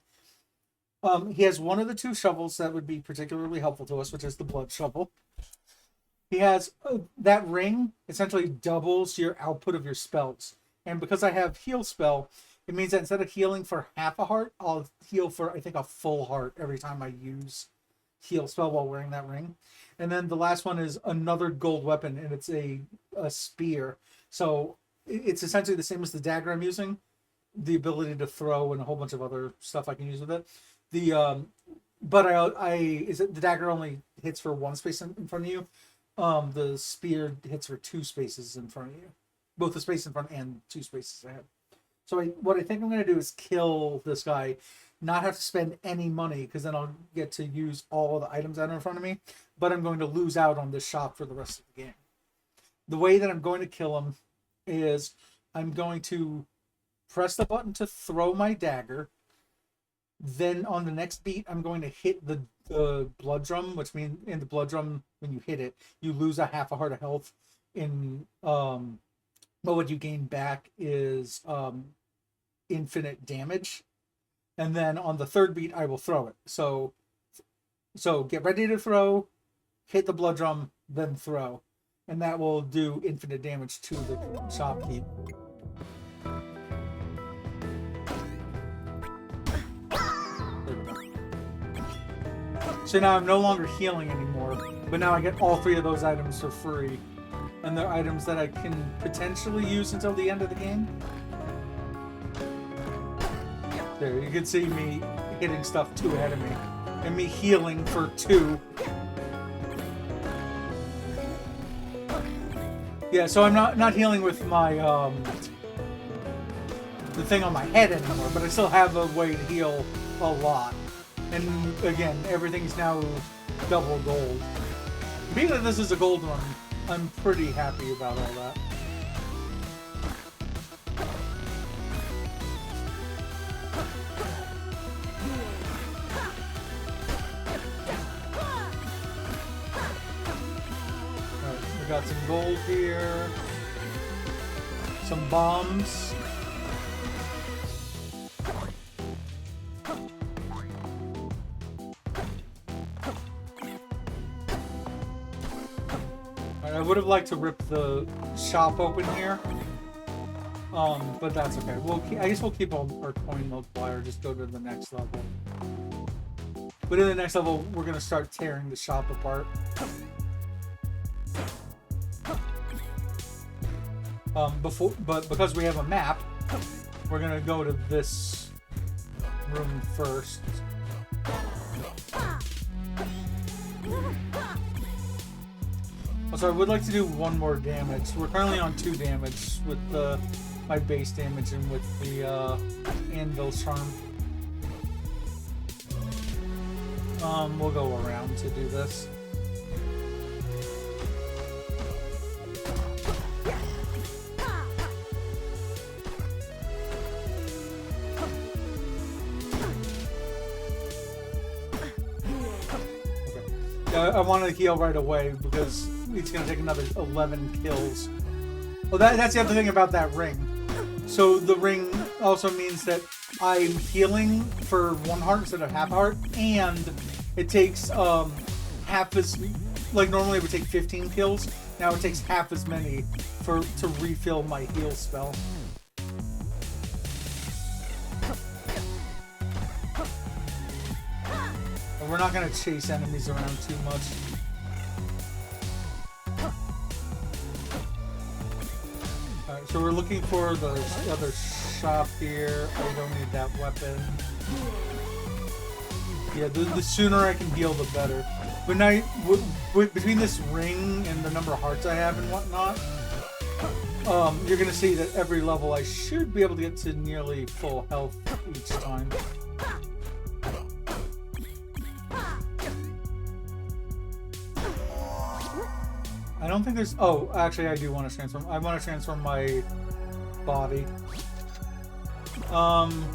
He has one of the 2 shovels that would be particularly helpful to us, which is the blood shovel. He has that ring essentially doubles your output of your spells. And because I have heal spell, it means that instead of healing for half a heart, I'll heal for, I think, a full heart every time I use heal spell while wearing that ring. And then the last one is another gold weapon, and it's a spear. So it's essentially the same as the dagger I'm using. The ability to throw and a whole bunch of other stuff I can use with it. But the dagger only hits for 1 space in front of you. The spear hits for 2 spaces in front of you. Both the space in front and 2 spaces ahead. So what I think I'm going to do is kill this guy, not have to spend any money, because then I'll get to use all the items that are in front of me, but I'm going to lose out on this shop for the rest of the game. The way that I'm going to kill him is I'm going to press the button to throw my dagger. Then on the next beat, I'm going to hit the blood drum, which means in the blood drum, when you hit it, you lose a half a heart of health. But what you gain back is infinite damage. And then on the 3rd beat, I will throw it. So get ready to throw, hit the blood drum, then throw. And that will do infinite damage to the shopkeep. So now I'm no longer healing anymore, but now I get all 3 of those items for free. And they're items that I can potentially use until the end of the game. There, you can see me hitting stuff 2 ahead of me. And me healing for 2. Yeah, so I'm not healing with my, the thing on my head anymore, but I still have a way to heal a lot. And again, everything's now double gold. Being that this is a gold one, I'm pretty happy about all that. Alright, we got some gold here. Some bombs. I would have liked to rip the shop open here, but that's okay. I guess we'll keep our coin multiplier, just go to the next level. But in the next level, we're going to start tearing the shop apart. But because we have a map, we're going to go to this room first. So I would like to do 1 more damage. We're currently on 2 damage with my base damage and with the Anvil Charm. We'll go around to do this. I want to heal right away because it's going to take another 11 kills. Well, that's the other thing about that ring. So the ring also means that I'm healing for 1 heart instead of half heart, and it takes half as, like normally it would take 15 kills. Now it takes half as many to refill my heal spell. And we're not going to chase enemies around too much. Alright, so we're looking for the other shop here. I don't need that weapon. Yeah, the sooner I can heal, the better. But now, between this ring and the number of hearts I have and whatnot, you're going to see that every level I should be able to get to nearly full health each time. I don't think there's... Oh, actually, I do want to transform. I want to transform my body.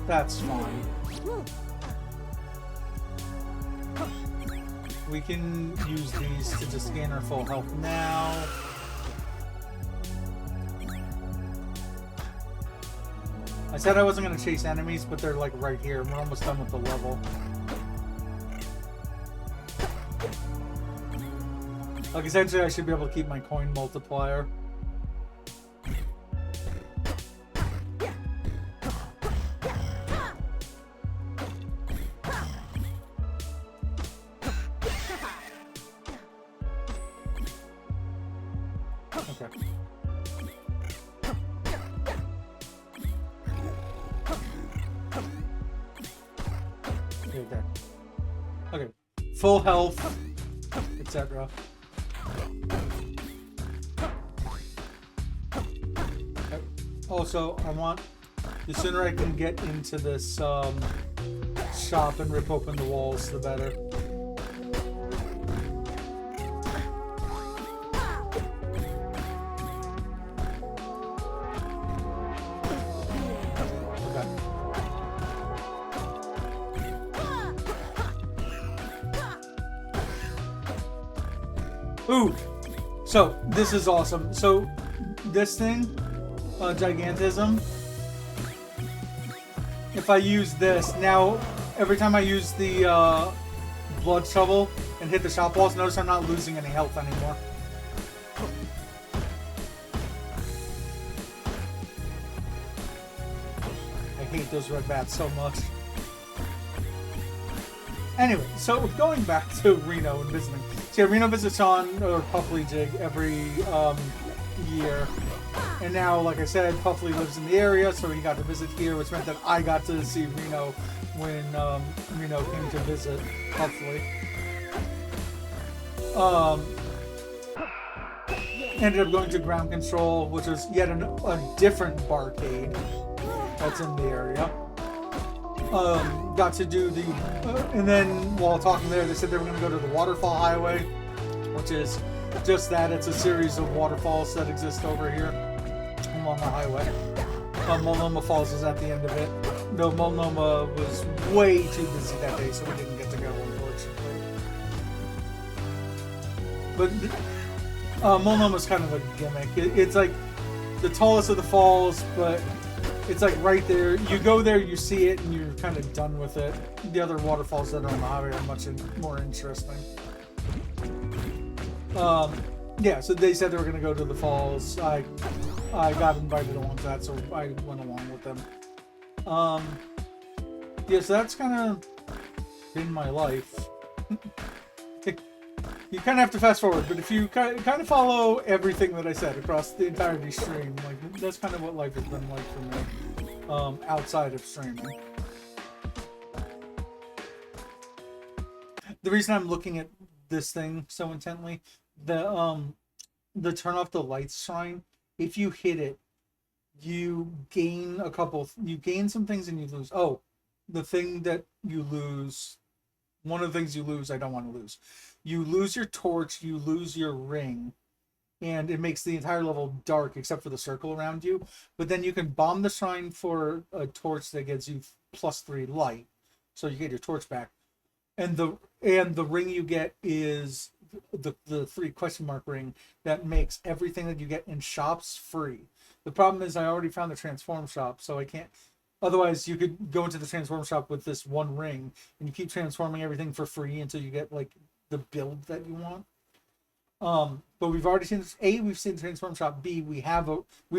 That's fine. We can use these to just gain our full health now. I said I wasn't going to chase enemies, but they're like right here. We're almost done with the level. Like essentially I should be able to keep my coin multiplier. Okay. Okay. Okay. Full health, etc. Also, I want, the sooner I can get into this shop and rip open the walls, the better. Okay. Ooh! So, this is awesome. So, this thing, Gigantism, if I use this, now every time I use the blood shovel and hit the shop walls, notice I'm not losing any health anymore. I hate those red bats so much. Anyway, so going back to Reno and visiting. So yeah, Reno visits on or Puffly Jig every year. And now, like I said, Puffly lives in the area, so he got to visit here, which meant that I got to see Reno when Reno came to visit Puffly. Ended up going to Ground Control, which is yet a different barcade that's in the area. Got to do the... and then, while talking there, they said they were going to go to the Waterfall Highway, which is just that. It's a series of waterfalls that exist over here along the highway. Multnomah Falls is at the end of it. No, Multnomah was way too busy that day, so we didn't get to go, unfortunately. But Multnomah's kind of a gimmick. It's like the tallest of the falls, but it's like right there. You go there, you see it, and you're kind of done with it. The other waterfalls that are on the highway are much more interesting. Yeah, so they said they were going to go to the falls. I got invited along to that, so I went along with them. Yeah, so that's kind of been my life. You kind of have to fast forward, but if you kind of follow everything that I said across the entirety stream, like that's kind of what life has been like for me, outside of streaming. The reason I'm looking at this thing so intently, the turn off the lights shrine, if you hit it, you gain some things and you lose. Oh, the thing that you lose, one of the things you lose, I don't want to lose. You lose your torch, you lose your ring, and it makes the entire level dark except for the circle around you. But then you can bomb the shrine for a torch that gives you +3 light, so you get your torch back. and the ring you get is the free question mark ring that makes everything that you get in shops free. The problem is I already found the transform shop, so I can't. Otherwise, you could go into the transform shop with this one ring, and you keep transforming everything for free until you get like the build that you want. But we've already seen this. A, we've seen the transform shop. B, we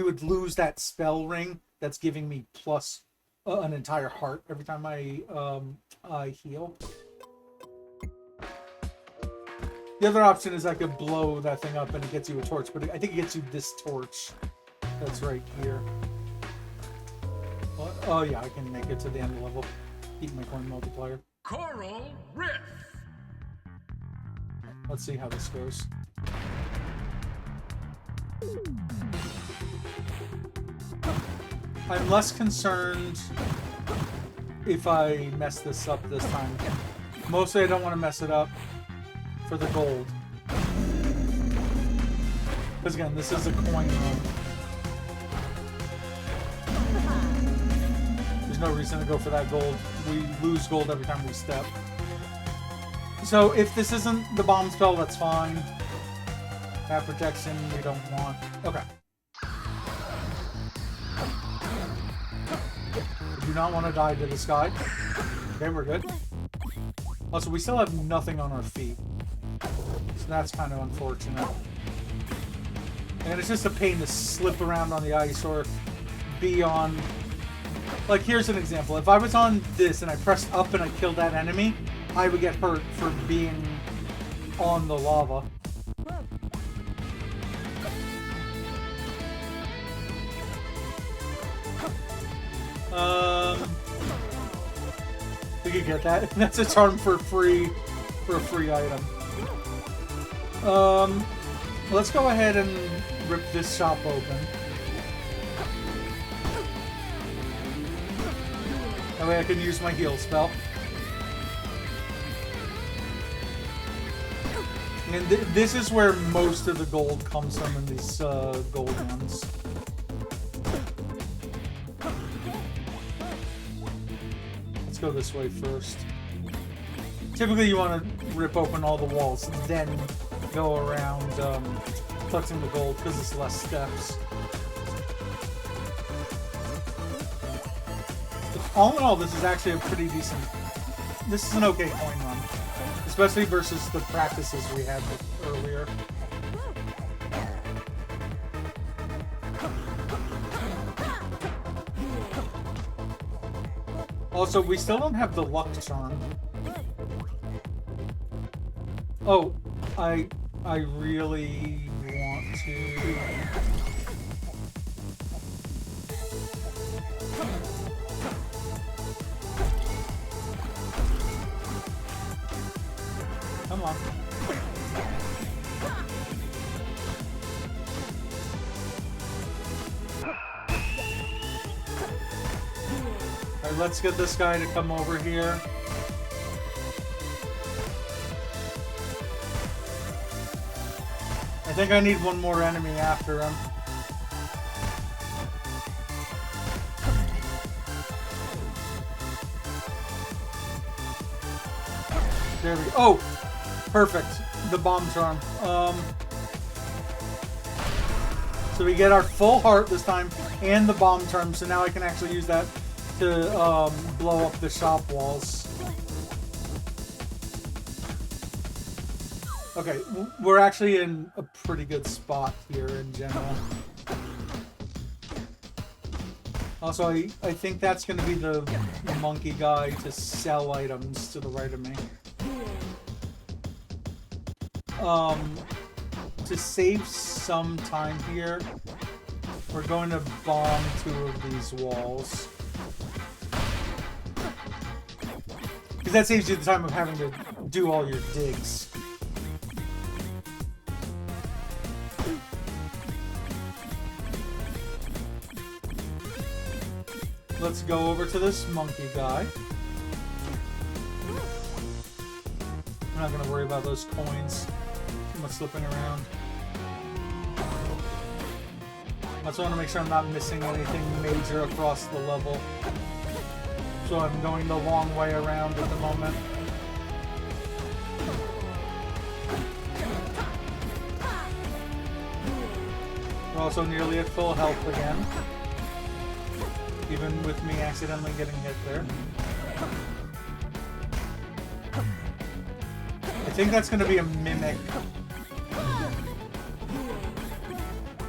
would lose that spell ring that's giving me plus an entire heart every time I heal. The other option is I could blow that thing up and it gets you a torch, but I think it gets you this torch that's right here. Oh yeah, I can make it to the end of the level. Keep my coin multiplier. Coral Rift. Let's see how this goes. I'm less concerned if I mess this up this time. Mostly I don't want to mess it up for the gold. Because again, this is a coin run. There's no reason to go for that gold. We lose gold every time we step. So if this isn't the bomb spell, that's fine. That protection we don't want. Okay. We do not want to die to the sky. Okay, we're good. Also, we still have nothing on our feet. So that's kind of unfortunate. And it's just a pain to slip around on the ice or be on... Like, here's an example. If I was on this and I pressed up and I killed that enemy, I would get hurt for being on the lava. We could get that. That's a charm for a free item. Let's go ahead and rip this shop open. That way I can use my heal spell. And this is where most of the gold comes from in these gold ones. Let's go this way first. Typically you want to rip open all the walls, then go around collecting the gold because it's less steps. All in all, this is actually a pretty decent... This is an okay coin run. Especially versus the practices we had earlier. Also, we still don't have the luck charm. Oh, I really want to... Come on. Alright, let's get this guy to come over here. I think I need one more enemy after him. There we go. Oh! Perfect. The bomb charm. So we get our full heart this time and the bomb charm, so now I can actually use that to blow up the shop walls. Okay, we're actually in a pretty good spot here in general. Also, I think that's going to be the monkey guy to sell items to the right of me. To save some time here, we're going to bomb 2 of these walls. Because that saves you the time of having to do all your digs. Let's go over to this monkey guy. I'm not going to worry about those coins. Too much slipping around. I also want to make sure I'm not missing anything major across the level. So I'm going the long way around at the moment. also nearly at full health again. Even with me accidentally getting hit there. I think that's going to be a mimic.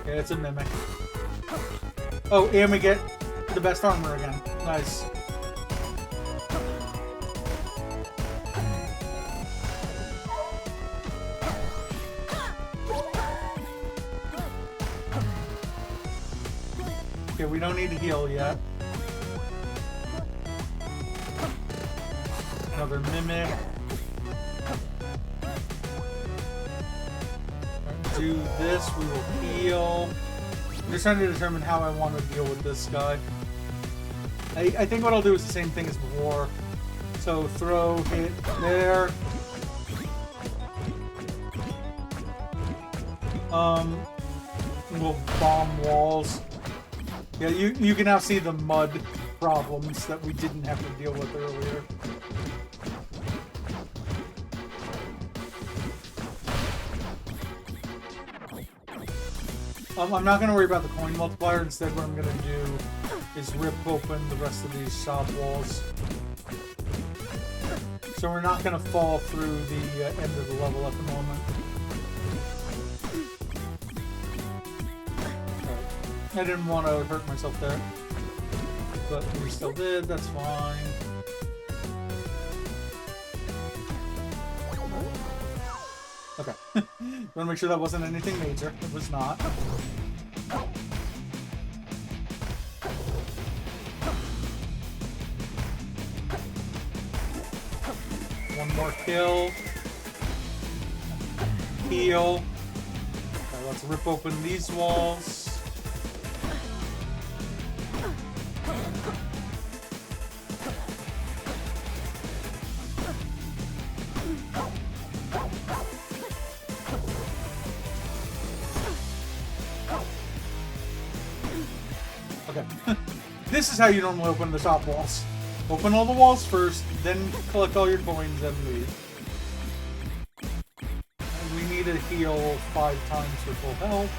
Yeah, it's a mimic. Oh, and we get the best armor again. Nice. Okay, we don't need to heal yet. Another mimic. Do this, we will heal. I'm just trying to determine how I want to deal with this guy. I think what I'll do is the same thing as before. So throw, hit, there. We'll bomb walls. Yeah, you can now see the mud problems that we didn't have to deal with earlier. I'm not going to worry about the coin multiplier. Instead, what I'm going to do is rip open the rest of these shop walls. So we're not going to fall through the end of the level at the moment. I didn't want to hurt myself there. But we still did, that's fine. Okay. Want to make sure that wasn't anything major. It was not. One more kill. Heal. Okay, let's rip open these walls. This is how you normally open the top walls. Open all the walls first, then collect all your coins and leave. And we need to heal 5 times for full health.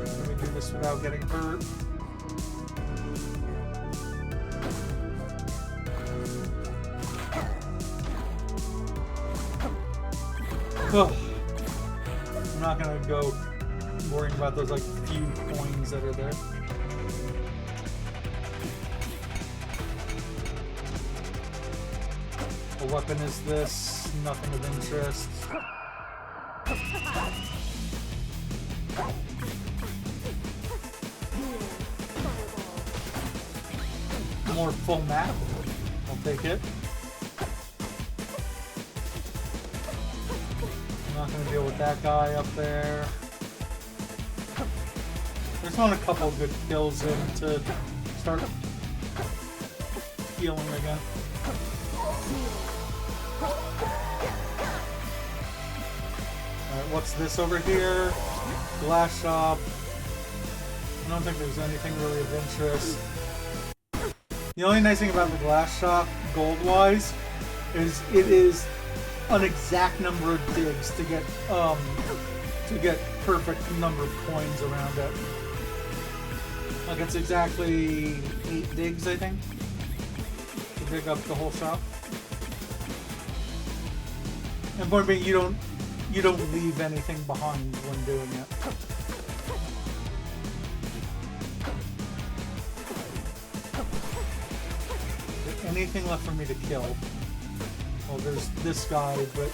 Can we do this without getting hurt? I'm not gonna go worrying about those like few coins that are there. What weapon is this? Nothing of interest. More full map. I'll take it. Not gonna deal with that guy up there. There's not a couple good kills in to start healing again. Alright, what's this over here? Glass shop. I don't think there's anything really of interest. The only nice thing about the glass shop, gold-wise, is it is an exact number of digs to get perfect number of coins around it. Like it's exactly 8 digs, I think, to dig up the whole shop. And point being, you don't leave anything behind when doing it. Is there anything left for me to kill? Well, there's this guy, but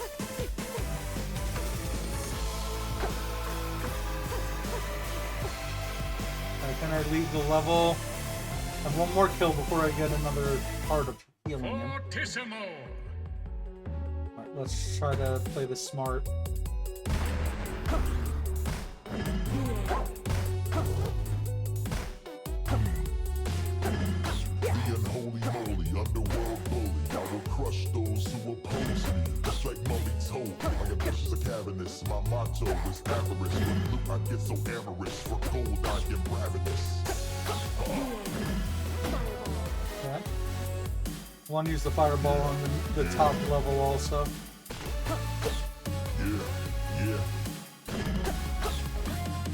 can I leave the level? I have one more kill before I get another part of healing him. Alright, let's try to play this smart. Holy moly, underworld bully. I will crush those who oppose me. Just like Mully told me, my ambitions are cavernous. My motto is avarice. When loot, I get so amorous. For gold, I am ravenous. Okay. Want to use the fireball on the top level also. Yeah.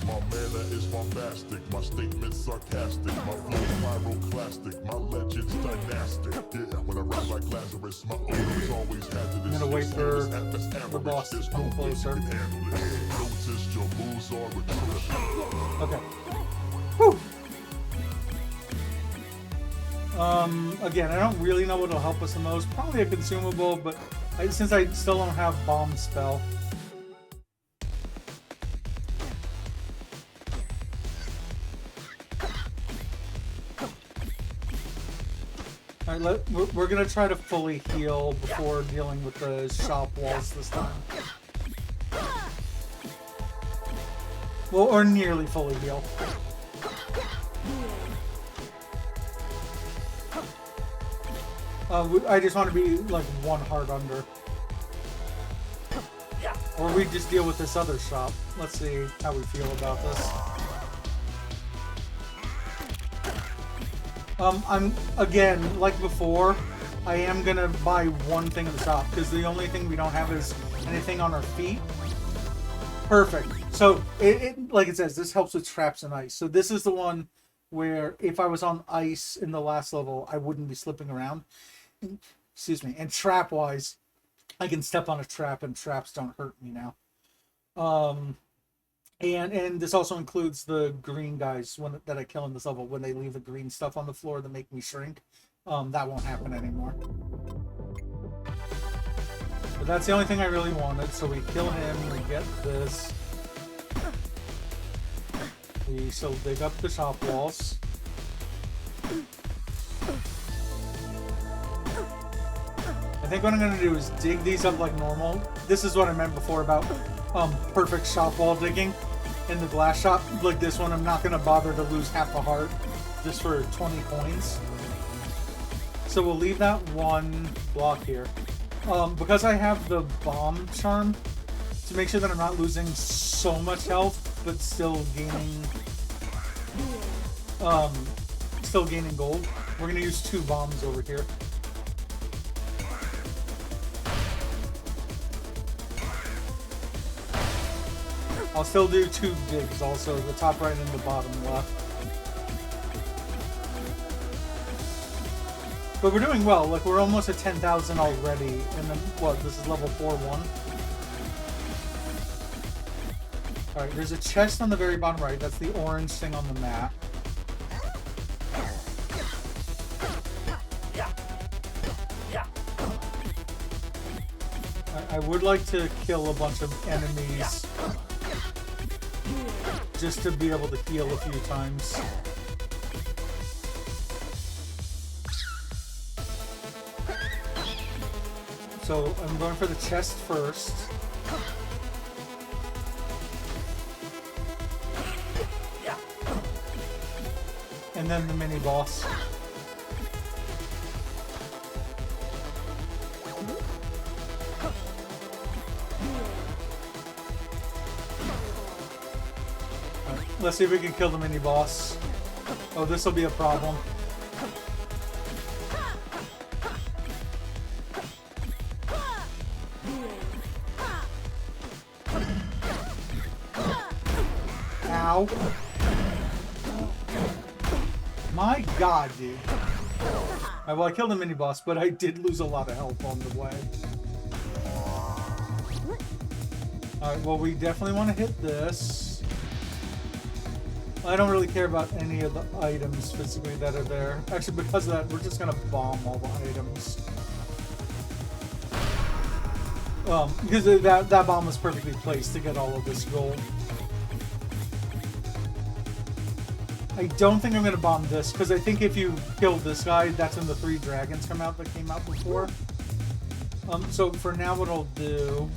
My mana is bombastic, my statements sarcastic, my flow pyroclastic, my legends dynastic. Yeah, when I rap like Lazarus, my owners always had to I'm gonna wait for the boss to There's come no way you closer. can handle it. Notice your moves are atrocious. Okay. Whew. Again, I don't really know what'll help us the most. Probably a consumable, but since I still don't have bomb spell. Alright, we're gonna try to fully heal before dealing with the shop walls this time. Well, or nearly fully heal. I just want to be like one heart under. Or we just deal with this other shop. Let's see how we feel about this. I'm, again, like before, I am gonna buy one thing in the shop, because the only thing we don't have is anything on our feet. Perfect. So, like it says, this helps with traps and ice. So this is the one where if I was on ice in the last level, I wouldn't be slipping around. Excuse me. And trap-wise, I can step on a trap and traps don't hurt me now. And this also includes the green guys that I kill in this level when they leave the green stuff on the floor that make me shrink. That won't happen anymore. But that's the only thing I really wanted. So we kill him, we get this. We still dig up the shop walls. I think what I'm going to do is dig these up like normal. This is what I meant before about perfect shop wall digging in the glass shop. Like this one, I'm not going to bother to lose half a heart just for 20 coins. So we'll leave that one block here. Because I have the bomb charm, to make sure that I'm not losing so much health, but still gaining gold, we're going to use 2 bombs over here. I'll still do 2 digs also, the top right and the bottom left. But we're doing well, like we're almost at 10,000 already, and then, what, this is level 4-1? Alright, there's a chest on the very bottom right, that's the orange thing on the map. I would like to kill a bunch of enemies just to be able to heal a few times. So I'm going for the chest first. And then the mini boss. Let's see if we can kill the mini boss. Oh, this will be a problem. Ow. My god, dude. Well, I killed the mini boss, but I did lose a lot of health on the way. Alright, well, we definitely want to hit this. I don't really care about any of the items physically that are there. Actually, because of that, we're just gonna bomb all the items. Because that bomb was perfectly placed to get all of this gold. I don't think I'm gonna bomb this, because I think if you kill this guy, that's when the 3 dragons come out that came out before. So for now, what I'll do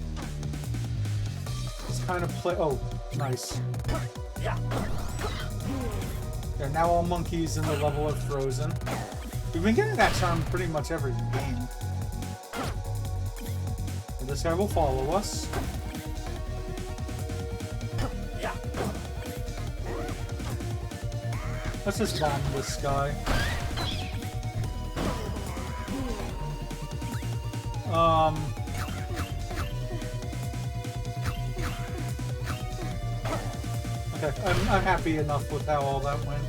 is kind of play. Oh, nice. Yeah, now all monkeys in the level are frozen. We've been getting that charm pretty much every game. And this guy will follow us. Let's just bomb this guy. Okay, I'm happy enough with how all that went.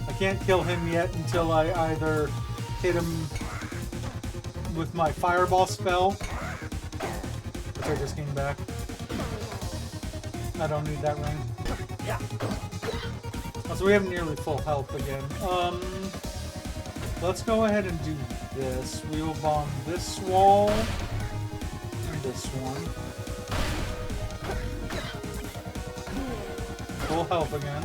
I can't kill him yet until I either hit him with my fireball spell, which I just came back. I don't need that ring. Oh, so we have nearly full health again. Let's go ahead and do this. We will bomb this wall and this one. Full health again.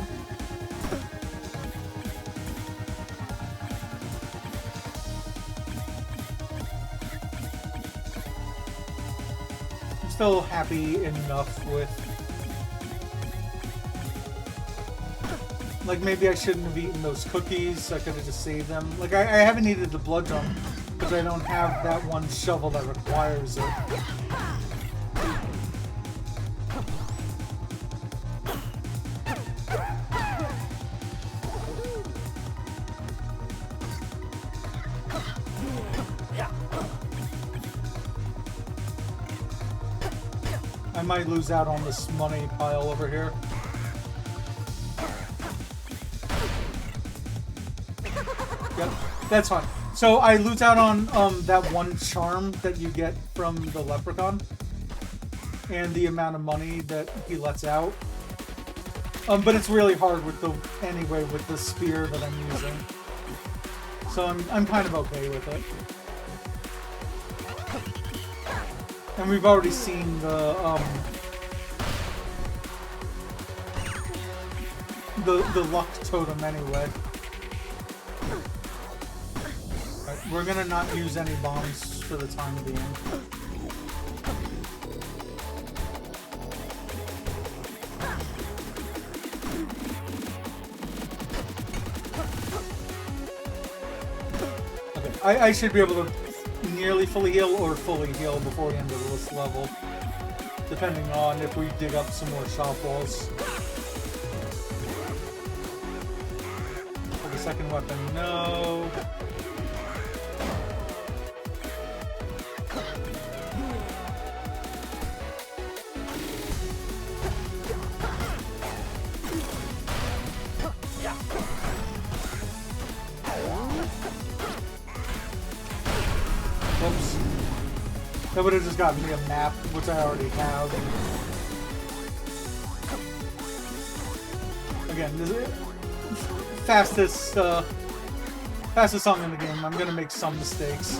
I'm still happy enough with... Like, maybe I shouldn't have eaten those cookies. I could have just saved them. Like, I haven't needed the blood drum because I don't have that one shovel that requires it. I might lose out on this money pile over here. Yep, that's fine. So I lose out on that one charm that you get from the leprechaun and the amount of money that he lets out. But it's really hard with the spear that I'm using. So I'm kind of okay with it. And we've already seen the luck totem anyway. Right, we're gonna not use any bombs for the time being. Okay, I should be able to nearly fully heal or fully heal before the end of this level, depending on if we dig up some more shop walls. For the second weapon, no. Whoops. That would have just gotten me a map, which I already have. Again, this is fastest song in the game. I'm gonna make some mistakes.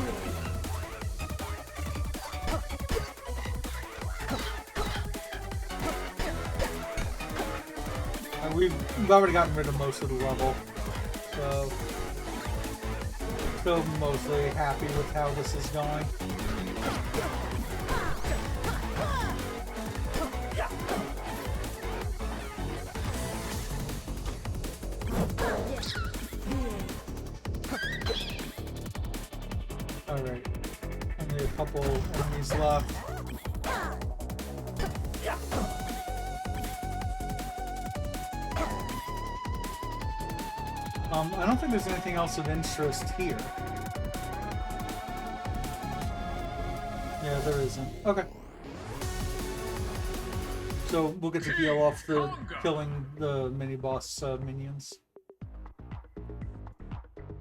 We've already gotten rid of most of the level, so still mostly happy with how this is going. Alright, only a couple enemies left. I don't think there's anything else of interest here. Yeah, there isn't. Okay. So we'll get to heal off the killing the mini-boss minions.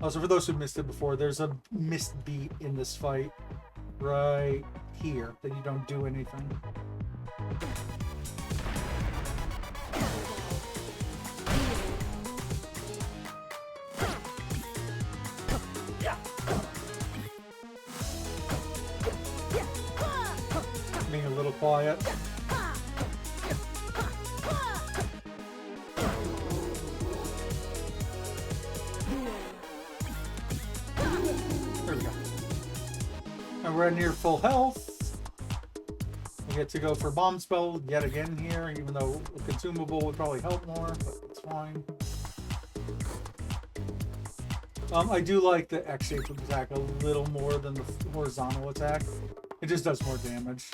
Also, for those who missed it before, there's a missed beat in this fight right here that you don't do anything. Being a little quiet. There we go. And we're at near full health. We get to go for bomb spell yet again here, even though a consumable would probably help more, but it's fine. I do like the X-shaped attack a little more than the horizontal attack. It just does more damage.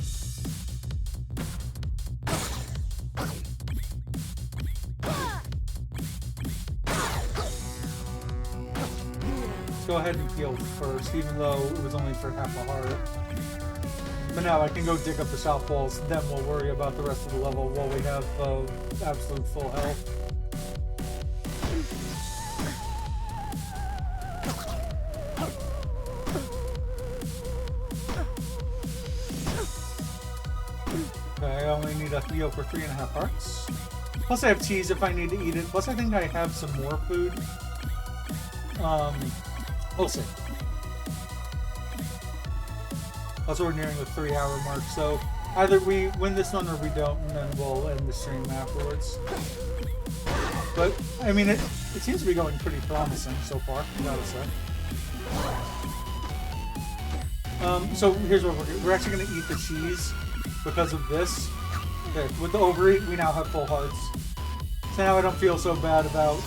go ahead and heal first, even though it was only for half a heart. But now I can go dig up the shop walls, then we'll worry about the rest of the level while we have absolute full health. Okay, I only need a heal for 3.5 hearts. Plus I have cheese if I need to eat it. Plus I think I have some more food. We'll see. Also, we're nearing the 3-hour mark, so either we win this one or we don't, and then we'll end the stream afterwards. But, I mean, it seems to be going pretty promising so far, I gotta say. So here's what we're actually going to eat the cheese because of this. Okay, with the overeat, we now have full hearts. So now I don't feel so bad about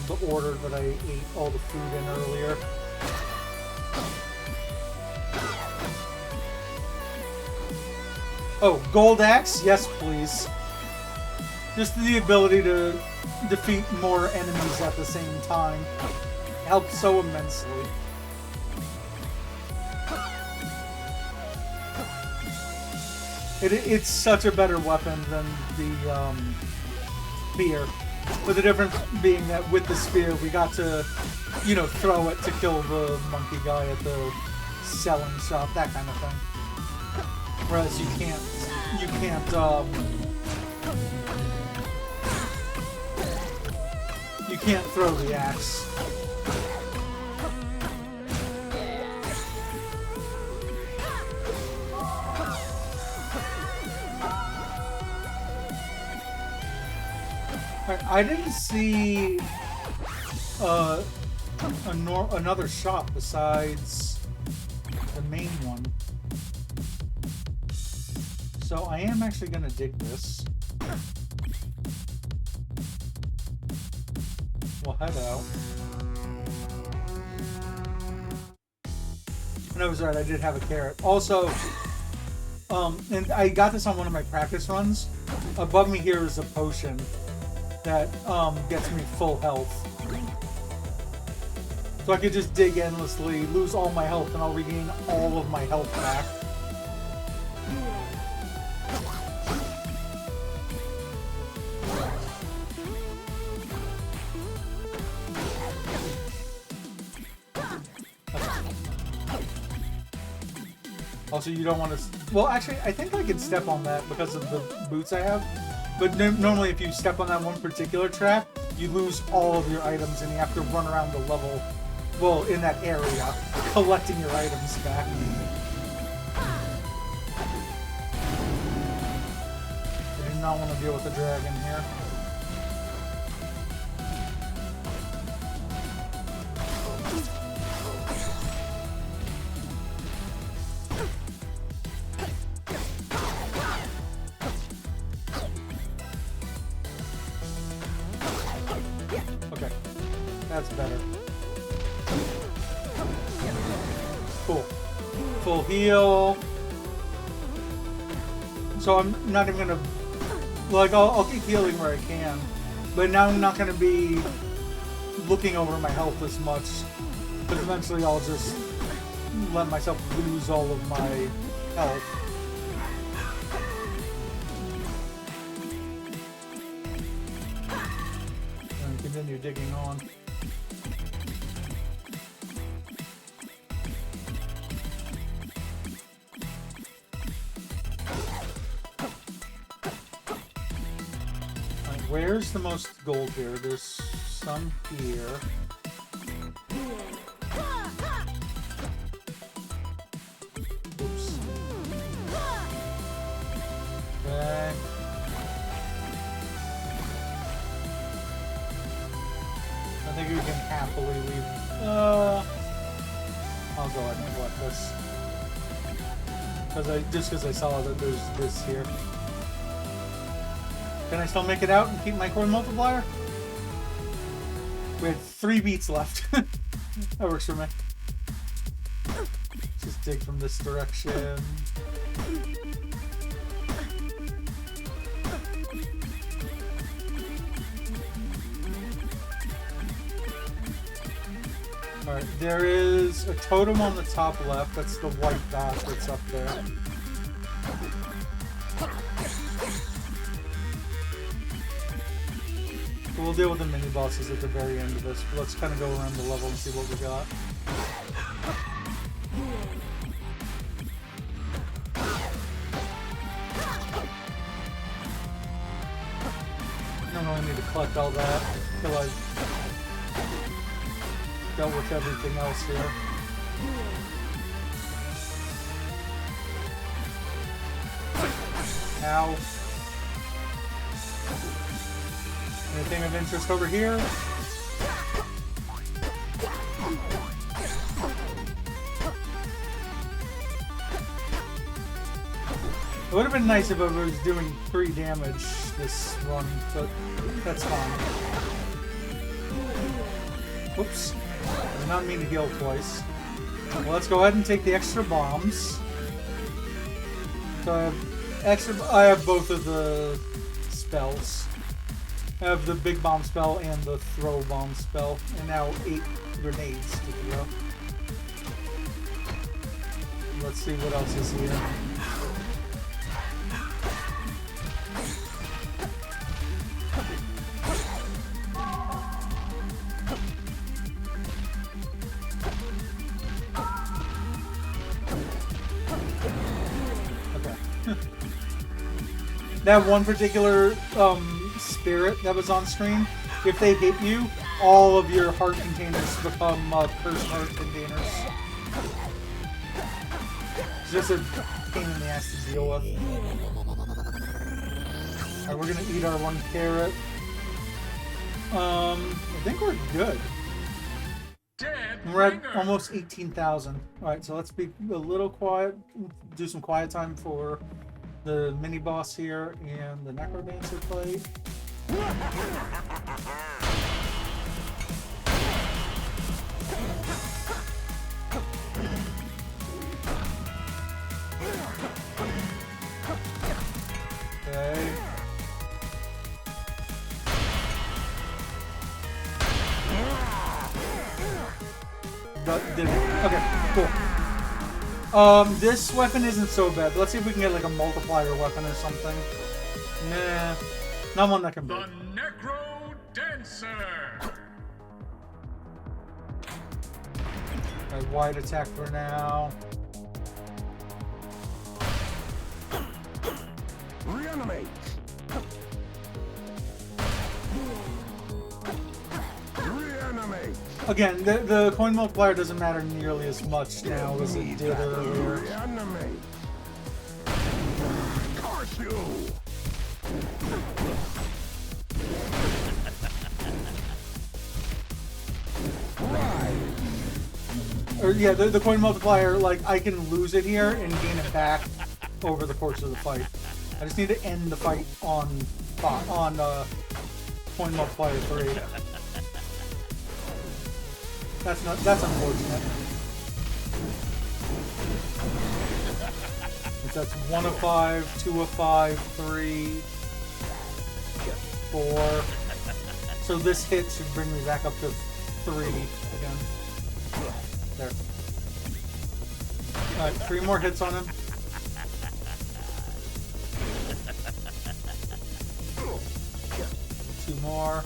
the order that I ate all the food in earlier. Oh, gold axe? Yes, please. Just the ability to defeat more enemies at the same time helps so immensely. It's such a better weapon than the spear. But the difference being that with the spear, we got to, you know, throw it to kill the monkey guy at the selling shop, that kind of thing. Whereas you can't throw the axe. I didn't see another shop besides the main one. So I am actually going to dig this. We'll head out. And I was right, I did have a carrot. Also, and I got this on one of my practice runs. Above me here is a potion that gets me full health. So I could just dig endlessly, lose all my health, and I'll regain all of my health back. Also, you don't want to... Well, actually, I think I can step on that because of the boots I have. But normally, if you step on that one particular trap, you lose all of your items and you have to run around the level, well, in that area, collecting your items back. I do not want to deal with the dragon here. That's better. Cool. Full heal. So I'm not even gonna... Like, I'll keep healing where I can. But now I'm not gonna be looking over my health as much. Because eventually I'll just let myself lose all of my health. And continue digging on. Where's the most gold here? There's some here. Oops. Okay. I think we can happily leave. I'll go ahead and collect this. Just because I saw that there's this here. Can I still make it out and keep my coin multiplier? We had 3 beats left. That works for me. Just dig from this direction. Alright, there is a totem on the top left. That's the white dot that's up there. We'll deal with the mini bosses at the very end of this. Let's kind of go around the level and see what we got. I don't really need to collect all that until I've dealt with everything else here. Ow. Anything of interest over here? It would have been nice if I was doing 3 damage this run, but that's fine. Whoops. I did not mean to heal twice. Well, let's go ahead and take the extra bombs. So I have both of the spells. I have the big bomb spell and the throw bomb spell, and now 8 grenades to throw. Let's see what else is here. Okay. That one particular spirit that was on screen, if they hit you, all of your heart containers become cursed heart containers. It's just a pain in the ass to deal with. Alright, we're gonna eat our 1 carrot. I think we're good. We're at almost 18,000. Alright, so let's be a little quiet, do some quiet time for the mini boss here and the Necrodancer plate. Okay. Okay, cool. This weapon isn't so bad. Let's see if we can get like a multiplier weapon or something. Nah, not one that can break. The Necrodancer. Alright, wide attack for now. Reanimate. Reanimate. Again, the coin multiplier doesn't matter nearly as much now as it did earlier. Reanimate. Curse you. Or yeah, the coin multiplier, like I can lose it here and gain it back over the course of the fight. I just need to end the fight on coin multiplier 3. That's unfortunate. That's 1 of 5, 2 of 5, 3, 4. So this hit should bring me back up to 3 again. There. Alright, 3 more hits on him. Two more.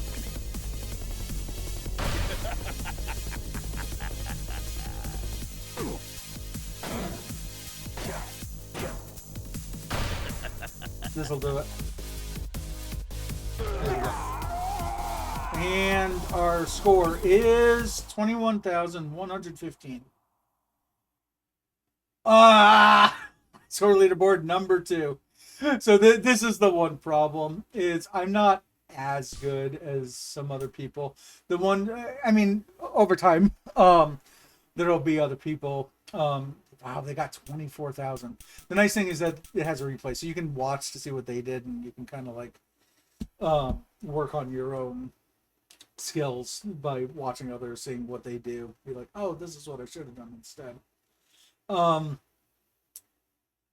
This'll do it. There you go. And our score is 21,115. Score leaderboard number 2. So this is the one problem, is I'm not as good as some other people. The one, I mean, over time, there'll be other people. Wow, they got 24,000. The nice thing is that it has a replay, so you can watch to see what they did, and you can kind of like work on your own skills by watching others, seeing what they do. Be like, oh, this is what I should have done instead.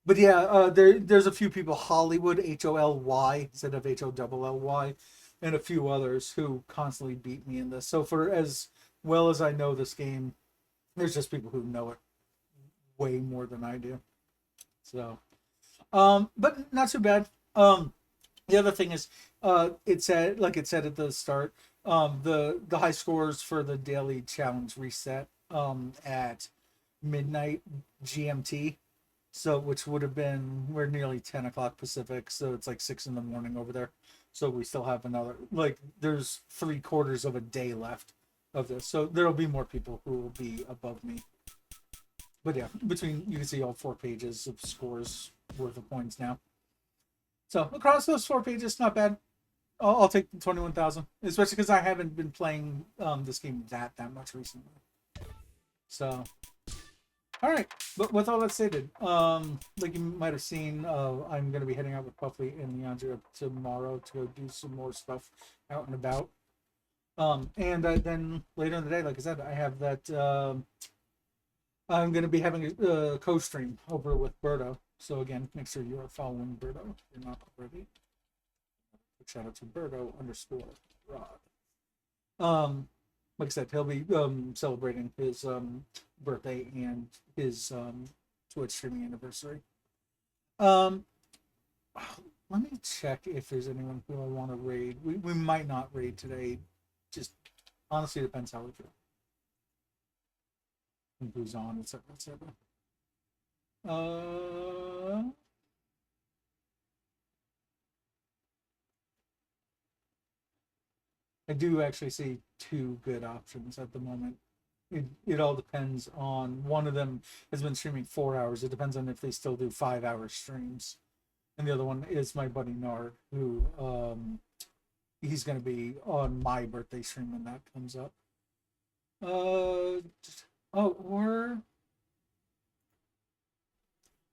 But yeah, there's a few people, Hollywood, Holy, instead of Holy, and a few others who constantly beat me in this. So for as well as I know this game, there's just people who know it way more than I do. So, but not too bad. The other thing is, it said, like it said at the start, the high scores for the daily challenge reset at midnight GMT. So, which would have been, we're nearly 10 o'clock Pacific, so it's like 6 in the morning over there. So we still have another, like, there's 3/4 of a day left of this. So there'll be more people who will be above me. But yeah, between, you can see all 4 pages of scores worth of points now. So across those 4 pages, not bad. I'll take 21,000, especially because I haven't been playing this game that much recently. So, all right. But with all that stated, like you might have seen, I'm going to be heading out with Puffy and Leandra tomorrow to go do some more stuff out and about. And then later in the day, like I said, I have that. I'm going to be having a co-stream over with Berto. So again, make sure you are following Berto if you're not already. Shout out to Berto_Rod. Like I said, he'll be celebrating his birthday and his Twitch streaming anniversary. Let me check if there's anyone who I want to raid. We might not raid today. Just honestly depends how we feel. And who's on, etc., etc. I do actually see 2 good options at the moment. It all depends on, one of them has been streaming 4 hours. It depends on if they still do 5-hour streams. And the other one is my buddy Nard, who he's going to be on my birthday stream when that comes up. Or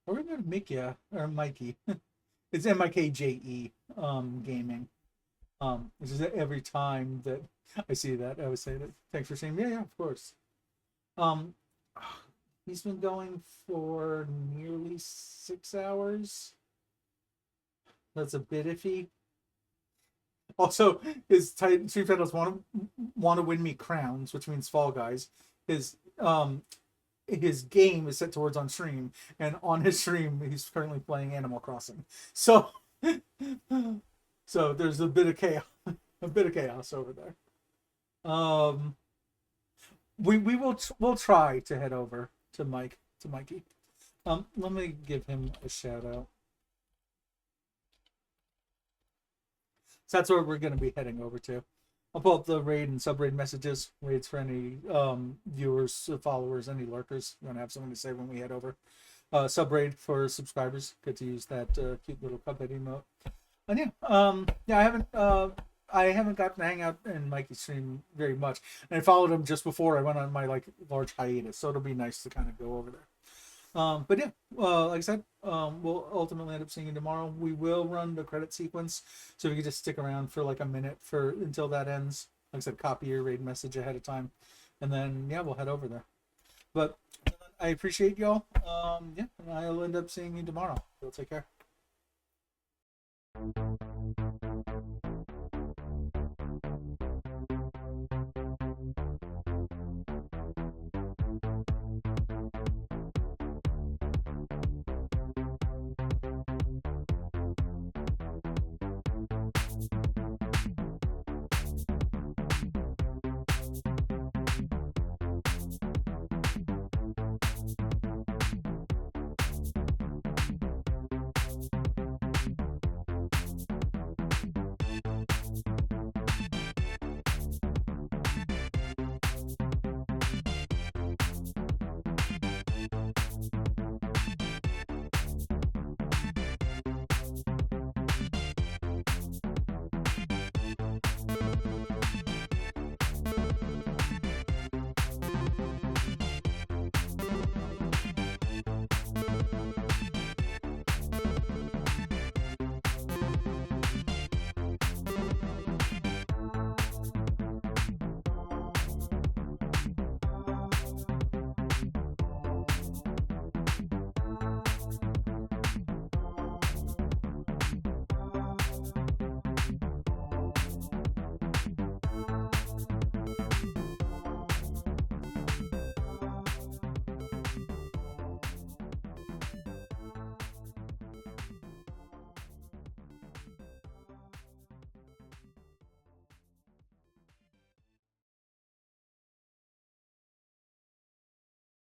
we're going to Mikia, or Mikey. It's MIKJE gaming. Which is every time that I see that, I would say that. Thanks for saying, yeah, of course. He's been going for nearly 6 hours. That's a bit iffy. Also, his stream titles want to win me crowns, which means Fall Guys. His game is set towards on stream, and on his stream he's currently playing Animal Crossing. So so there's a bit of chaos over there. We'll try to head over to Mikey. Let me give him a shout out. So that's where we're going to be heading over to. I'll pull up the raid and sub-raid messages. Raids for any viewers, followers, any lurkers. We're going to have something to say when we head over. Sub-raid for subscribers. Get to use that cute little Cuphead emote. And yeah, I haven't gotten to hang out in Mikey's stream very much. And I followed him just before I went on my large hiatus. So it'll be nice to kind of go over there. But yeah, like I said, we'll ultimately end up seeing you tomorrow. We will run the credit sequence, so if you could just stick around for like a minute until that ends. Like I said, copy your raid message ahead of time, and then yeah, we'll head over there. But I appreciate y'all. Yeah, and I'll end up seeing you tomorrow. So take care.